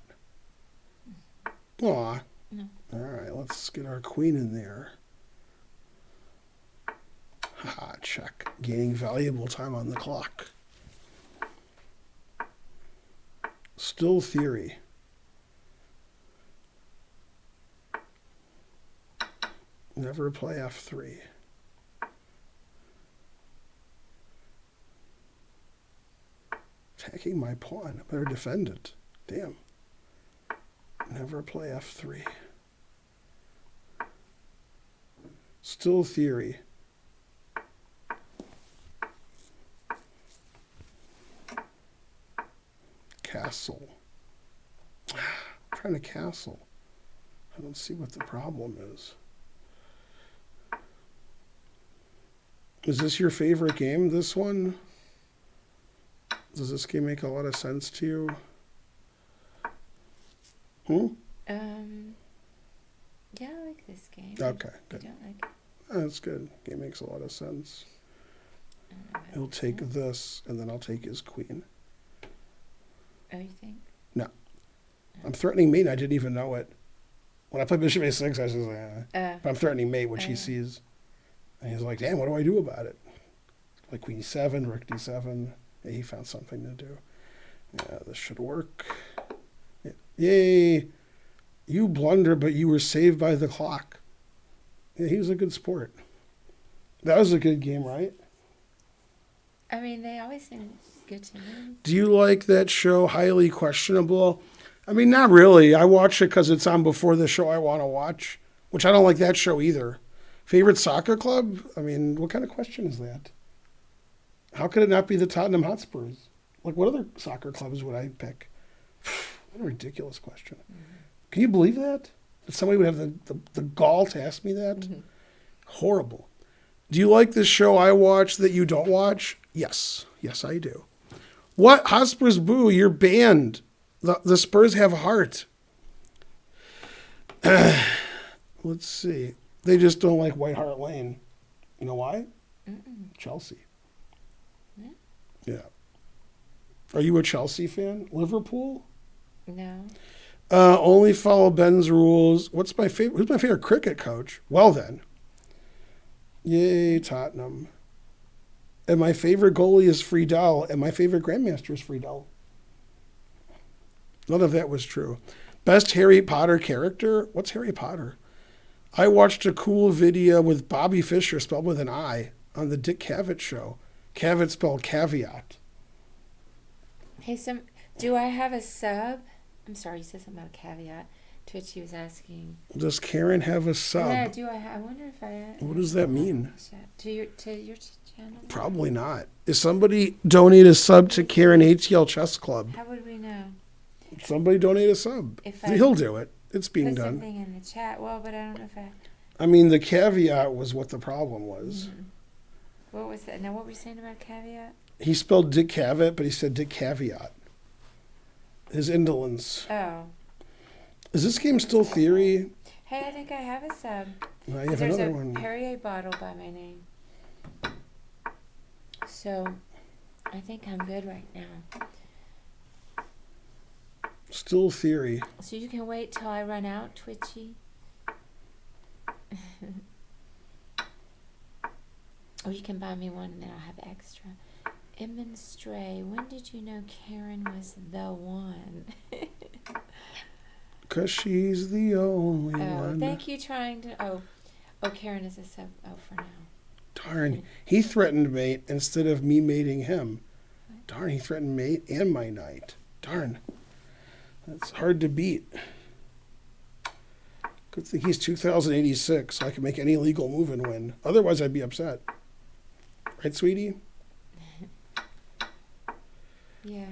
Aw. No. All right, let's get our queen in there. Haha, check. Gaining valuable time on the clock. Still theory. Never play f3. Attacking my pawn. I better defend it. Damn. Never play f3. Still theory. Castle. I'm trying to castle. I don't see what the problem is. Is this your favorite game, this one? Does this game make a lot of sense to you? Yeah, I like this game. Okay, I good. don't like it. That's good. Game makes a lot of sense. He'll take this, and then I'll take his queen. Oh, you think? No. I'm threatening mate, and I didn't even know it. When I played bishop a6, I was just like, but I'm threatening mate, which he sees. And he's like, damn, what do I do about it? Like queen e7, rook d7. Yeah, he found something to do. Yeah, this should work. Yeah. Yay! You blunder, but you were saved by the clock. Yeah, he was a good sport. That was a good game, right? I mean, they always seem good to me. Do you like that show, Highly Questionable? I mean, not really. I watch it because it's on before the show I want to watch, which I don't like that show either. Favorite soccer club? I mean, what kind of question is that? How could it not be the Tottenham Hotspurs? Like, what other soccer clubs would I pick? What a ridiculous question. Mm-hmm. Can you believe that? That somebody would have the gall to ask me that? Mm-hmm. Horrible. Do you like this show I watch that you don't watch? Yes. Yes, I do. What? Hotspurs boo, you're banned. The Spurs have a heart. Let's see. They just don't like White Hart Lane. You know why? Chelsea. Yeah. Are you a Chelsea fan? Liverpool? No. Only follow Ben's rules. Who's my favorite cricket coach? Well then. Yay, Tottenham. And my favorite goalie is Friedel, and my favorite grandmaster is Friedel. None of that was true. Best Harry Potter character? What's Harry Potter? I watched a cool video with Bobby Fischer, spelled with an I, on the Dick Cavett show. Cavett spelled caveat. Hey, do I have a sub? I'm sorry, you said something about a caveat. Twitchy was asking. Does Karen have a sub? Yeah, do I? I wonder if I. What does that mean? To your channel? Probably not. Is somebody donate a sub to Karen ATL Chess Club? How would we know? Somebody donate a sub. He'll do it. It's being done. Something in the chat. Well, but I don't know if I. I mean, the caveat was what the problem was. Mm-hmm. What was that? Now, what were you saying about caveat? He spelled Dick Cavett, but he said Dick Caveat. His indolence. Oh. Is this game still theory? Hey, I think I have a sub. I have another one. There's a Perrier bottle by my name. So, I think I'm good right now. Still theory. So you can wait till I run out, Twitchy. Or you can buy me one and then I'll have extra. Edmund Stray, when did you know Karen was the one? Because she's the only one. Thank you trying to... Oh, Karen is a sub. Oh, for now. Darn, he threatened mate instead of me mating him. What? Darn, he threatened mate and my knight. Darn. That's hard to beat. Good thing he's 2086, so I can make any legal move and win. Otherwise, I'd be upset. Right, sweetie? Yeah.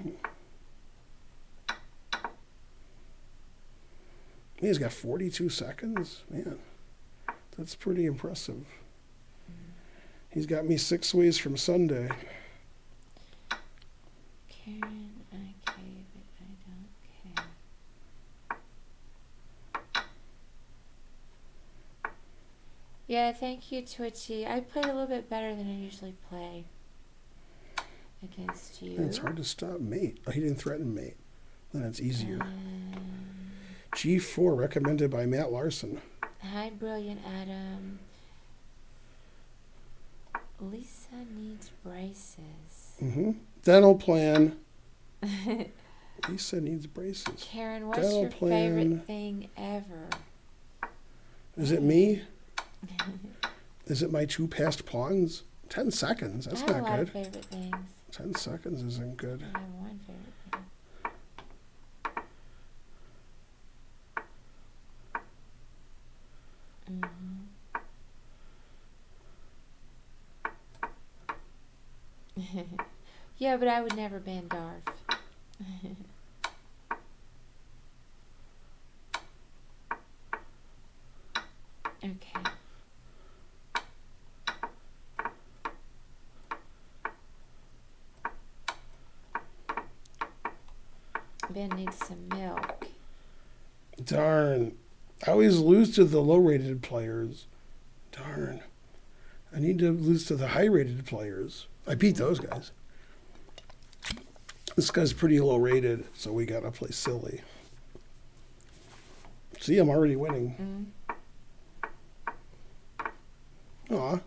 He's got 42 seconds. Man, that's pretty impressive. He's got me 6 ways from Sunday. Karen, I cave it. I don't care. Yeah, thank you, Twitchy. I played a little bit better than I usually play against you. It's hard to stop mate. Oh, he didn't threaten mate. Then it's easier. G4, recommended by Matt Larson. Hi, Brilliant Adam. Lisa needs braces. Dental plan. Lisa needs braces. Karen, what's Dental your plan. favorite thing ever? Is it me? Is it my 2 passed pawns? 10 seconds. That's I have not a lot good. of favorite things. 10 seconds isn't good. I have one favorite thing. Yeah, but I would never ban Darf. Okay. Ben needs some milk. Darn. I always lose to the low-rated players. Darn. I need to lose to the high-rated players. I beat those guys. This guy's pretty low-rated, so we gotta play silly. See, I'm already winning. Aw.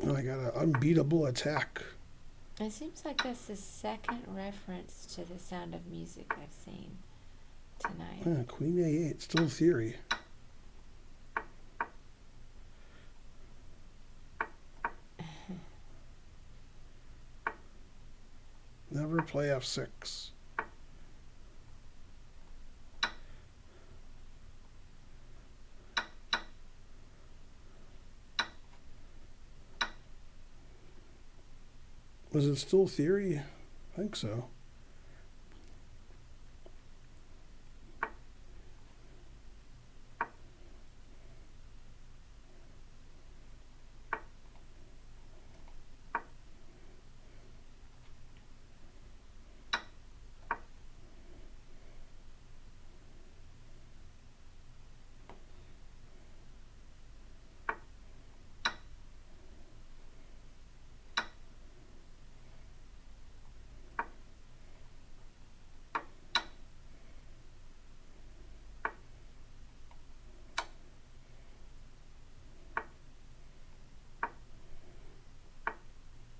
Oh, I got an unbeatable attack. It seems like that's the second reference to The Sound of Music I've seen tonight. Queen A8, still theory. Never play F6. Was it still theory? I think so.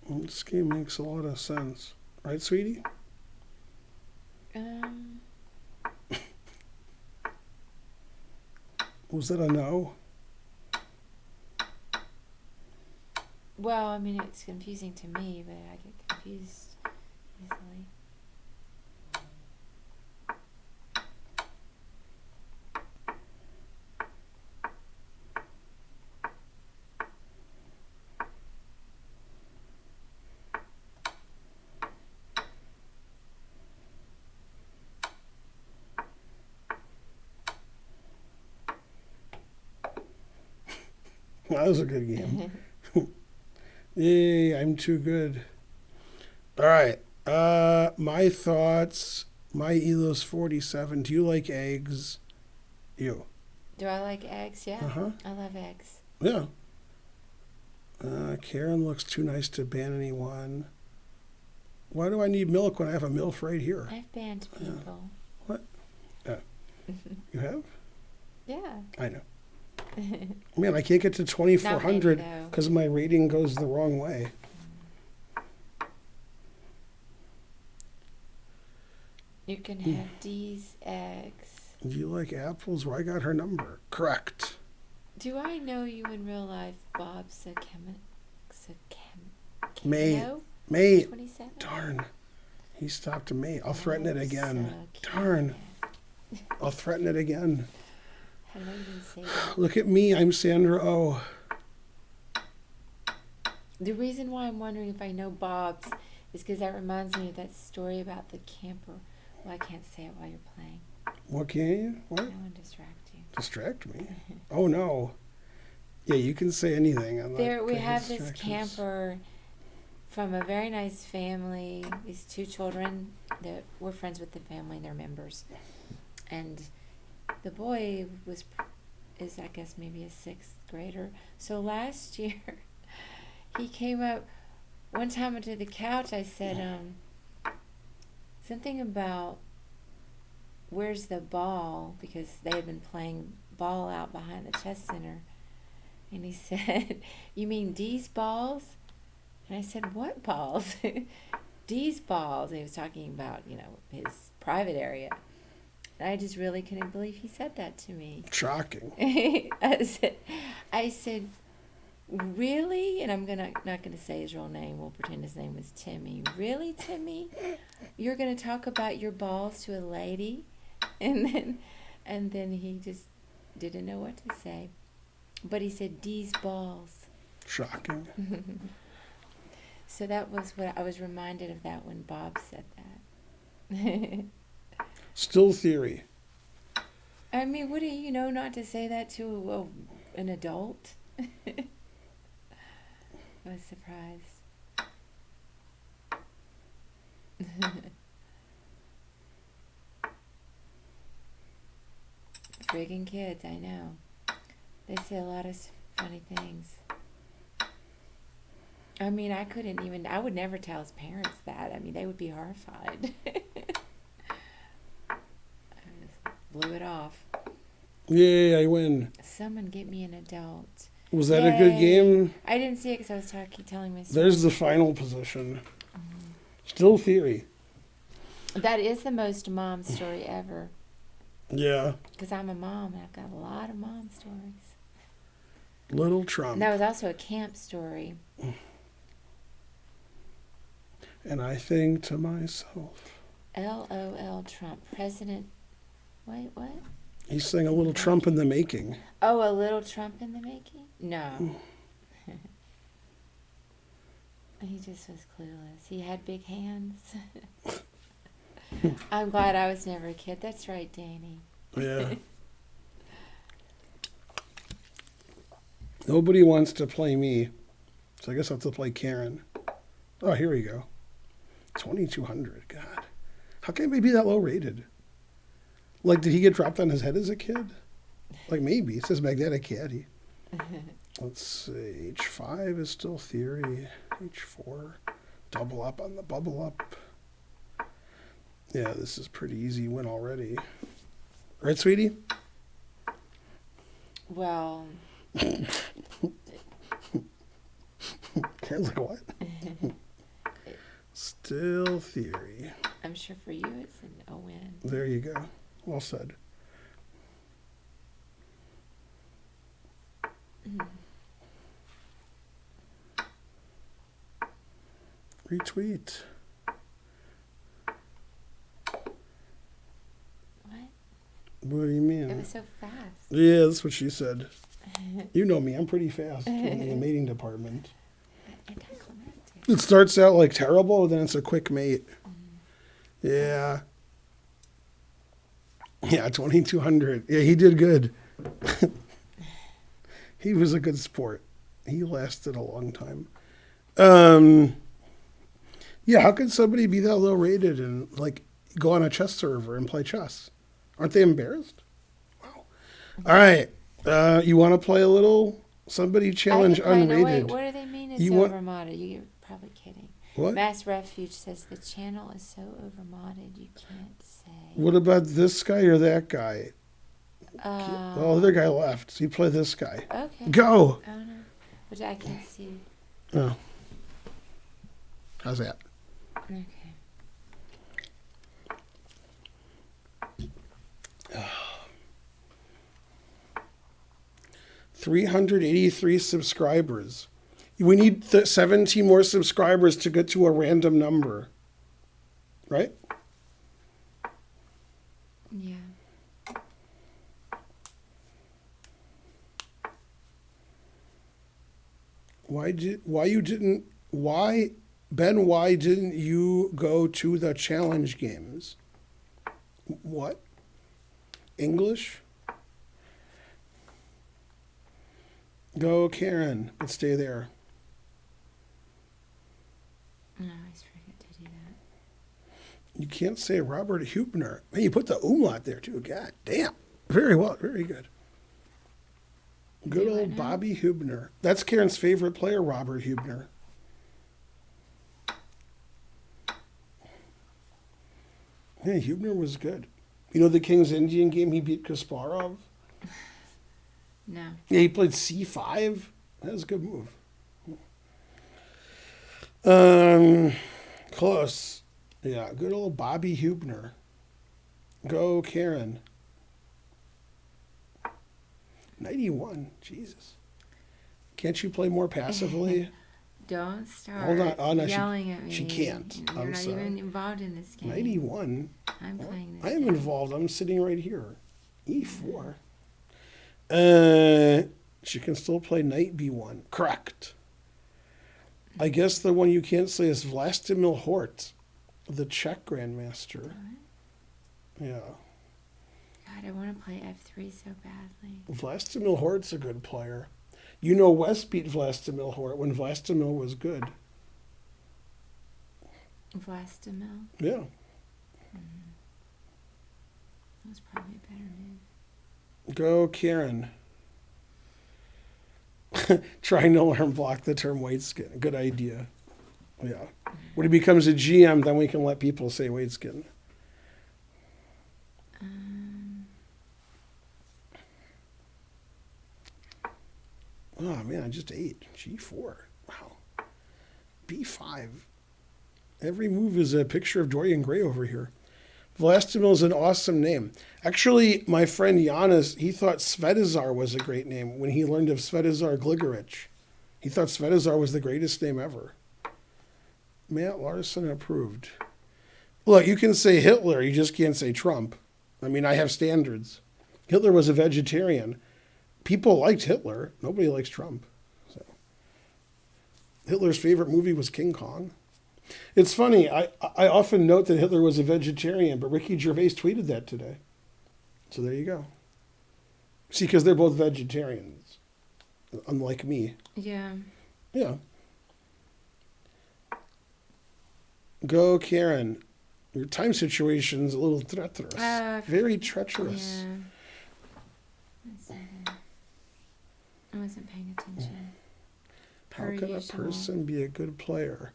This game makes a lot of sense. Right, sweetie? Was that a no? Well, I mean, it's confusing to me, but I get confused easily. That was a good game. Yay, I'm too good. All right. My thoughts. My Elos 47. Do you like eggs? You. Do I like eggs? Yeah. Uh-huh. I love eggs. Yeah. Karen looks too nice to ban anyone. Why do I need milk when I have a MILF right here? I've banned people. What? You have? Yeah. I know. Man, I can't get to 2,400 because my rating goes the wrong way. You can have D's eggs. Do you like apples? Well, I got her number. Correct. Do I know you in real life, Bob Mate. 27? Darn. He stopped me. I'll threaten it again. So Darn. I'll threaten it again. How do I even say that? Look at me. I'm Sandra O. The reason why I'm wondering if I know Bob's is because that reminds me of that story about the camper. Well, I can't say it while you're playing. What can you? What? I want to distract you. Distract me? Oh, no. Yeah, you can say anything. We have this camper from a very nice family. These 2 children that we're friends with the family and their members. And the boy is I guess maybe a 6th grader. So last year, he came up one time onto the couch. I said something about where's the ball, because they had been playing ball out behind the chess center. And he said, "You mean D's balls?" And I said, "What balls?" D's balls. And he was talking about, his private area. And I just really couldn't believe he said that to me. Shocking. I said, "Really?" And I'm not going to say his real name. We'll pretend his name was Timmy. "Really, Timmy? You're going to talk about your balls to a lady?" And then he just didn't know what to say. But he said, "D's balls." Shocking. So that was what I was reminded of, that when Bob said that. Still theory. I mean, what do you know not to say that to an adult? I was surprised. Friggin' kids, I know. They say a lot of funny things. I mean, I would never tell his parents that. I mean, they would be horrified. I just blew it off. Yay, I win. Someone get me an adult. Was that a good game? I didn't see it because I was telling my story. There's the final position. Mm-hmm. Still theory. That is the most mom story ever. Yeah. Because I'm a mom and I've got a lot of mom stories. Little Trump. And that was also a camp story. And I think to myself. LOL Trump. President. Wait, what? He's saying a little Trump in the making. Oh, a little Trump in the making? No. He just was clueless. He had big hands. I'm glad I was never a kid. That's right, Danny. Yeah. Nobody wants to play me. So I guess I'll have to play Karen. Oh, here we go. 2,200. God. How can he be that low rated? Like, did he get dropped on his head as a kid? Like, maybe. It says magnetic caddy. Let's see. H5 is still theory. H4. Double up on the bubble up. Yeah, this is pretty easy win already. Right, sweetie? Well. Karen's like, what? Still theory. I'm sure for you it's a win. There you go. Well said. Retweet. What? What do you mean? It was so fast. Yeah, that's what she said. You know me, I'm pretty fast in the mating department. It starts out like terrible, then it's a quick mate. Yeah. Yeah, 2,200. Yeah, he did good. He was a good sport. He lasted a long time. Yeah, how could somebody be that low rated and like go on a chess server and play chess? Aren't they embarrassed? Wow. All right. You want to play a little? Somebody challenge unrated. Wait, what do they mean it's overmodded? You're probably kidding. What? Mass Refuge says the channel is so overmodded you can't say. What about this guy or that guy? Oh, the other guy left. So you play this guy. Okay. Go. Oh, no. But I can see. Oh. How's that? Okay. 383 subscribers. We need 17 more subscribers to get to a random number. Right? Yeah. Why didn't you go to the challenge games? What? English? Go, Karen, but stay there. I always forget to do that. You can't say Robert Hubner. Man, you put the umlaut there, too. God damn. Very well. Very good. Good old Bobby Hubner. That's Karen's favorite player, Robert Hubner. Yeah, Hubner was good. You know the King's Indian game, he beat Kasparov? No. Yeah, he played c5. That was a good move. Close. Yeah, good old Bobby Hubner. Go, Karen. 91. Jesus. Can't you play more passively? Don't start Hold on. Oh, no, yelling at me. she can't. You're I'm not sorry. even involved in this game. 91. I'm playing this I am game. involved. I'm sitting right here. E4. She can still play knight b1. Correct. I guess the one you can't say is Vlastimil Hort, the Czech grandmaster. What? Yeah. God, I want to play f3 so badly. Vlastimil Hort's a good player. You know West beat Vlastimil Hort when Vlastimil was good. Vlastimil? Yeah. That was probably a better move. Go, Karen. Trying to learn block the term white skin. Good idea. Yeah. When he becomes a GM, then we can let people say white skin. Oh, man, I just ate. G4. Wow. B5. Every move is a picture of Dorian Gray over here. Vlastimil is an awesome name. Actually, my friend Giannis, he thought Svetozar was a great name when he learned of Svetozar Gligorich. He thought Svetozar was the greatest name ever. Matt Larson approved. Look, you can say Hitler, you just can't say Trump. I mean, I have standards. Hitler was a vegetarian. People liked Hitler. Nobody likes Trump. So Hitler's favorite movie was King Kong. It's funny. I often note that Hitler was a vegetarian, but Ricky Gervais tweeted that today. So there you go. See, because they're both vegetarians, unlike me. Yeah. Yeah. Go, Karen. Your time situation's a little treacherous. Very treacherous. Yeah. I wasn't paying attention. How can a person be a good player?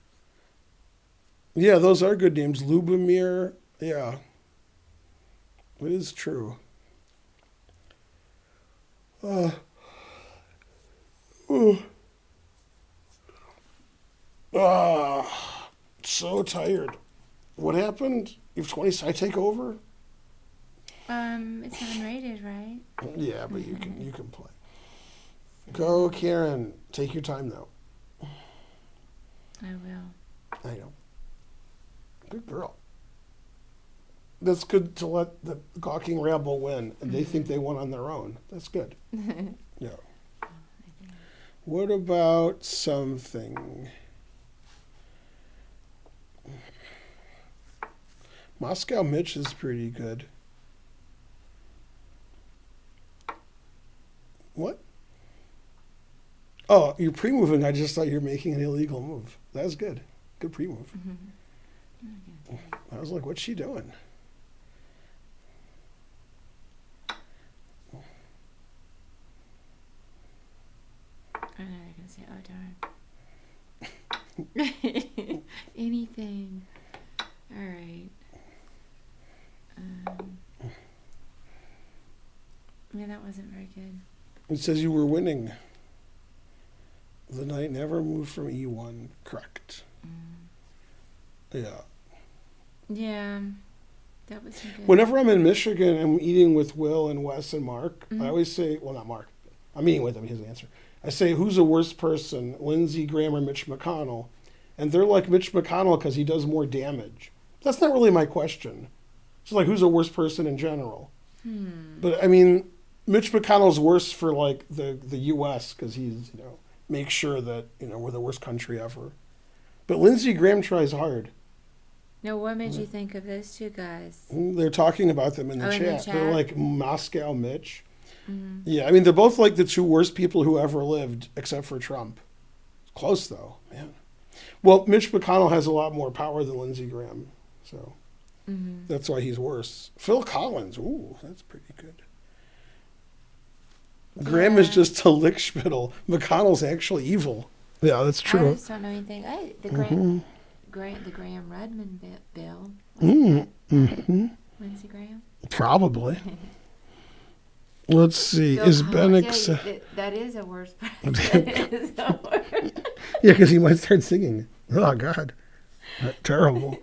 Yeah, those are good names. Lubomir. Yeah. It is true. So tired. What happened? You have 20. I take over? It's unrated, right? Yeah, but you can play. Go, Karen. Take your time, though. I will. I know. Good girl. That's good to let the gawking rabble win, and they think they won on their own. That's good. Yeah. What about something? Moscow Mitch is pretty good. What? Oh, you're pre-moving. I just thought you were making an illegal move. That was good. Good pre-move. I was like, what's she doing? I know they're going to say, oh, darn. Anything. All right. Yeah, that wasn't very good. It says you were winning. The knight never moved from E1. Correct. Yeah. Yeah. That wasn't good. Whenever I'm in Michigan, I'm eating with Will and Wes and Mark. I always say, well, not Mark. I'm eating with him. His answer. I say, who's the worst person, Lindsey Graham or Mitch McConnell? And they're like Mitch McConnell because he does more damage. That's not really my question. It's like, who's the worst person in general? But, I mean, Mitch McConnell's worse for, like, the U.S. because he's, makes sure that, we're the worst country ever. But Lindsey Graham tries hard. Now, what made you think of those two guys? They're talking about them in the chat. They're like Moscow Mitch. Yeah, I mean, they're both like the two worst people who ever lived, except for Trump. Close, though, man. Well, Mitch McConnell has a lot more power than Lindsey Graham, so that's why he's worse. Phil Collins, ooh, that's pretty good. Yeah. Graham is just a lickspittle. McConnell's actually evil. Yeah, that's true. I just don't know anything. The Graham Redmond bill. Lindsey Graham? Probably. Let's see. Phil Is Collins. Ben That is a worse president. Yeah, because he might start singing. Oh God, terrible.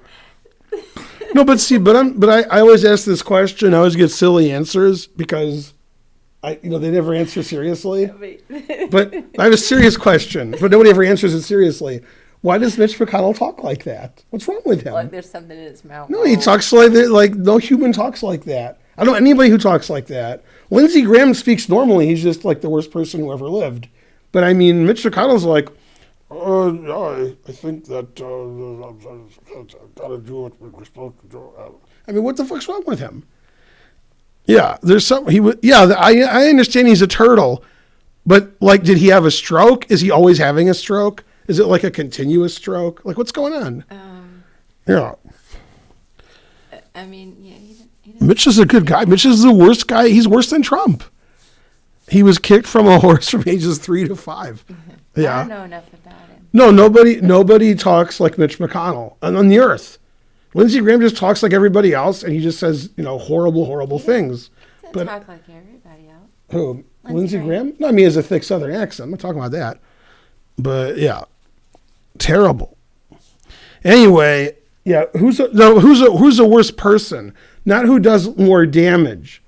No, but see, I always ask this question. I always get silly answers because they never answer seriously. But I have a serious question, but nobody ever answers it seriously. Why does Mitch McConnell talk like that? What's wrong with him? Like there's something in his mouth. No, he talks like that. Like no human talks like that. I don't know anybody who talks like that. Lindsey Graham speaks normally. He's just like the worst person who ever lived. But I mean, Mitch McConnell's like, I think that got to do what we're supposed to do. I mean, what the fuck's wrong with him? Yeah, there's some. I understand he's a turtle, but like, did he have a stroke? Is he always having a stroke? Is it like a continuous stroke? Like, what's going on? Yeah. I mean, yeah. Mitch is a good guy. Mitch is the worst guy. He's worse than Trump. He was kicked from a horse from ages 3 to 5. Yeah. I don't know enough about him. No, nobody talks like Mitch McConnell on the earth. Lindsey Graham just talks like everybody else, and he just says, horrible things. He doesn't talk like everybody else. Who? Lindsey Graham? No, I mean, he has a thick Southern accent. I'm not talking about that. But yeah, terrible. Anyway, yeah, who's a worse person? Not who does more damage,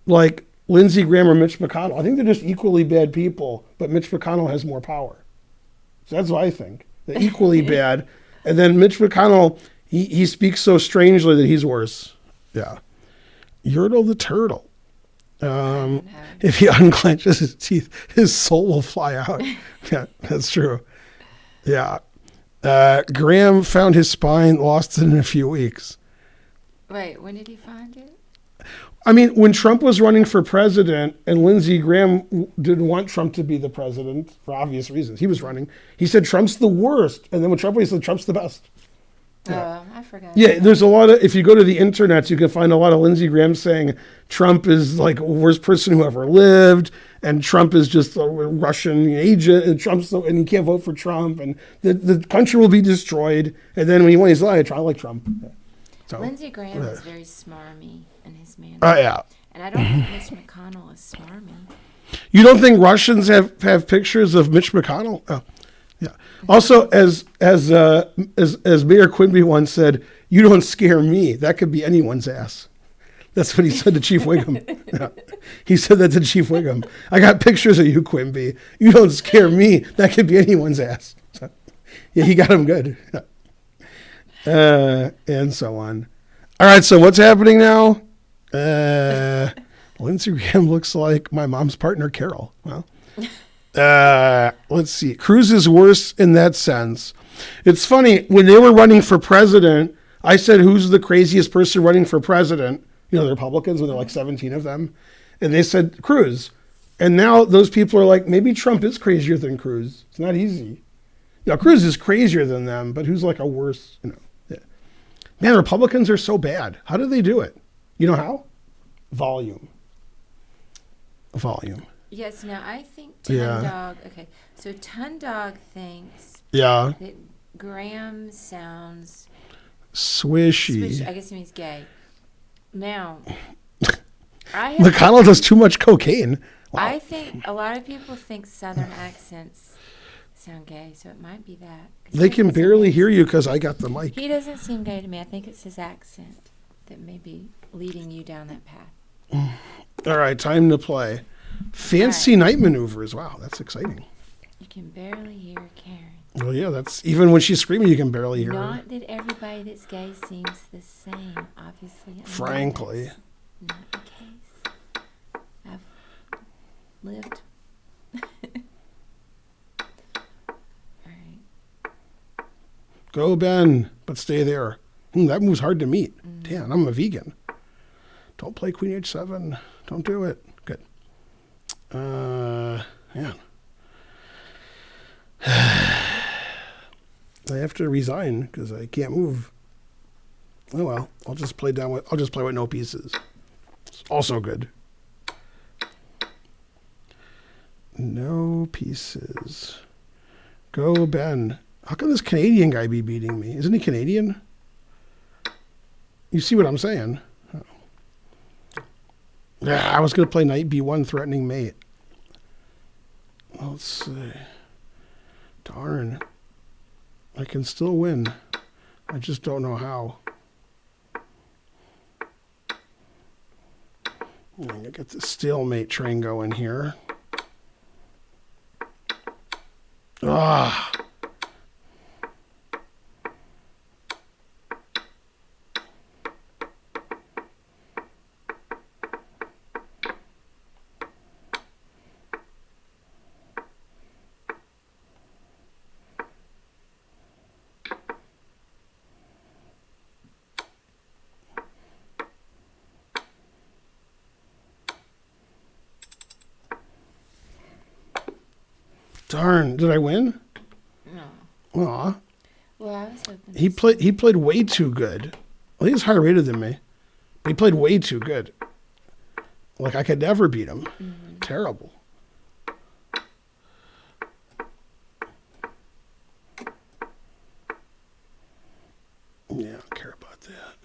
like Lindsey Graham or Mitch McConnell. I think they're just equally bad people, but Mitch McConnell has more power. So that's what I think. They're equally bad. And then Mitch McConnell, he speaks so strangely that he's worse. Yeah. Yertle the turtle. If he unclenches his teeth, his soul will fly out. Yeah, that's true. Yeah. Graham found his spine, lost it in a few weeks. Wait, when did he find it? I mean, when Trump was running for president and Lindsey Graham didn't want Trump to be the president for obvious reasons, he was running. He said Trump's the worst. And then when Trump was, he said Trump's the best. Yeah. I forgot. Yeah, there's a lot of, if you go to the internet, you can find a lot of Lindsey Graham saying Trump is like the worst person who ever lived, and Trump is just a Russian agent, and and you can't vote for Trump, and the country will be destroyed. And then when he won, he's like, I like Trump. Yeah. So, Lindsey Graham is very smarmy in his manner. Yeah. And I don't think Mitch McConnell is smarmy. You don't think Russians have pictures of Mitch McConnell? Oh, yeah. Also, as Mayor Quimby once said, "You don't scare me. That could be anyone's ass." That's what he said to Chief Wiggum. Yeah. He said that to Chief Wiggum. I got pictures of you, Quimby. You don't scare me. That could be anyone's ass. So, yeah, he got him good. Yeah. And so on. All right, so what's happening now? Lindsey Graham looks like my mom's partner, Carol. Well, let's see. Cruz is worse in that sense. It's funny, when they were running for president, I said, who's the craziest person running for president? The Republicans, when there are like 17 of them. And they said Cruz. And now those people are like, maybe Trump is crazier than Cruz. It's not easy. Cruz is crazier than them, but who's like a worse, Yeah. Man, Republicans are so bad. How do they do it? You know how? Volume. Yes, now I think Dog. Okay, so Dog thinks that Graham sounds swishy. I guess he means gay. Now, McConnell does too much cocaine. Wow. I think a lot of people think Southern accents sound gay, so it might be that. They can barely hear you because I got the mic. He doesn't seem gay to me. I think it's his accent that may be leading you down that path. All right, time to play. Fancy night maneuvers. Wow, that's exciting. You can barely hear Karen. Well, yeah, that's even when she's screaming, you can barely hear her. Not that everybody that's gay seems the same, obviously. Frankly. Not the case. I've lived. Go, Ben, but stay there. That move's hard to meet. Damn, I'm a vegan. Don't play Queen H7. Don't do it. Good. Yeah. I have to resign because I can't move. Oh well, I'll just play with no pieces. It's also good. No pieces. Go, Ben. How can this Canadian guy be beating me? Isn't he Canadian? You see what I'm saying? Yeah, I was going to play knight b1 threatening mate. Let's see. Darn. I can still win. I just don't know how. I'm going to get the stalemate train going here. Ah. Darn, did I win? No. Aw. Well, I was hoping. He played way too good. Well, he's higher rated than me. But he played way too good. Like, I could never beat him. Mm-hmm. Terrible. Yeah, I don't care about that.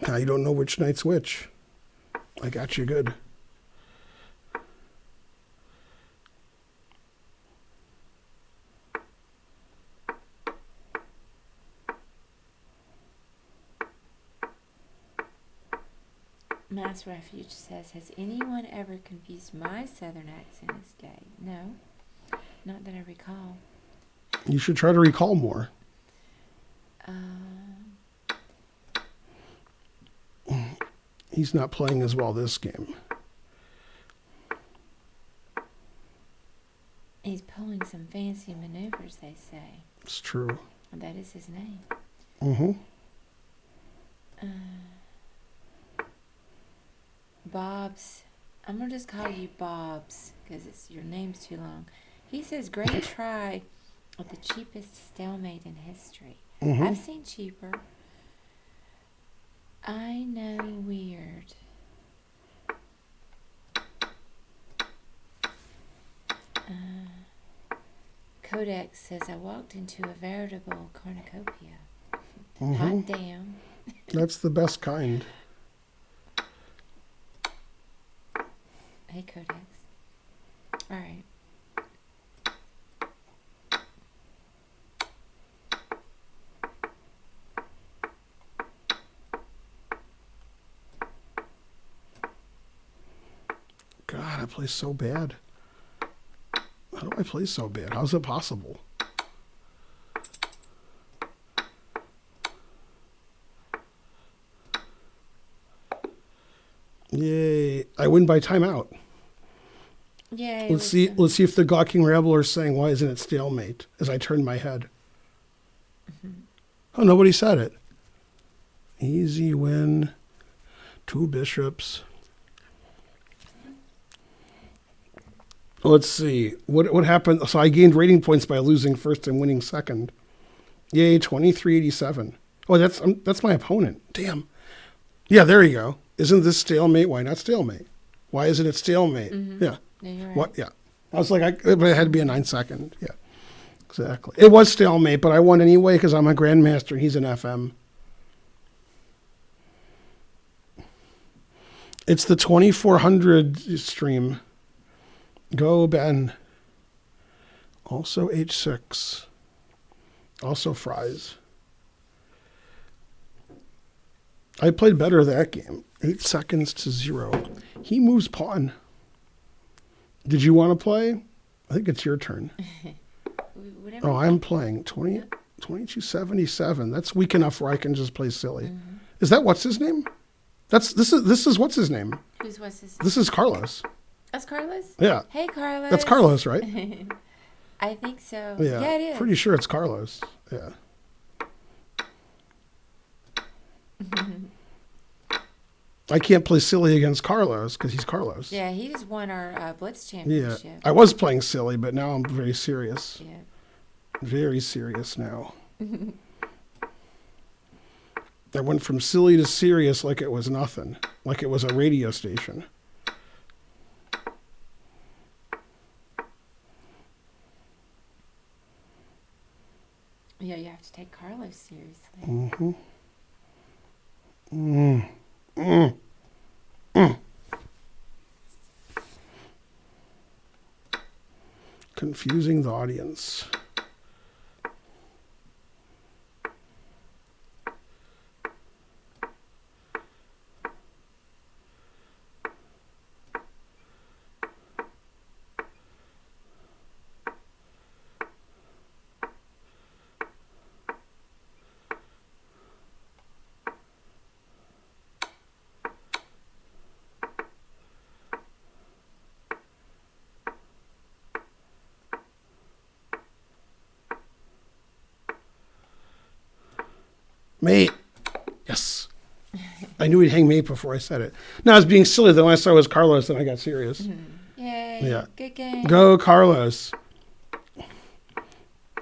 Now you don't know which knight's which. I got you good. Mass Refuge says, has anyone ever confused my southern accent as gay? No, not that I recall. You should try to recall more. He's not playing as well this game. He's pulling some fancy maneuvers, they say. It's true. And that is his name. Mm-hmm. Bob's. I'm going to just call you Bob's because your name's too long. He says, great try with the cheapest stalemate in history. Mm-hmm. I've seen cheaper. I know, weird. Codex says, I walked into a veritable cornucopia. Mm-hmm. Hot damn. That's the best kind. Hey, Codex. All right. God, I play so bad. How do I play so bad? How's it possible? Yay. I win by timeout. Yay. Let's see if the gawking rabble are saying, why isn't it stalemate? As I turn my head. Mm-hmm. Oh, nobody said it. Easy win. 2 bishops. Let's see. What happened? So I gained rating points by losing first and winning second. Yay, 2387. Oh, that's my opponent. Damn. Yeah, there you go. Isn't this stalemate? Why not stalemate? Why isn't it stalemate? Mm-hmm. Yeah. No, you're right. What? Yeah. I was like, but it had to be a 9 second. Yeah. Exactly. It was stalemate, but I won anyway because I'm a grandmaster and he's an FM. It's the 2400 stream. Go, Ben. Also H6. Also Fries. I played better that game. 8 seconds to 0. He moves pawn. Did you want to play? I think it's your turn. Oh, I'm playing 2277. That's weak enough where I can just play silly. Mm-hmm. Is that what's his name? This is what's his name? Who's what's his name? This is Carlos. That's Carlos? Yeah. Hey, Carlos. That's Carlos, right? I think so. Yeah, it is. Pretty sure it's Carlos. Yeah. I can't play silly against Carlos because he's Carlos. Yeah, he just won our Blitz championship. Yeah, I was playing silly, but now I'm very serious. Yeah. Very serious now. I went from silly to serious like it was nothing. Like it was a radio station. Yeah, you have to take Carlos seriously. Mm-hmm. Mm. Mm. Mm. Confusing the audience. Mate. Yes. I knew he'd hang mate before I said it. No, I was being silly. Then when I saw it was Carlos, then I got serious. Yay. Yeah. Good game. Go, Carlos.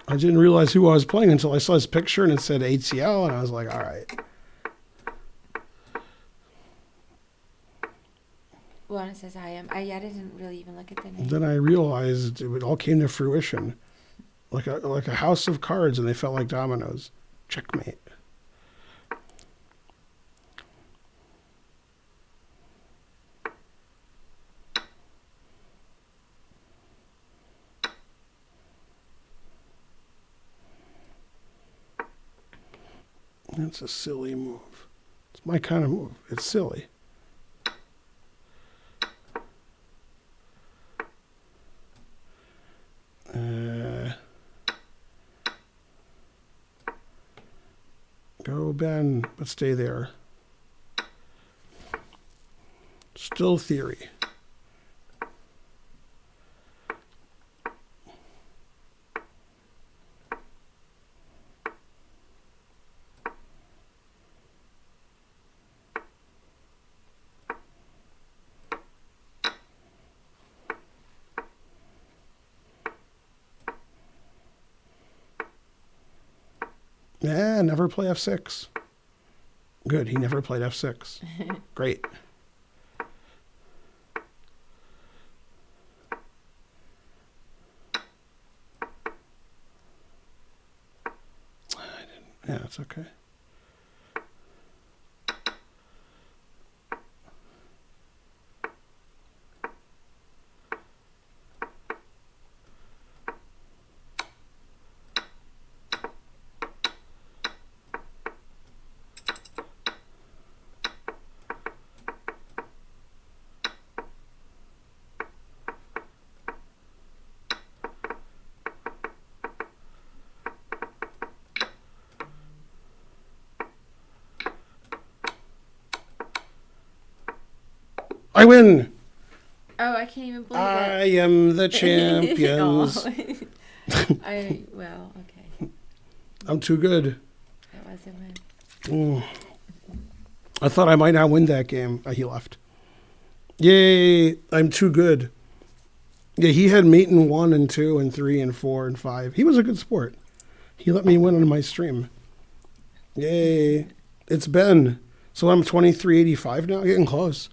I didn't realize who I was playing until I saw his picture and it said ATL, and I was like, all right. Well, it says I am. I didn't really even look at the name. Then I realized it all came to fruition. Like a house of cards, and they felt like dominoes. Checkmate. That's a silly move. It's my kind of move. It's silly. Go, Ben, but stay there. Still theory. Yeah, never play F6. Good, he never played F6. Great. Yeah, it's okay. I win. Oh, I can't even believe I it. am the champions. Well, okay. I'm too good. That was a win. I thought I might not win that game. He left. Yay, I'm too good. Yeah, he had mate in 1 and 2 and 3 and 4 and 5. He was a good sport. He let me win on my stream. Yay. It's Ben. So I'm 2385 now, getting close.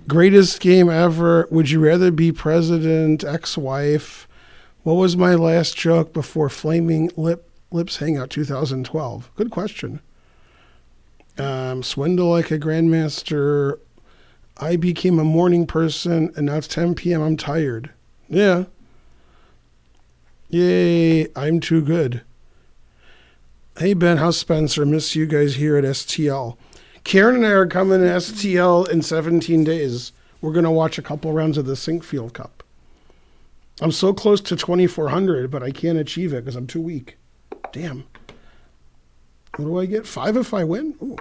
Greatest game ever. Would you rather be president, ex-wife? What was my last joke before Flaming Lips Hangout 2012? Good question. Swindle like a grandmaster. I became a morning person, and now it's 10 p.m. I'm tired. Yeah. Yay, I'm too good. Hey, Ben, how's Spencer? Miss you guys here at STL. Karen and I are coming to STL in 17 days. We're going to watch a couple rounds of the Sinkfield Cup. I'm so close to 2,400, but I can't achieve it because I'm too weak. Damn. What do I get? 5 if I win? Ooh.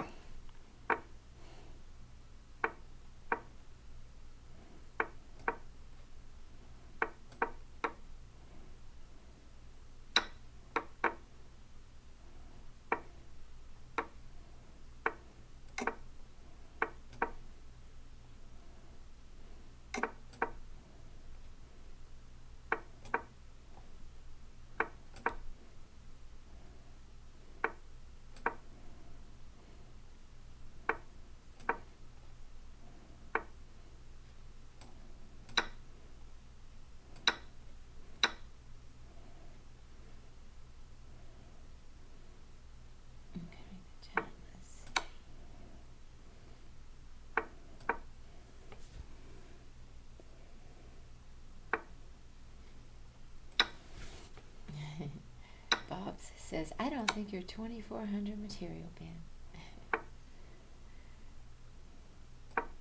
says, I don't think you're 2400 material, Ben.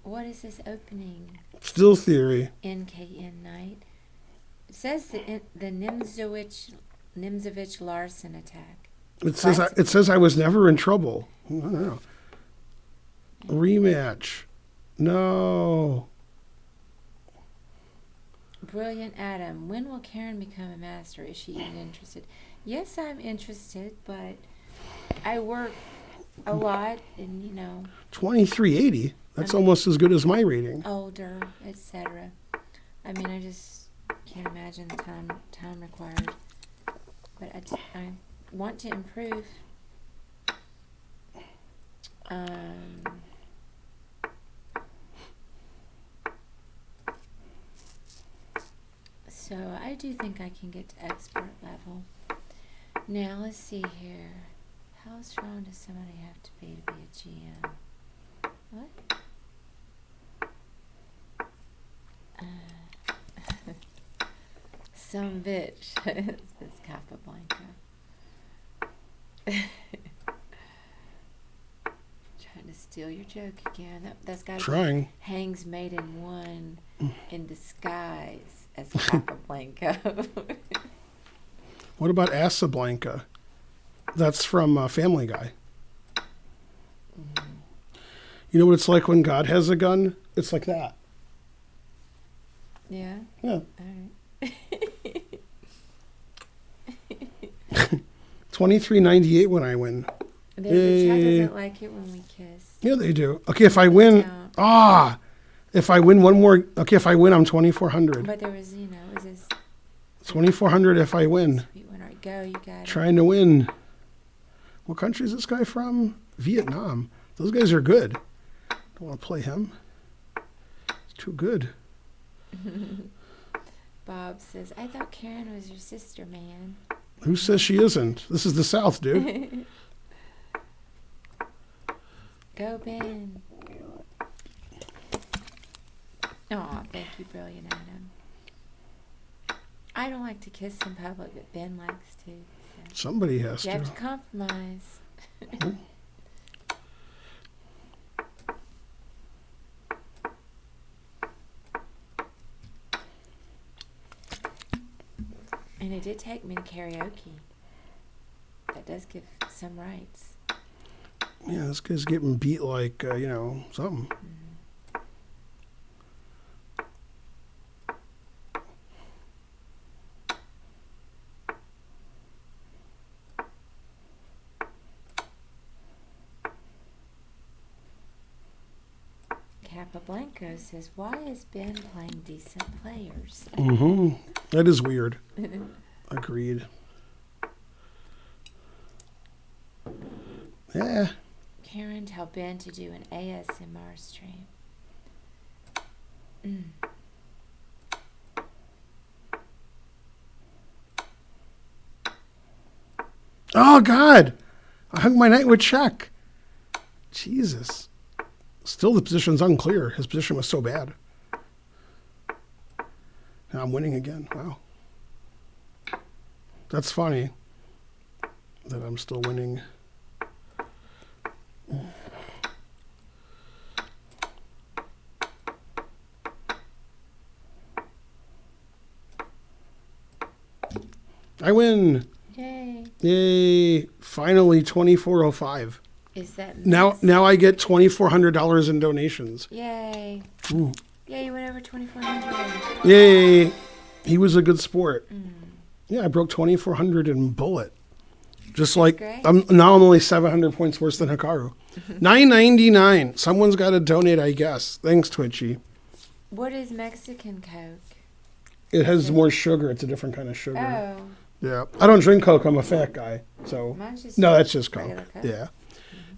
What is this opening? Still theory. NKN night. It says the Nimzovich Larson attack. It says I was never in trouble. I don't know. Rematch. No. Brilliant Adam. When will Karen become a master? Is she even interested? Yes, I'm interested, but I work a lot and, 2380. That's almost as good as my rating. older, etc. I mean, I just can't imagine the time required. But I want to improve. So I do think I can get to expert level. Now let's see here. How strong does somebody have to be a GM? What? Some bitch. It's Capablanca. Trying to steal your joke again. That's got Trying. Hangs Maiden 1 in disguise as Capablanca. What about Casablanca? That's from Family Guy. Mm-hmm. You know what it's like when God has a gun? It's like that. Yeah? Yeah. All right. 2398 when I win. The chat doesn't like it when we kiss. Yeah, they do. Okay, if I win, if I win one more, if I win, I'm 2400. But there was, it was this 2400 if I win. sweet one. All right, go, you got it. Trying to win. What country is this guy from? Vietnam. Those guys are good. Don't want to play him. It's too good. Bob says, I thought Karen was your sister, man. Who says she isn't? This is the South, dude. Go, Ben. Aw, thank you, brilliant Adam. I don't like to kiss in public, but Ben likes to. So. Somebody has You to. have to compromise. And it did take me to karaoke. That does give some rights. Yeah, this guy's getting beat like, something. Capablanco says, why is Ben playing decent players? Mm-hmm. That is weird. Agreed. Yeah. Karen, tell Ben to do an ASMR stream. Oh, God. I hung my knight with check. Jesus. Still, the position's unclear. His position was so bad. Now I'm winning again. Wow. That's funny that I'm still winning. I win. Yay. Yay. Finally, 2405. Is that Now I get $2,400 in donations. Yay. Ooh. Yay, you went over 2,400. Yay. He was a good sport. Yeah, I broke 2,400 in bullet. Just like, great. I'm only 700 points worse than Hikaru. $9.99. Someone's got to donate, I guess. Thanks, Twitchy. What is Mexican Coke? It has more sugar. It's a different kind of sugar. Oh. Yeah. I don't drink Coke. I'm a fat guy. So Mine's just no, that's just Coke. regular Coke. Yeah.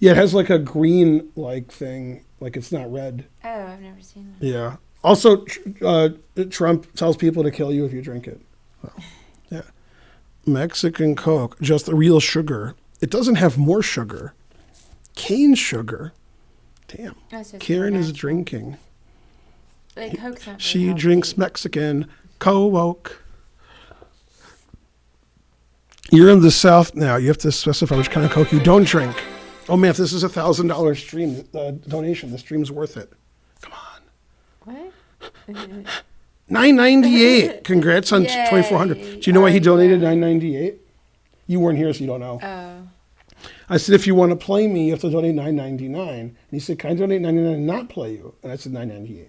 Yeah, it has like a green like thing. Like it's not red. Oh, I've never seen that. Yeah. Also, Trump tells people to kill you if you drink it. So, yeah. Mexican Coke, just the real sugar. It doesn't have more sugar. Cane sugar. Damn. Oh, so it's Karen more is natural. drinking. Like, Coke's not very She healthy. drinks Mexican Coke. You're in the South now. You have to specify which kind of Coke you don't drink. Oh, man, if this is $1,000 stream donation, the stream's worth it. Come on. What? $9.98. Congrats on Yay. $2,400. Do you know why he donated $9.98? You weren't here, so you don't know. Oh. I said, if you want to play me, you have to donate $9.99. And he said, can I donate $9.99 and not play you? And I said $9.98.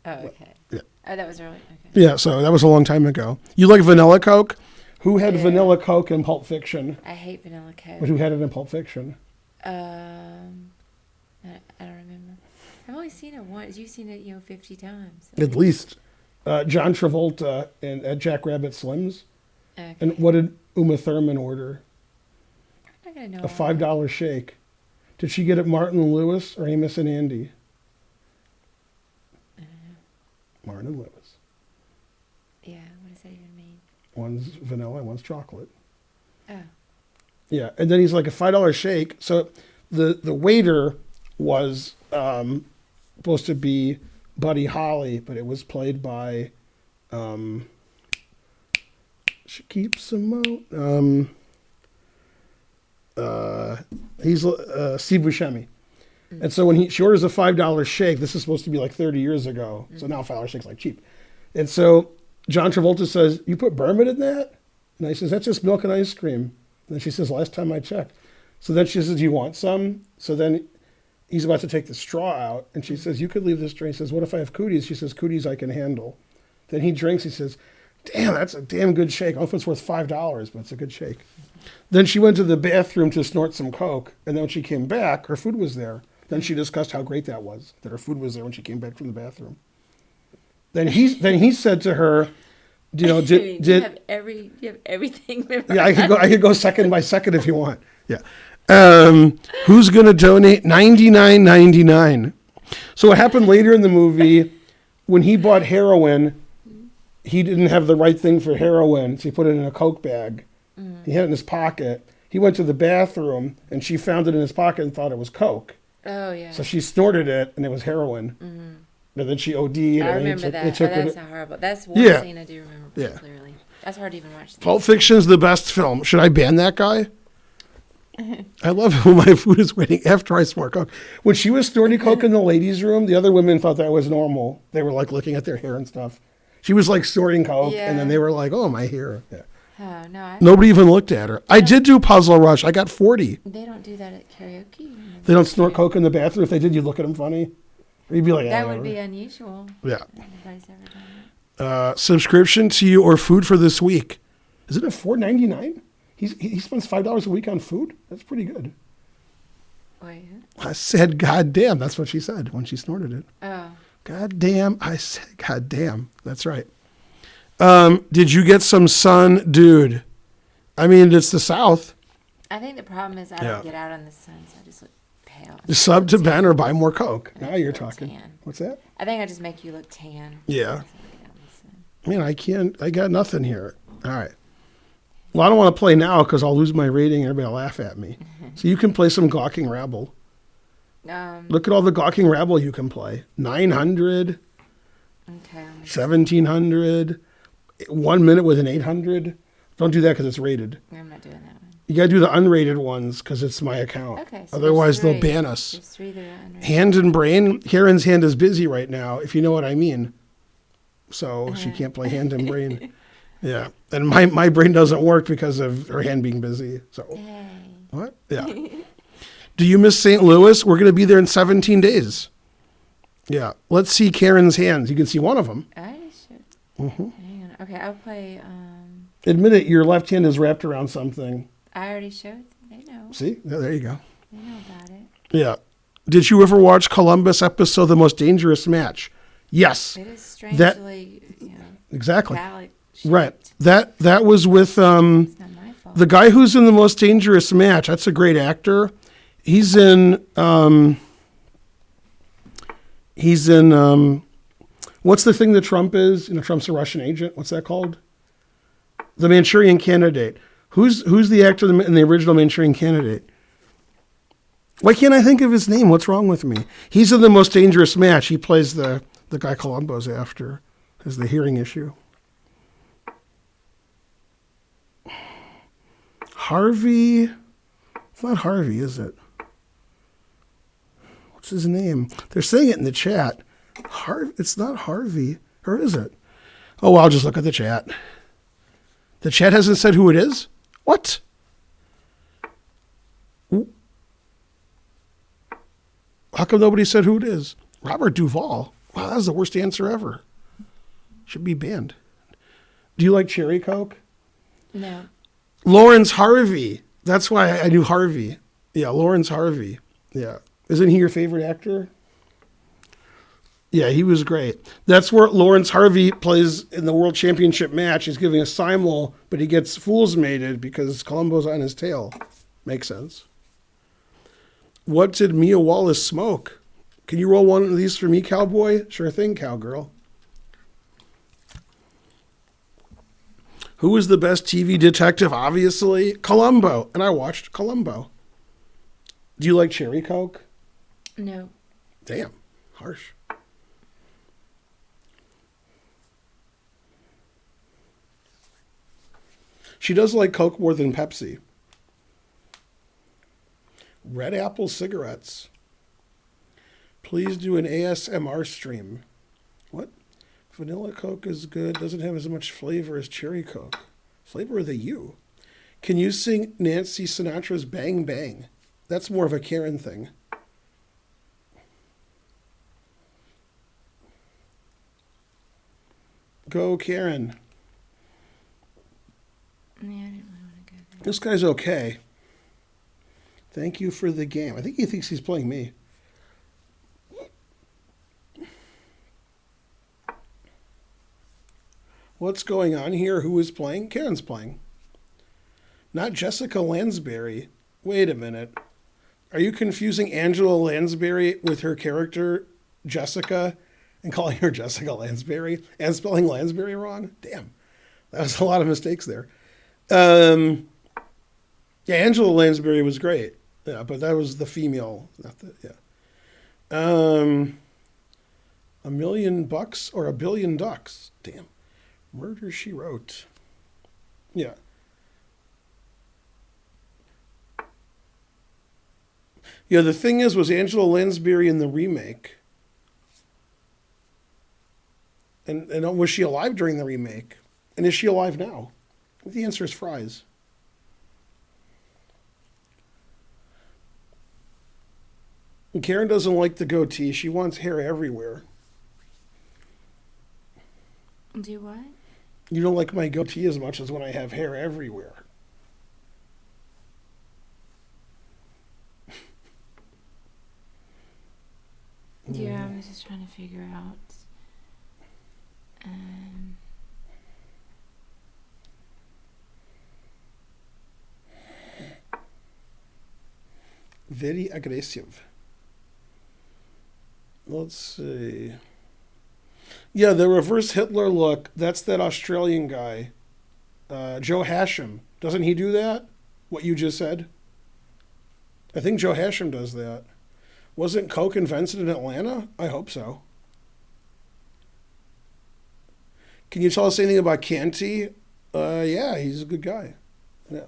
Oh, okay. Yeah. Oh, that was early. Okay. Yeah, so that was a long time ago. You like vanilla Coke? Who had Yeah. vanilla Coke in Pulp Fiction? I hate vanilla Coke. But who had it in Pulp Fiction? I don't remember. I've only seen it once. You've seen it, 50 times. At least. John Travolta at Jack Rabbit Slims. Okay. And what did Uma Thurman order? I'm not gonna know. A $5 shake. Did she get it Martin and Lewis or Amos and Andy? Martin and Lewis. Yeah, what does that even mean? One's vanilla, one's chocolate. Oh. Yeah, and then he's like a $5 shake. So the waiter was supposed to be Buddy Holly, but it was played by she keeps him out. He's Steve Buscemi. And so when she orders a $5 shake, this is supposed to be like 30 years ago. So now $5 shake's like cheap. And so John Travolta says, "You put bourbon in that?" And I says, "That's just milk and ice cream." And then she says, "Last time I checked." So then she says, "Do you want some?" So then he's about to take the straw out. And she says, "You could leave this drink." He says, "What if I have cooties?" She says, "Cooties I can handle." Then he drinks. He says, "Damn, that's a damn good shake. I don't know if it's worth $5, but it's a good shake." Then she went to the bathroom to snort some Coke. And then when she came back, her food was there. Then she discussed how great that was, that her food was there when she came back from the bathroom. Then he said to her, you have everything memorized. Yeah, I could go second by second if you want. Yeah. Who's gonna donate $99.99? So what happened later in the movie, when he bought heroin, he didn't have the right thing for heroin, so he put it in a Coke bag. He had it in his pocket. He went to the bathroom and she found it in his pocket and thought it was Coke. Oh yeah. So she snorted it and it was heroin. And then she OD'd. I remember that. That's a horrible. That's one scene I do remember pretty clearly. That's hard to even watch. Pulp Fiction's the best film. Should I ban that guy? I love it when my food is waiting after I snort Coke. When she was snorting Coke in the ladies' room, the other women thought that was normal. They were like looking at their hair and stuff. She was like snorting Coke, and then they were like, "Oh, my hair." Yeah. Oh no! Nobody even looked at her. I did do Puzzle Rush. I got 40. They don't do that at karaoke. They don't snort Coke in the bathroom. If they did, you'd look at them funny. Or you'd be like, that would be unusual. Yeah. Nobody's ever done that. Subscription to you or food for this week. Is it at $4.99? He spends $5 a week on food? That's pretty good. Wait. I said, "God damn." That's what she said when she snorted it. Oh. God damn. I said, "God damn." That's right. Did you get some sun, dude? I mean, it's the South. I think the problem is I don't get out in the sun, so I just look pale. Sub to Ben or buy more Coke. Now you're talking. Tan. What's that? I think I just make you look tan. Yeah. Man, I got nothing here. All right. Well, I don't want to play now because I'll lose my rating and everybody will laugh at me. So you can play some Gawking Rabble. Look at all the Gawking Rabble you can play. 900. Okay. 1700. 1 minute with an 800. Don't do that because it's rated. I'm not doing that one. You got to do the unrated ones because it's my account. Okay. So otherwise, they'll ban us. There's 3 that are unrated. Hand and brain. Karen's hand is busy right now, if you know what I mean. So she can't play hand and brain. Yeah. And my brain doesn't work because of her hand being busy. So what? Yeah. Do you miss St. Louis? We're going to be there in 17 days. Yeah. Let's see Karen's hands. You can see one of them. I should. Hang on. Okay, I'll play. Admit it, your left hand is wrapped around something. I already showed. They know. See? Yeah, there you go. They know about it. Yeah. Did you ever watch Columbus episode The Most Dangerous Match? Yes. It is strangely, exactly. phallic shaped. Right. That was with It's not my fault. the guy who's in The Most Dangerous Match. That's a great actor. He's in what's the thing that Trump is? Trump's a Russian agent. What's that called? The Manchurian Candidate. Who's the actor in the original Manchurian Candidate? Why can't I think of his name? What's wrong with me? He's in The Most Dangerous Match. He plays the guy Columbo's after, has the hearing issue. Harvey. It's not Harvey, is it? What's his name? They're saying it in the chat. It's not Harvey. Or is it? Oh, well, I'll just look at the chat. The chat hasn't said who it is? What? How come nobody said who it is? Robert Duvall. Wow, that's the worst answer ever. Should be banned. Do you like Cherry Coke? No. Lawrence Harvey. That's why I knew Harvey. Yeah, Lawrence Harvey. Yeah. Isn't he your favorite actor? Yeah, he was great. That's where Lawrence Harvey plays in the World Championship match. He's giving a simul, but he gets fool's mated because Columbo's on his tail. Makes sense. What did Mia Wallace smoke? Can you roll one of these for me, cowboy? Sure thing, cowgirl. Who was the best TV detective? Obviously, Columbo. And I watched Columbo. Do you like Cherry Coke? No. Damn, harsh. She does like Coke more than Pepsi. Red Apple cigarettes. Please do an ASMR stream. What? Vanilla Coke is good. Doesn't have as much flavor as Cherry Coke. Flavor of the U. Can you sing Nancy Sinatra's Bang Bang? That's more of a Karen thing. Go, Karen. Yeah, I didn't really want to go there. This guy's okay. Thank you for the game. I think he thinks he's playing me. What's going on here? Who is playing? Karen's playing. Not Jessica Lansbury. Wait a minute. Are you confusing Angela Lansbury with her character, Jessica, and calling her Jessica Lansbury and spelling Lansbury wrong? Damn. That was a lot of mistakes there. Yeah, Angela Lansbury was great. Yeah, but that was the female. Not the, yeah. $1 million bucks or $1 billion ducks? Damn. Murder, She Wrote. Yeah. Yeah, the thing is, was Angela Lansbury in the remake? And was she alive during the remake? And is she alive now? The answer is fries. And Karen doesn't like the goatee. She wants hair everywhere. Do what? You don't like my goatee as much as when I have hair everywhere. Yeah, I was just trying to figure out. Very aggressive. Let's see. Yeah, the reverse Hitler look, that's that Australian guy. Joe Hashem. Doesn't he do that? What you just said? I think Joe Hashem does that. Wasn't Coke invented in Atlanta? I hope so. Can you tell us anything about Canty? Yeah, he's a good guy. Yeah.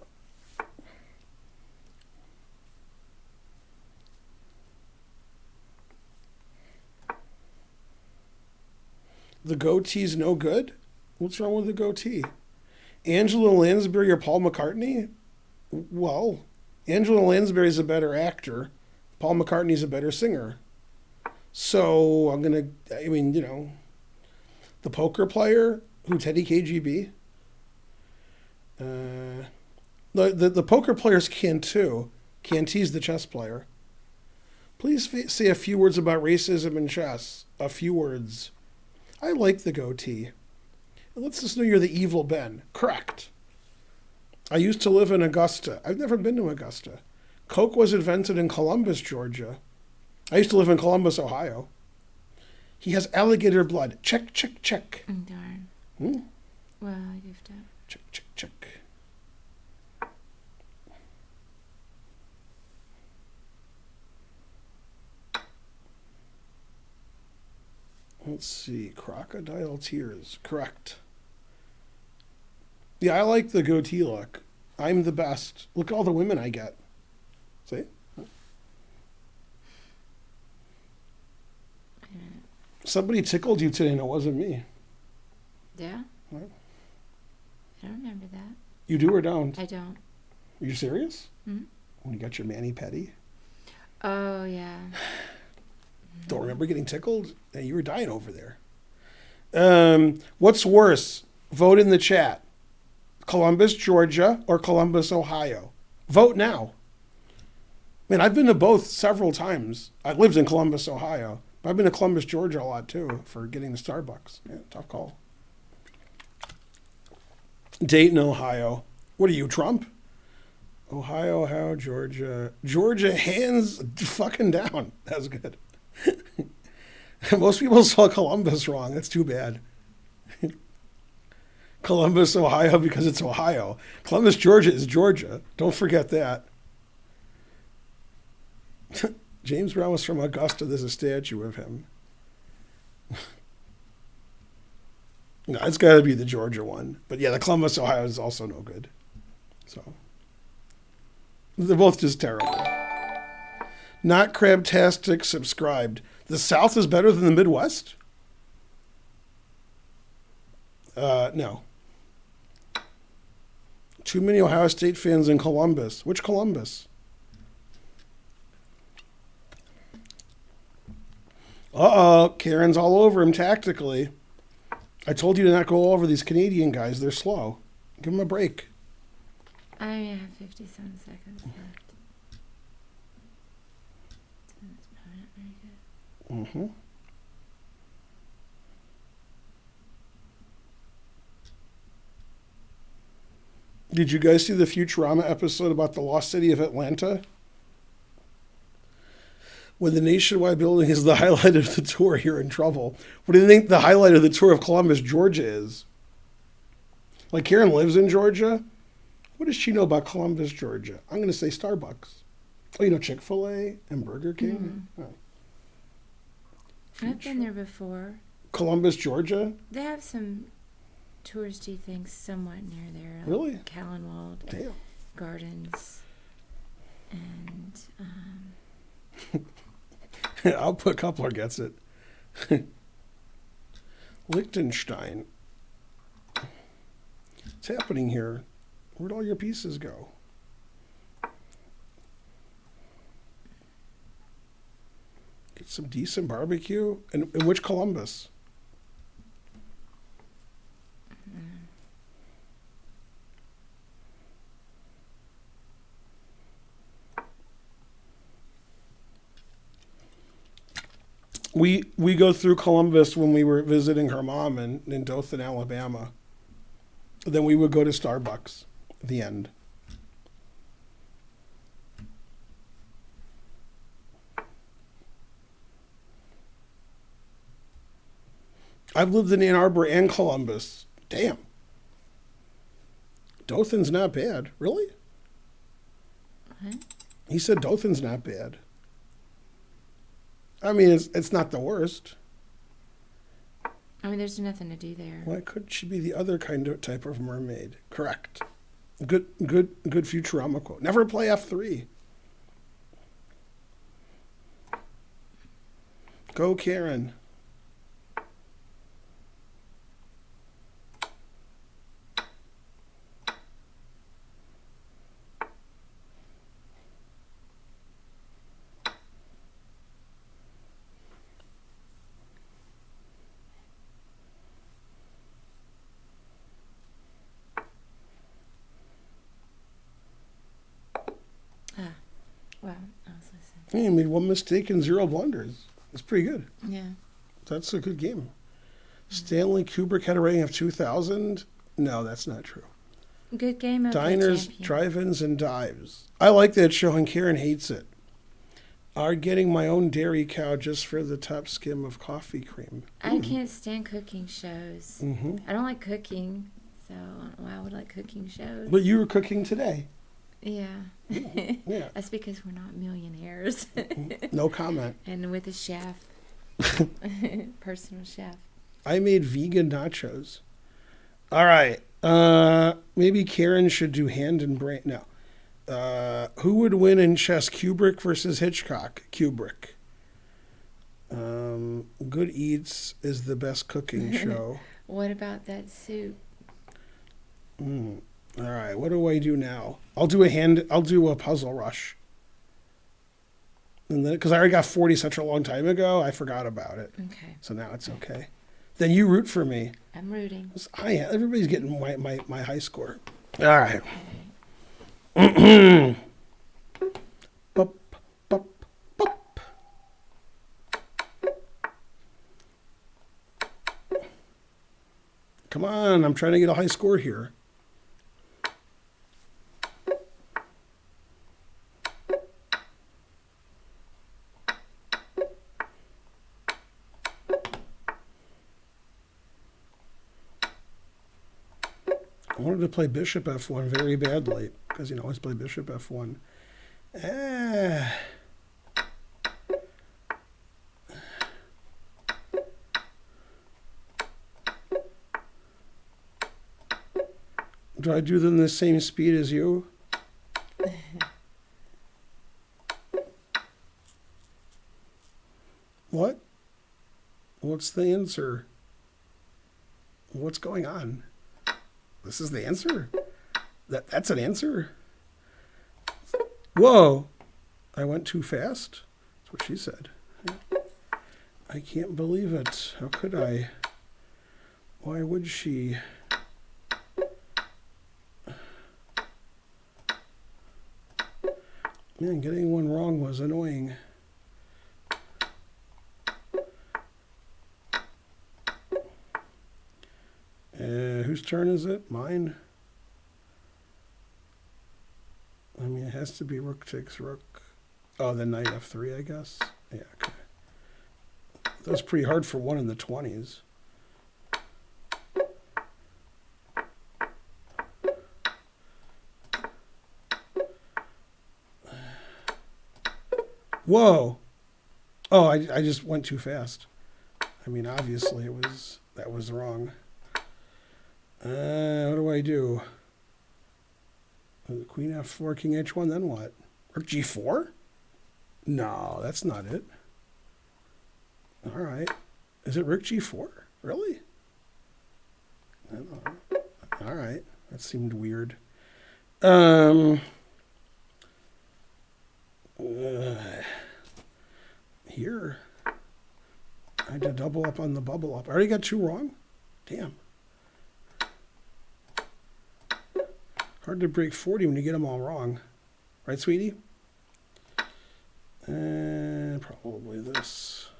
The goatee's no good? What's wrong with the goatee? Angela Lansbury or Paul McCartney? Well, Angela Lansbury's a better actor. Paul McCartney's a better singer. So the poker player who Teddy KGB. The poker players can too. Canty's the chess player. Please say a few words about racism in chess. A few words. I like the goatee. It lets us know you're the evil Ben. Correct. I used to live in Augusta. I've never been to Augusta. Coke was invented in Columbus, Georgia. I used to live in Columbus, Ohio. He has alligator blood. Check, check, check. Darn. Well, I goofed up. Check, check, check. Let's see. Crocodile tears. Correct. Yeah, I like the goatee look. I'm the best. Look at all the women I get. See? Somebody tickled you today and it wasn't me. Yeah? What? I don't remember that. You do or don't? I don't. Are you serious? Hmm? When you got your mani-pedi? Oh, yeah. Don't remember getting tickled? Hey, you were dying over there. What's worse? Vote in the chat. Columbus, Georgia, or Columbus, Ohio? Vote now. Man, I've been to both several times. I lived in Columbus, Ohio. But I've been to Columbus, Georgia a lot, too, for getting the Starbucks. Yeah, tough call. Dayton, Ohio. What are you, Trump? Ohio, Georgia. Georgia, hands fucking down. That's good. Most people saw Columbus wrong. That's too bad. Columbus, Ohio, because it's Ohio. Columbus, Georgia is Georgia. Don't forget that. James Brown was from Augusta. There's a statue of him. No, it's got to be the Georgia one. But yeah, the Columbus, Ohio is also no good. So they're both just terrible. Not Crabtastic subscribed. The South is better than the Midwest? No. Too many Ohio State fans in Columbus. Which Columbus? Uh-oh, Karen's all over him tactically. I told you to not go over these Canadian guys. They're slow. Give them a break. I only have 57 seconds left. So that's probably not very good. Mm-hmm. Did you guys see the Futurama episode about the lost city of Atlanta? When the nationwide building is the highlight of the tour, you're in trouble. What do you think the highlight of the tour of Columbus, Georgia is? Like Karen lives in Georgia. What does she know about Columbus, Georgia? I'm going to say Starbucks. Oh, you know Chick-fil-A and Burger King? Mm-hmm. Oh. I've been there before. Columbus, Georgia? They have some touristy things somewhat near there. Like Really? Callanwald Damn. Gardens. And I'll put Coupler gets it. Liechtenstein. What's happening here? Where'd all your pieces go? Get some decent barbecue. And which Columbus? We go through Columbus when we were visiting her mom in Dothan, Alabama. Then we would go to Starbucks at the end. I've lived in Ann Arbor and Columbus. Damn. Dothan's not bad. Really? what? He said Dothan's not bad. I mean, it's not the worst. I mean, there's nothing to do there. Why could she be the other type of mermaid? Correct. Good Futurama quote. Never play F3. Go, Karen. Well, I was listening. You made one mistake and 0 blunders. That's pretty good. Yeah. That's a good game. Stanley Kubrick had a rating of 2,000. No, that's not true. Good game. Okay, Diners, champion. drive-ins, and dives. I like that show, and Karen hates it. Are getting my own dairy cow just for the top skim of coffee cream. I can't stand cooking shows. Mm-hmm. I don't like cooking, so I don't know why I would like cooking shows. But you were cooking today. Yeah. Yeah. That's because we're not millionaires. No comment. And with a chef. Personal chef. I made vegan nachos. All right. Maybe Karen should do hand and brain. No. Who would win in chess, Kubrick versus Hitchcock? Kubrick. Good Eats is the best cooking show. What about that soup? All right, what do I do now? I'll do a puzzle rush. And then, because I already got 40 such a long time ago, I forgot about it. Okay. So now it's okay. Then you root for me. I'm rooting. Everybody's getting my high score. All right. Bup, bup, bup. Come on, I'm trying to get a high score here. I wanted to play bishop f1 very badly, because you always play bishop f1. Do I do them the same speed as you? What? What's the answer? What's going on? This is the answer? That's an answer? Whoa. I went too fast? That's what she said. I can't believe it. How could I? Why would she? Man, getting one wrong was annoying. Whose turn is it? Mine? I mean, it has to be rook takes rook. Oh, then knight f3, I guess. Yeah, okay. That's pretty hard for one in the 20s. Whoa! Oh, I just went too fast. I mean, obviously that was wrong. What do I do? Queen f4, king h1, then what? Rook g4? No, that's not it. All right. Is it rook g4? Really? I don't know. All right. That seemed weird. Here. I had to double up on the bubble up. I already got two wrong? Damn. Hard to break 40 when you get them all wrong. Right, sweetie? Probably this.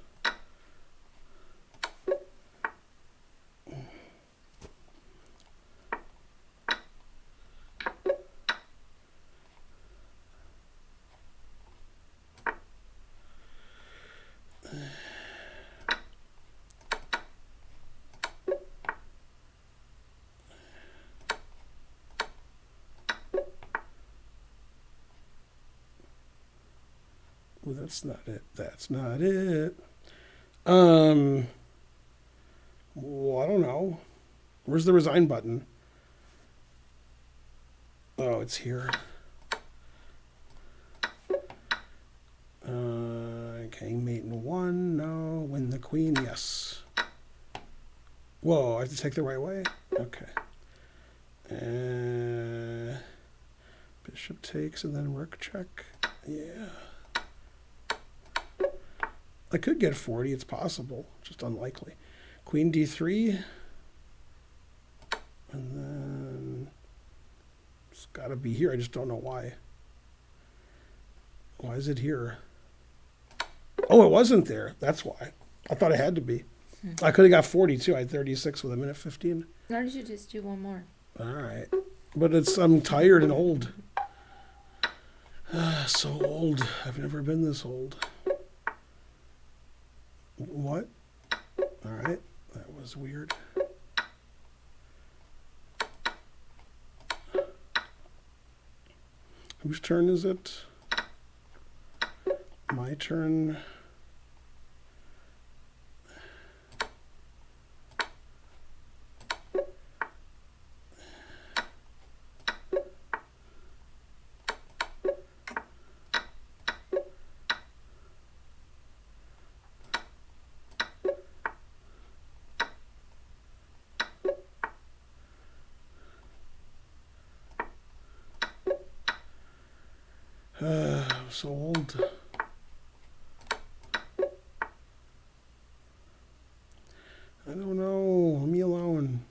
Well, that's not it. That's not it. Well, I don't know. Where's the resign button? Oh, it's here. King mate in 1. No. Win the queen. Yes. Whoa, I have to take the right way? Okay. Bishop takes and then rook check. Yeah. I could get 40. It's possible. Just unlikely. Queen d3. And then it's got to be here. I just don't know why. Why is it here? Oh, it wasn't there. That's why. I thought it had to be. I could have got 42. I had 36 with a minute 15. Why don't you just do one more? All right. But I'm tired and old. So old. I've never been this old. What? All right. That was weird. Whose turn is it? My turn. So old. I don't know. Leave me alone.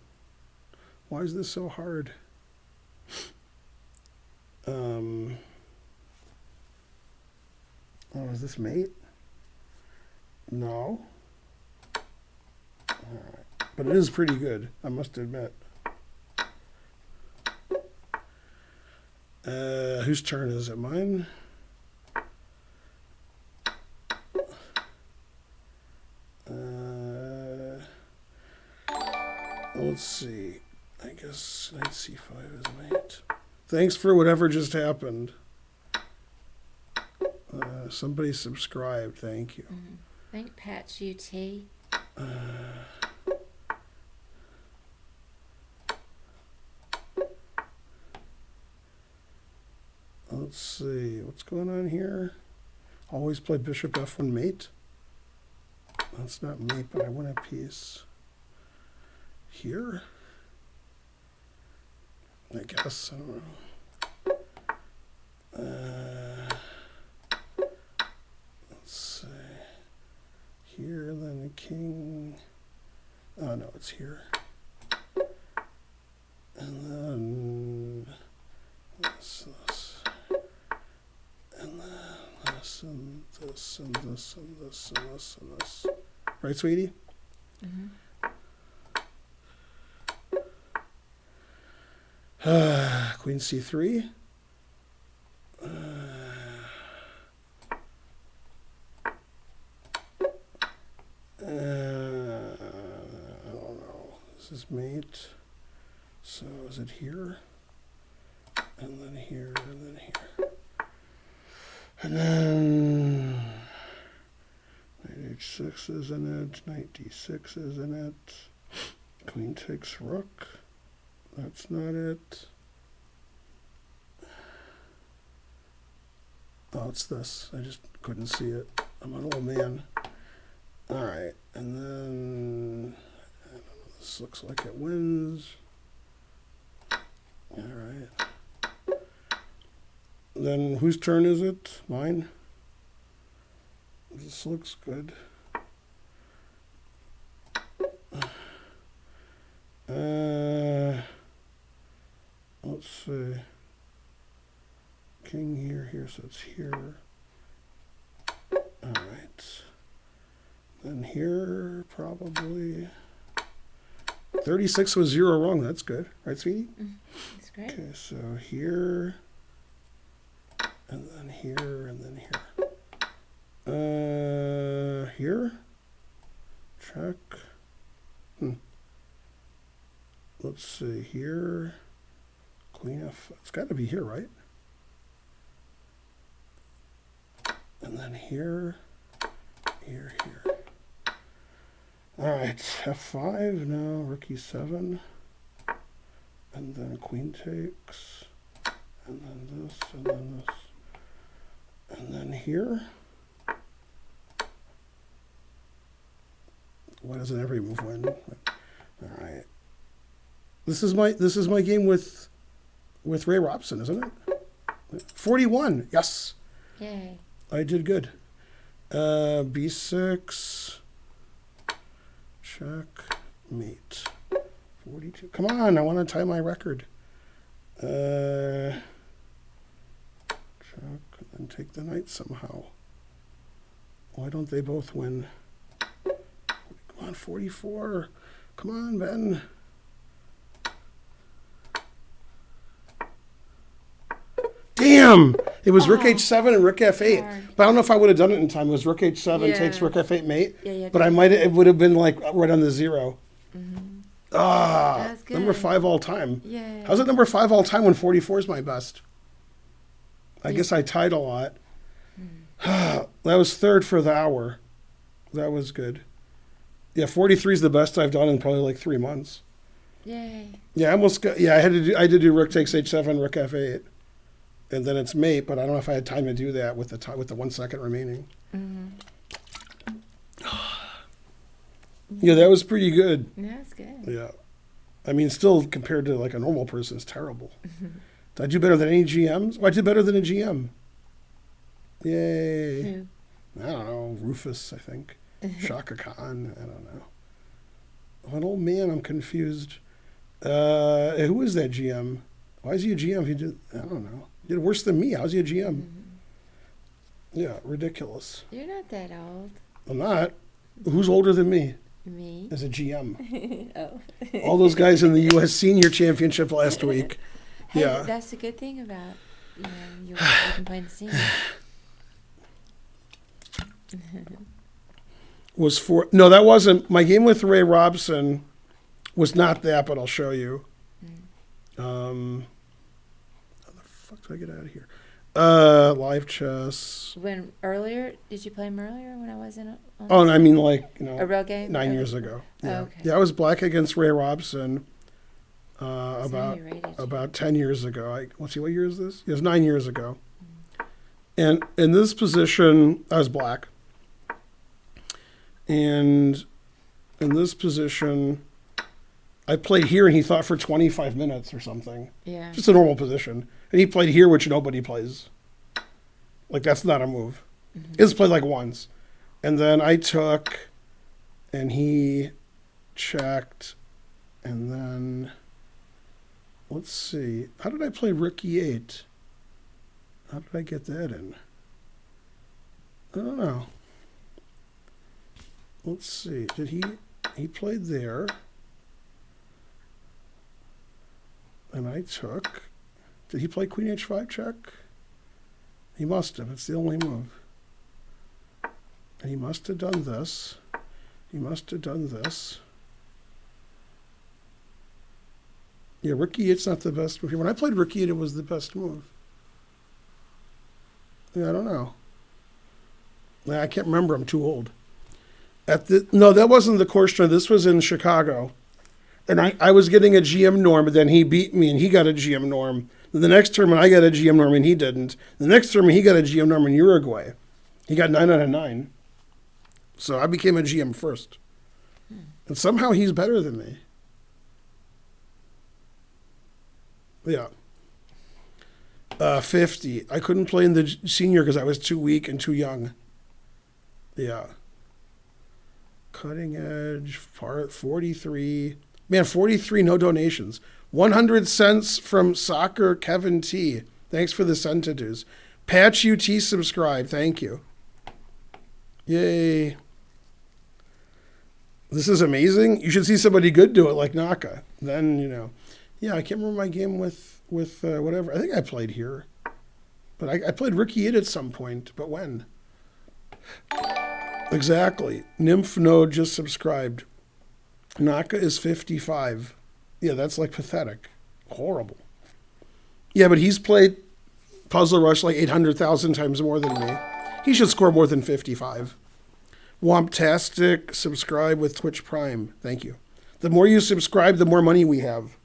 Why is this so hard? Oh, is this mate? No. All right. But it is pretty good, I must admit. Whose turn is it? Mine? Let's see. I guess knight c5 is mate. Thanks for whatever just happened. Somebody subscribed. Thank you. I think Patch UT. Let's see. What's going on here? Always play bishop f1 mate. That's not mate, but I win a piece. Here? I guess. I don't know. Let's see. Here, then the king. Oh, no, it's here. And then this. And then this, and this, and this, and this, and this, and this. Right, sweetie? Mm-hmm. Queen c3. I don't know. This is mate. So is it here? And then here, and then here. And then knight h6 is in it. Knight d6 is in it. Queen takes rook. That's not it. Oh, it's this. I just couldn't see it. I'm an old man. All right. And then, I don't know, this looks like it wins. All right. Then whose turn is it? Mine? This looks good. Let's see. King here, so it's here. All right. Then here, probably. 36 was 0 wrong. That's good. Right, sweetie? That's great. Okay, so here, and then here, and then here. Here? Check. Let's see, here. Queen F. It's got to be here, right? And then here, here. All right, F5, no, rook e7. And then queen takes. And then this, and then this. And then here. Why doesn't every move win? All right. This is my game with Ray Robson, isn't it? 41. Yes. Yay. I did good. B6. Check. Mate. 42. Come on, I want to tie my record. Check, and then take the knight somehow. Why don't they both win? Come on, 44. Come on, Ben. Damn! It was rook h7 and rook f8. Hard. But I don't know if I would have done it in time. It was rook h7 Yeah. takes rook f8 mate. Yeah. But it would have been like right on the 0. Mm-hmm. That's good. number 5 all time. Yeah. How's it number 5 all time when 44 is my best? I guess I tied a lot. That was third for the hour. That was good. Yeah, 43 is the best I've done in probably like 3 months. Yay. Yeah, I almost got. Yeah, I did do rook takes h7, rook f8, and then it's mate. But I don't know if I had time to do that with the 1 second remaining. Mm-hmm. Yeah, that was pretty good. That's good. Yeah, I mean, still compared to like a normal person, it's terrible. Did I do better than any GMs? Well, I did better than a GM. Yay. Who? I don't know. Rufus, I think. Shaka Khan. I don't know. What old man? I'm confused. Who is that GM? Why is he a GM? He did. I don't know. He did worse than me. How's he a GM? Yeah, ridiculous. You're not that old. I'm not. Who's older than me? Me. As a GM. Oh. All those guys in the U.S. Senior Championship last week. Hey, Yeah. that's the good thing about you can play in the senior. No, that wasn't my game with Ray Robson. Was not that, but I'll show you. How the fuck do I get out of here? Live chess. When earlier, did you play him earlier when I wasn't on? Oh, and I mean, like, a real game? 9 years ago. Yeah. Oh, okay. Yeah, I was black against Ray Robson about he rated you. about 10 years ago. Let's see, what year is this? It was 9 years ago. And in this position, I was black. And in this position, I played here, and he thought for 25 minutes or something. Yeah. Just a normal position. And he played here, which nobody plays. Like, that's not a move. It's played like once. And then I took, and he checked, and then, let's see. How did I play rook e8? How did I get that in? I don't know. Let's see. Did he played there. And I took. Did he play queen h5 check? He must have. It's the only move. And he must have done this. He must have done this. Yeah, rook e8's not the best move here. When I played rook e8, it was the best move. Yeah, I don't know. I can't remember. I'm too old. No, that wasn't the course tournament. This was in Chicago. And I was getting a GM norm, but then he beat me, and he got a GM norm. Then the next tournament, I got a GM norm, and he didn't. The next tournament, he got a GM norm in Uruguay. He got 9 out of 9. So I became a GM first. And somehow he's better than me. Yeah. 50. I couldn't play in the senior because I was too weak and too young. Yeah. Cutting edge, part 43. Man, 43, no donations. 100 cents from Soccer Kevin T. Thanks for the centadues. Patch UT subscribe. Thank you. Yay. This is amazing. You should see somebody good do it like Naka. Then, Yeah, I can't remember my game with whatever. I think I played here. But I played rook e8 at some point. But when? Exactly. Nymph Node just subscribed. Naka is 55. Yeah, that's like pathetic. Horrible. Yeah, but he's played Puzzle Rush like 800,000 times more than me. He should score more than 55. Womptastic, subscribe with Twitch Prime. Thank you. The more you subscribe, the more money we have.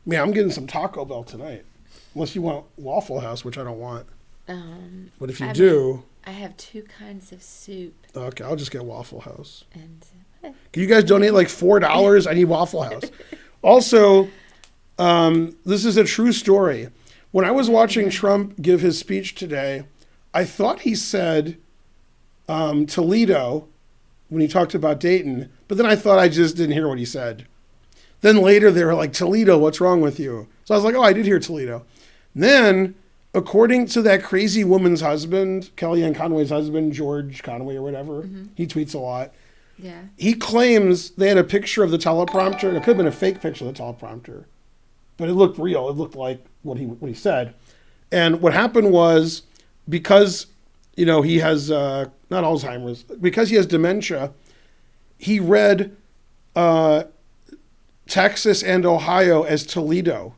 Man, I'm getting some Taco Bell tonight. Unless you want Waffle House, which I don't want. But if you do... I have 2 kinds of soup. Okay, I'll just get Waffle House. And Can you guys donate like $4? I need Waffle House. Also, this is a true story. When I was watching Trump give his speech today, I thought he said Toledo when he talked about Dayton, but then I thought I just didn't hear what he said. Then later they were like, Toledo, what's wrong with you? So I was like, oh, I did hear Toledo. And then, according to that crazy woman's husband, Kellyanne Conway's husband, George Conway or whatever, he tweets a lot. yeah. He claims they had a picture of the teleprompter. It could have been a fake picture of the teleprompter, but it looked real. It looked like what he said. And what happened was, because he has not Alzheimer's, because he has dementia, he read Texas and Ohio as Toledo.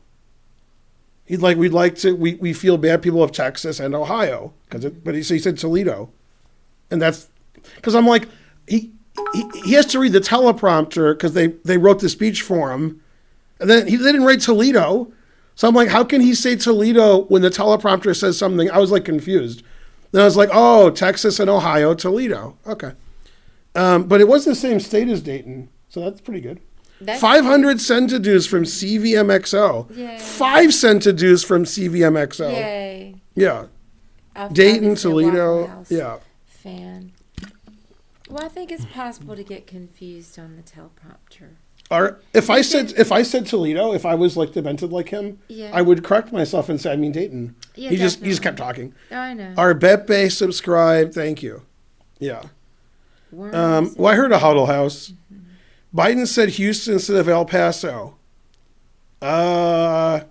We feel bad people of Texas and Ohio but he said Toledo, and that's because I'm like he has to read the teleprompter because they wrote the speech for him, and then they didn't write Toledo, so I'm like, how can he say Toledo when the teleprompter says something? I was like confused. Then I was like, oh, Texas and Ohio, Toledo, okay, but it was the same state as Dayton, so that's pretty good. 500 centadues from CVMXO. Yay. 5 centadues from CVMXO. Yay. Yeah. Dayton, obviously a Toledo. Waffle House Yeah. fan. Well, I think it's possible to get confused on the teleprompter. Or if I said Toledo, if I was like demented like him, Yeah. I would correct myself and say I mean Dayton. Yeah, he just definitely. kept talking. Oh, I know. Our Beppe subscribed. Thank you. Yeah. Worms Well, I heard a Huddle House. Biden said Houston instead of El Paso. Yeah,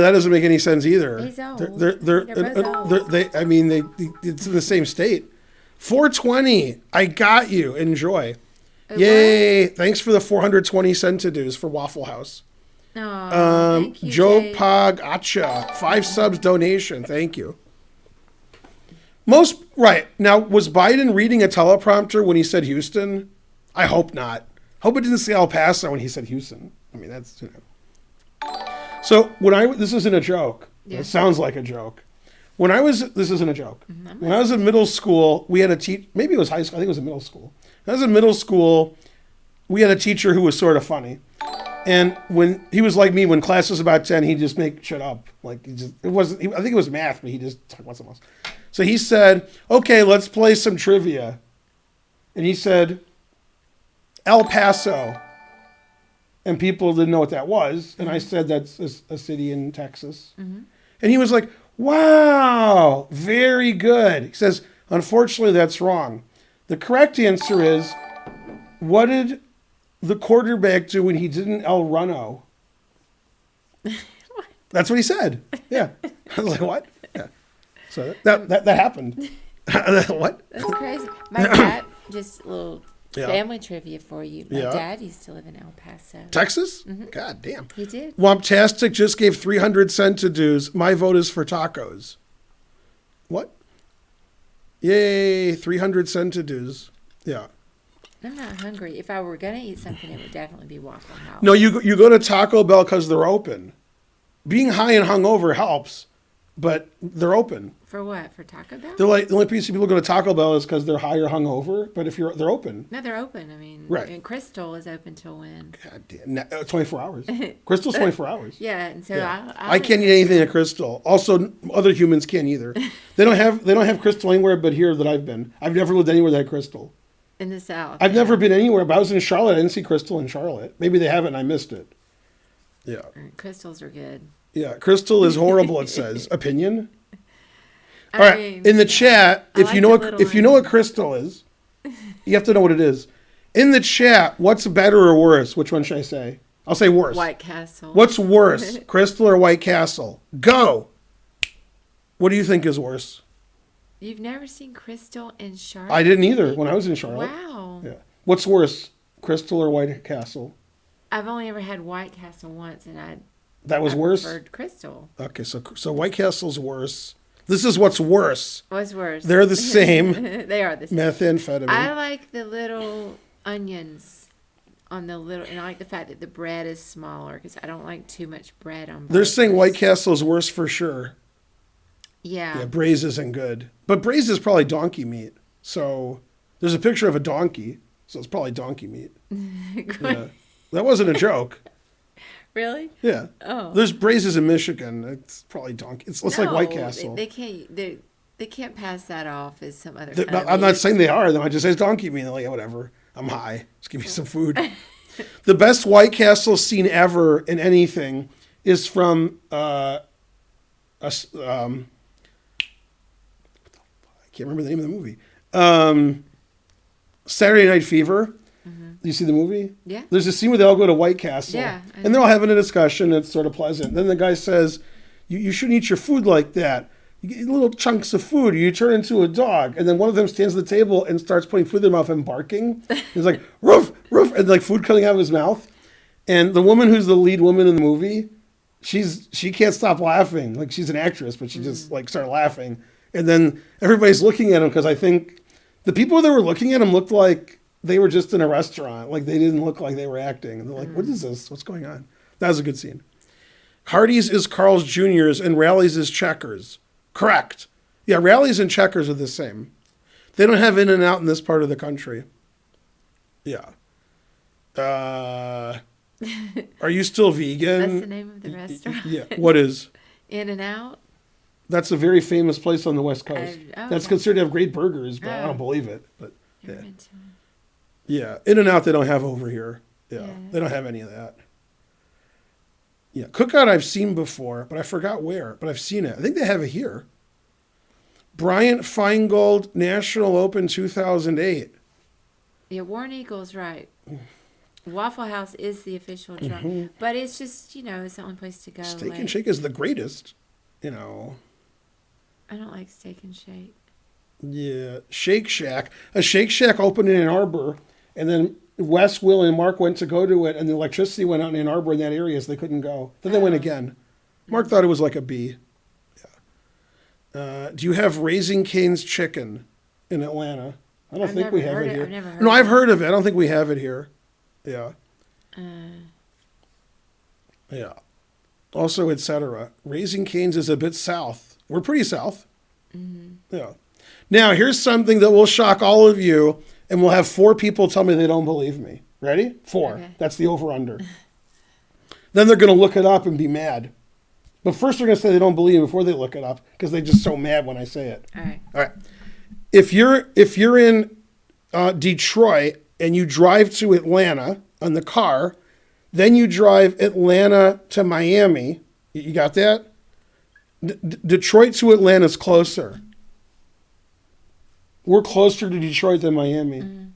that doesn't make any sense either. He's old. They're both old. it's in the same state. 420. I got you. Enjoy. Oh, Yay! Thanks for the 420 centidues for Waffle House. Aw, thank you, Joe Jay. Pagacha, 5 subs donation. Thank you. Right now, was Biden reading a teleprompter when he said Houston? I hope not. Hope it didn't say El Paso when he said Houston. I mean, that's So this isn't a joke. Yeah. It sounds like a joke. This isn't a joke. When I was in middle school, we had a teacher. Maybe it was high school. I think it was in middle school. When I was in middle school, we had a teacher who was sort of funny. And when he was like me, when class was about 10, he'd just make shit up. Like I think it was math, but he just talked about something else. So he said, "Okay, let's play some trivia." And he said, "El Paso." And people didn't know what that was. And I said, "That's a city in Texas." Mm-hmm. And he was like, "Wow, very good." He says, "Unfortunately, that's wrong. The correct answer is, what did the quarterback do when he didn't El Runo?" That's what he said. Yeah. I was like, what? Yeah. So that happened. What? That's crazy. My dad, just a little Yeah. family trivia for you. My Yeah. dad used to live in El Paso. Texas? God damn. He did. Womptastic just gave 300 centidues. My vote is for tacos. What? Yay, 300 centidues. Yeah. I'm not hungry. If I were going to eat something, it would definitely be Waffle House. No, you go to Taco Bell because they're open. Being high and hungover helps, but they're open. For what? For Taco Bell? They're like the only reason people go to Taco Bell is because they're high or hungover. But if they're open. No, they're open. I mean, Right. And Crystal is open till when? God damn, 24 hours. Crystal's 24 hours. Yeah, and so Yeah. I I can't eat anything at Crystal. Also, other humans can't either. They don't have Crystal anywhere but here that I've been. I've never lived anywhere that had Crystal. in the South. I've never been anywhere, but I was in Charlotte. I didn't see Crystal in Charlotte. Maybe they haven't and I missed it. Yeah. Crystals are good. Yeah. Crystal is horrible, it says. Opinion? I All right. mean, In the chat, I if like you know the what little if you know what Crystal is, you have to know what it is. In the chat, what's better or worse? Which one should I say? I'll say worse. White Castle. What's worse, Crystal or White Castle? Go. What do you think is worse? You've never seen Crystal in Charlotte? I didn't either when I was in Charlotte. Wow. Yeah. What's worse, Crystal or White Castle? I've only ever had White Castle once, and That was I worse? preferred Crystal. Okay, so White Castle's worse. This is what's worse. What's worse? They're the same. They are the same. Methamphetamine. I like the little onions on the little, and I like the fact that the bread is smaller because I don't like too much bread on. They're saying burgers. White Castle's worse for sure. Yeah. Yeah, braised isn't good. But braised is probably donkey meat. So there's a picture of a donkey. So it's probably donkey meat. Yeah. That wasn't a joke. Really? Yeah. Oh. There's braised in Michigan. It's probably donkey. It's like White Castle. They can't. They can't pass that off as some other. They're kind of I'm not meat. saying they are. Then I just say it's donkey meat. They're like, yeah, whatever. I'm high. Just give me some food. The best White Castle scene ever in anything is from I can't remember the name of the movie. Saturday Night Fever. Do you see the movie? Yeah. There's a scene where they all go to White Castle. Yeah, I And they're all having a discussion. It's sort of pleasant. Then the guy says, you shouldn't eat your food like that. You get little chunks of food. You turn into a dog. And then one of them stands at the table and starts putting food in their mouth and barking. He's like, roof, roof, and like food coming out of his mouth. And the woman who's the lead woman in the movie, she can't stop laughing. Like she's an actress, but she just like started laughing. And then everybody's looking at him because I think the people that were looking at him looked like they were just in a restaurant. Like they didn't look like they were acting. And they're like, what is this? What's going on? That was a good scene. Hardee's is Carl's Jr.'s and Rally's is Checkers. Correct. Yeah, Rally's and Checkers are the same. They don't have In-N-Out in this part of the country. Yeah. Are you still vegan? That's the name of the restaurant. Yeah. What is? In and Out. That's a very famous place on the West Coast. That's okay. considered to have great burgers, but I Oh. don't believe it. But Never yeah. been to one. Yeah, In-N-Out they don't have over here. Yeah, Yeah. they don't have any of that. Yeah, Cookout I've seen before, but I forgot where. But I've seen it. I think they have it here. Bryant Feingold National Open 2008. Yeah, Warren Eagle's right. Waffle House is the official drum, but it's just it's the only place to go. Steak like, and Shake is the greatest. You know. I don't like Steak and Shake. Yeah, Shake Shack. A Shake Shack opened in Ann Arbor, and then Wes, Will, and Mark went to go to it, and the electricity went out in Ann Arbor in that area, so they couldn't go. Then they went again. Mark thought it was like a B. Yeah. Do you have Raising Cane's Chicken in Atlanta? I don't think we have it here. I've never heard No, of I've it. heard of it. I don't think we have it here. Yeah. Yeah. Also, etc. Raising Cane's is a bit south. We're pretty south. Yeah. Now, here's something that will shock all of you, and we'll have 4 people tell me they don't believe me. Ready? 4. Okay. That's the over-under. Then they're going to look it up and be mad. But first they're going to say they don't believe me before they look it up because they're just so mad when I say it. All right. All right. If you're in Detroit and you drive to Atlanta on the car, then you drive Atlanta to Miami. You got that? Detroit to Atlanta is closer. We're closer to Detroit than Miami. I'm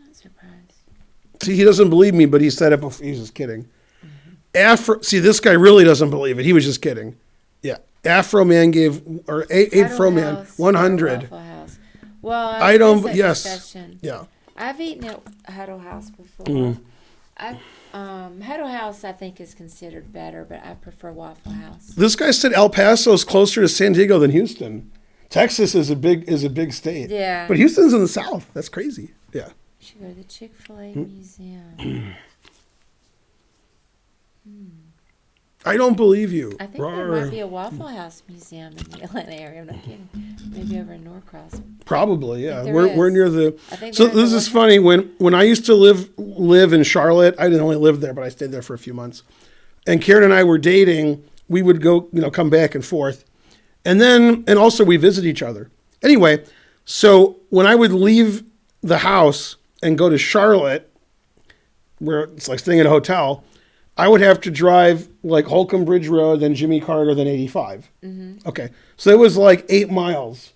not surprised. See, he doesn't believe me, but he said it before. He's just kidding. See, this guy really doesn't believe it. He was just kidding. Yeah. Afro Man gave, or Afro Man, House 100. or Waffle House. Well, I don't, guess that yes. discussion. Yeah. I've eaten at Huddle House before. Huddle House, I think, is considered better, but I prefer Waffle House. This guy said El Paso is closer to San Diego than Houston. Texas is a big state. Yeah. But Houston's in the south. That's crazy. Yeah. You should go to the Chick-fil-A museum. I don't believe you. I think there might be a Waffle House museum in the Atlanta area. I'm not kidding. Maybe over in Norcross. Probably, yeah. there We're is. near the. I think So there this is is a funny. When I used to live in Charlotte, I didn't only live there, but I stayed there for a few months. And Karen and I were dating. We would go, come back and forth, and also we visit each other. Anyway, so when I would leave the house and go to Charlotte, where it's like staying at a hotel, I would have to drive like Holcomb Bridge Road, then Jimmy Carter, then 85. Okay. So it was like 8 miles.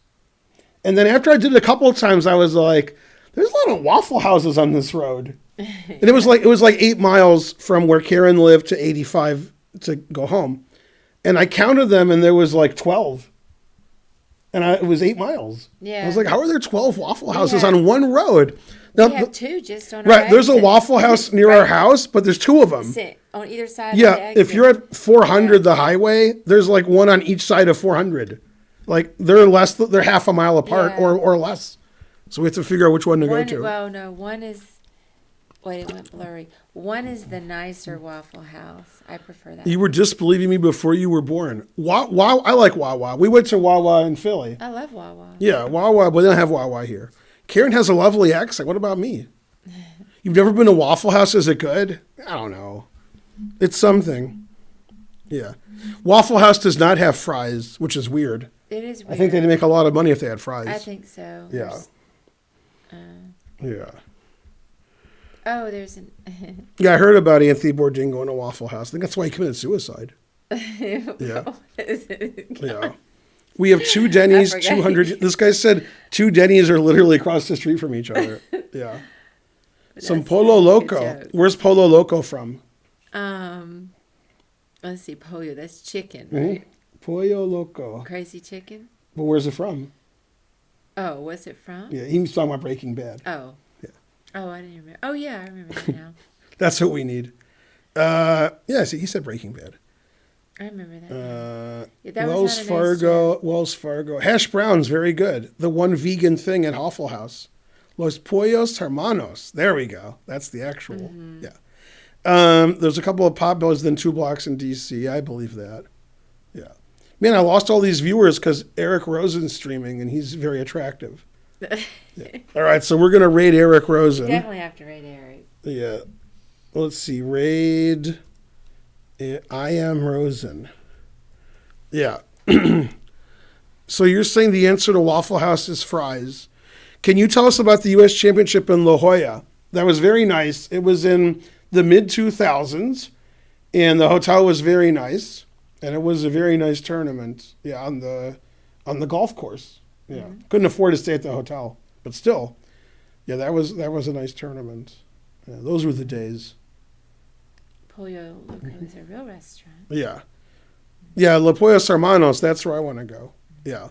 And then after I did it a couple of times, I was like, there's a lot of Waffle Houses on this road. And it was like 8 miles from where Karen lived to 85 to go home. And I counted them and there was like 12. And it was 8 miles. Yeah. I was like, how are there 12 Waffle Houses have- on one road? We Now, have 2 just on our right, there's a exit. Waffle House near our house, but there's 2 of them. Sit on either side Yeah, of the exit. if you're at 400 the highway, there's like one on each side of 400. Like they're half a mile apart Yeah. or less. So we have to figure out which one to go One, to. well, no, one is... Wait, it went blurry. One is the nicer Waffle House. I prefer that. You were disbelieving me before you were born. Wow, I like Wawa. We went to Wawa in Philly. I love Wawa. Yeah, Wawa, but they don't have Wawa here. Karen has a lovely accent. What about me? You've never been to Waffle House? Is it good? I don't know. It's something. Yeah. Waffle House does not have fries, which is weird. It is weird. I think they'd make a lot of money if they had fries. I think so. Yeah. Yeah. Oh, there's an... Yeah, I heard about Anthony Bourdain going to Waffle House. I think that's why he committed suicide. Yeah. Yeah. We have 2 Denny's, I forgot. 200. This guy said 2 Denny's are literally across the street from each other. Yeah. Some That's Polo a good Loco. joke. Where's Polo Loco from? Let's see, pollo. That's chicken, Mhm. right? Pollo Loco. Crazy chicken. But where's it from? Oh, what's it from? Yeah, he was talking about Breaking Bad. Oh. Yeah. Oh, I didn't remember. Oh, yeah, I remember that now. That's what we need. Yeah, see, he said Breaking Bad. I remember that. Yeah, that Wells was not a nice Fargo, joke. Wells Fargo. Hash browns, very good. The one vegan thing at Waffle House. Los Pollos Hermanos. There we go. That's the actual. Mm-hmm. Yeah. There's a couple of Potbellies within 2 blocks in D.C. I believe that. Yeah. Man, I lost all these viewers because Eric Rosen's streaming, and he's very attractive. Yeah. All right, so we're going to raid Eric Rosen. Definitely have to rate Eric. Yeah. Let's see. Raid I Am Rosen. Yeah. So you're saying the answer to Waffle House is fries. Can you tell us about the U.S. Championship in La Jolla? That was very nice. It was in the mid-2000s, and the hotel was very nice, and it was a very nice tournament. Yeah, on the golf course. Yeah, couldn't afford to stay at the hotel, but still, yeah, that was a nice tournament. Yeah, those were the days. Pollo Loco is a real restaurant. Yeah, yeah, La Pollos Hermanos. That's where I want to go. Yeah.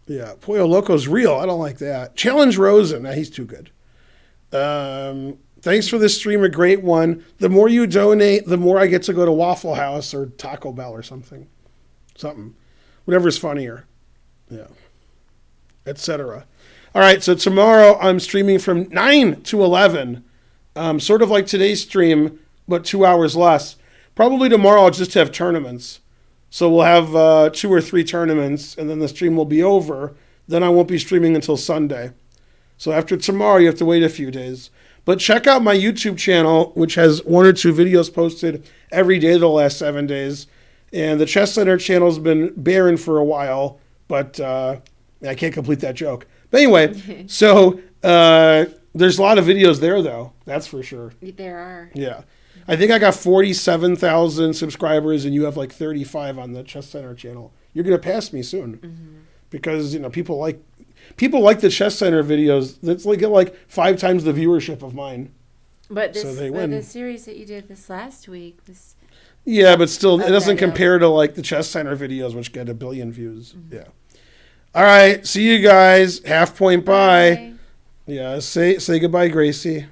Yeah, Pollo Loco's real. I don't like that. Challenge Rosen. Nah, he's too good. Thanks for this stream. A great one. The more you donate, the more I get to go to Waffle House or Taco Bell or something. Whatever's funnier. Yeah. Etc. All right, so tomorrow I'm streaming from 9 to 11. Sort of like today's stream, but 2 hours less. Probably tomorrow I'll just have tournaments. So we'll have 2 or 3 tournaments, and then the stream will be over. Then I won't be streaming until Sunday. So after tomorrow, you have to wait a few days. But check out my YouTube channel, which has 1 or 2 videos posted every day the last 7 days. And the Chess Center channel's been barren for a while, but I can't complete that joke. But anyway, so there's a lot of videos there, though. That's for sure. There are. Yeah. I think I got 47,000 subscribers, and you have like 35 on the Chess Center channel. You're going to pass me soon, because people like the Chess Center videos. That's like 5 times the viewership of mine. But so they win. The series that you did this last week was. Yeah, but still, it doesn't compare to like the Chess Center videos, which get 1 billion views. Yeah. All right, see you guys. Half point bye. Yeah, say goodbye, Gracie.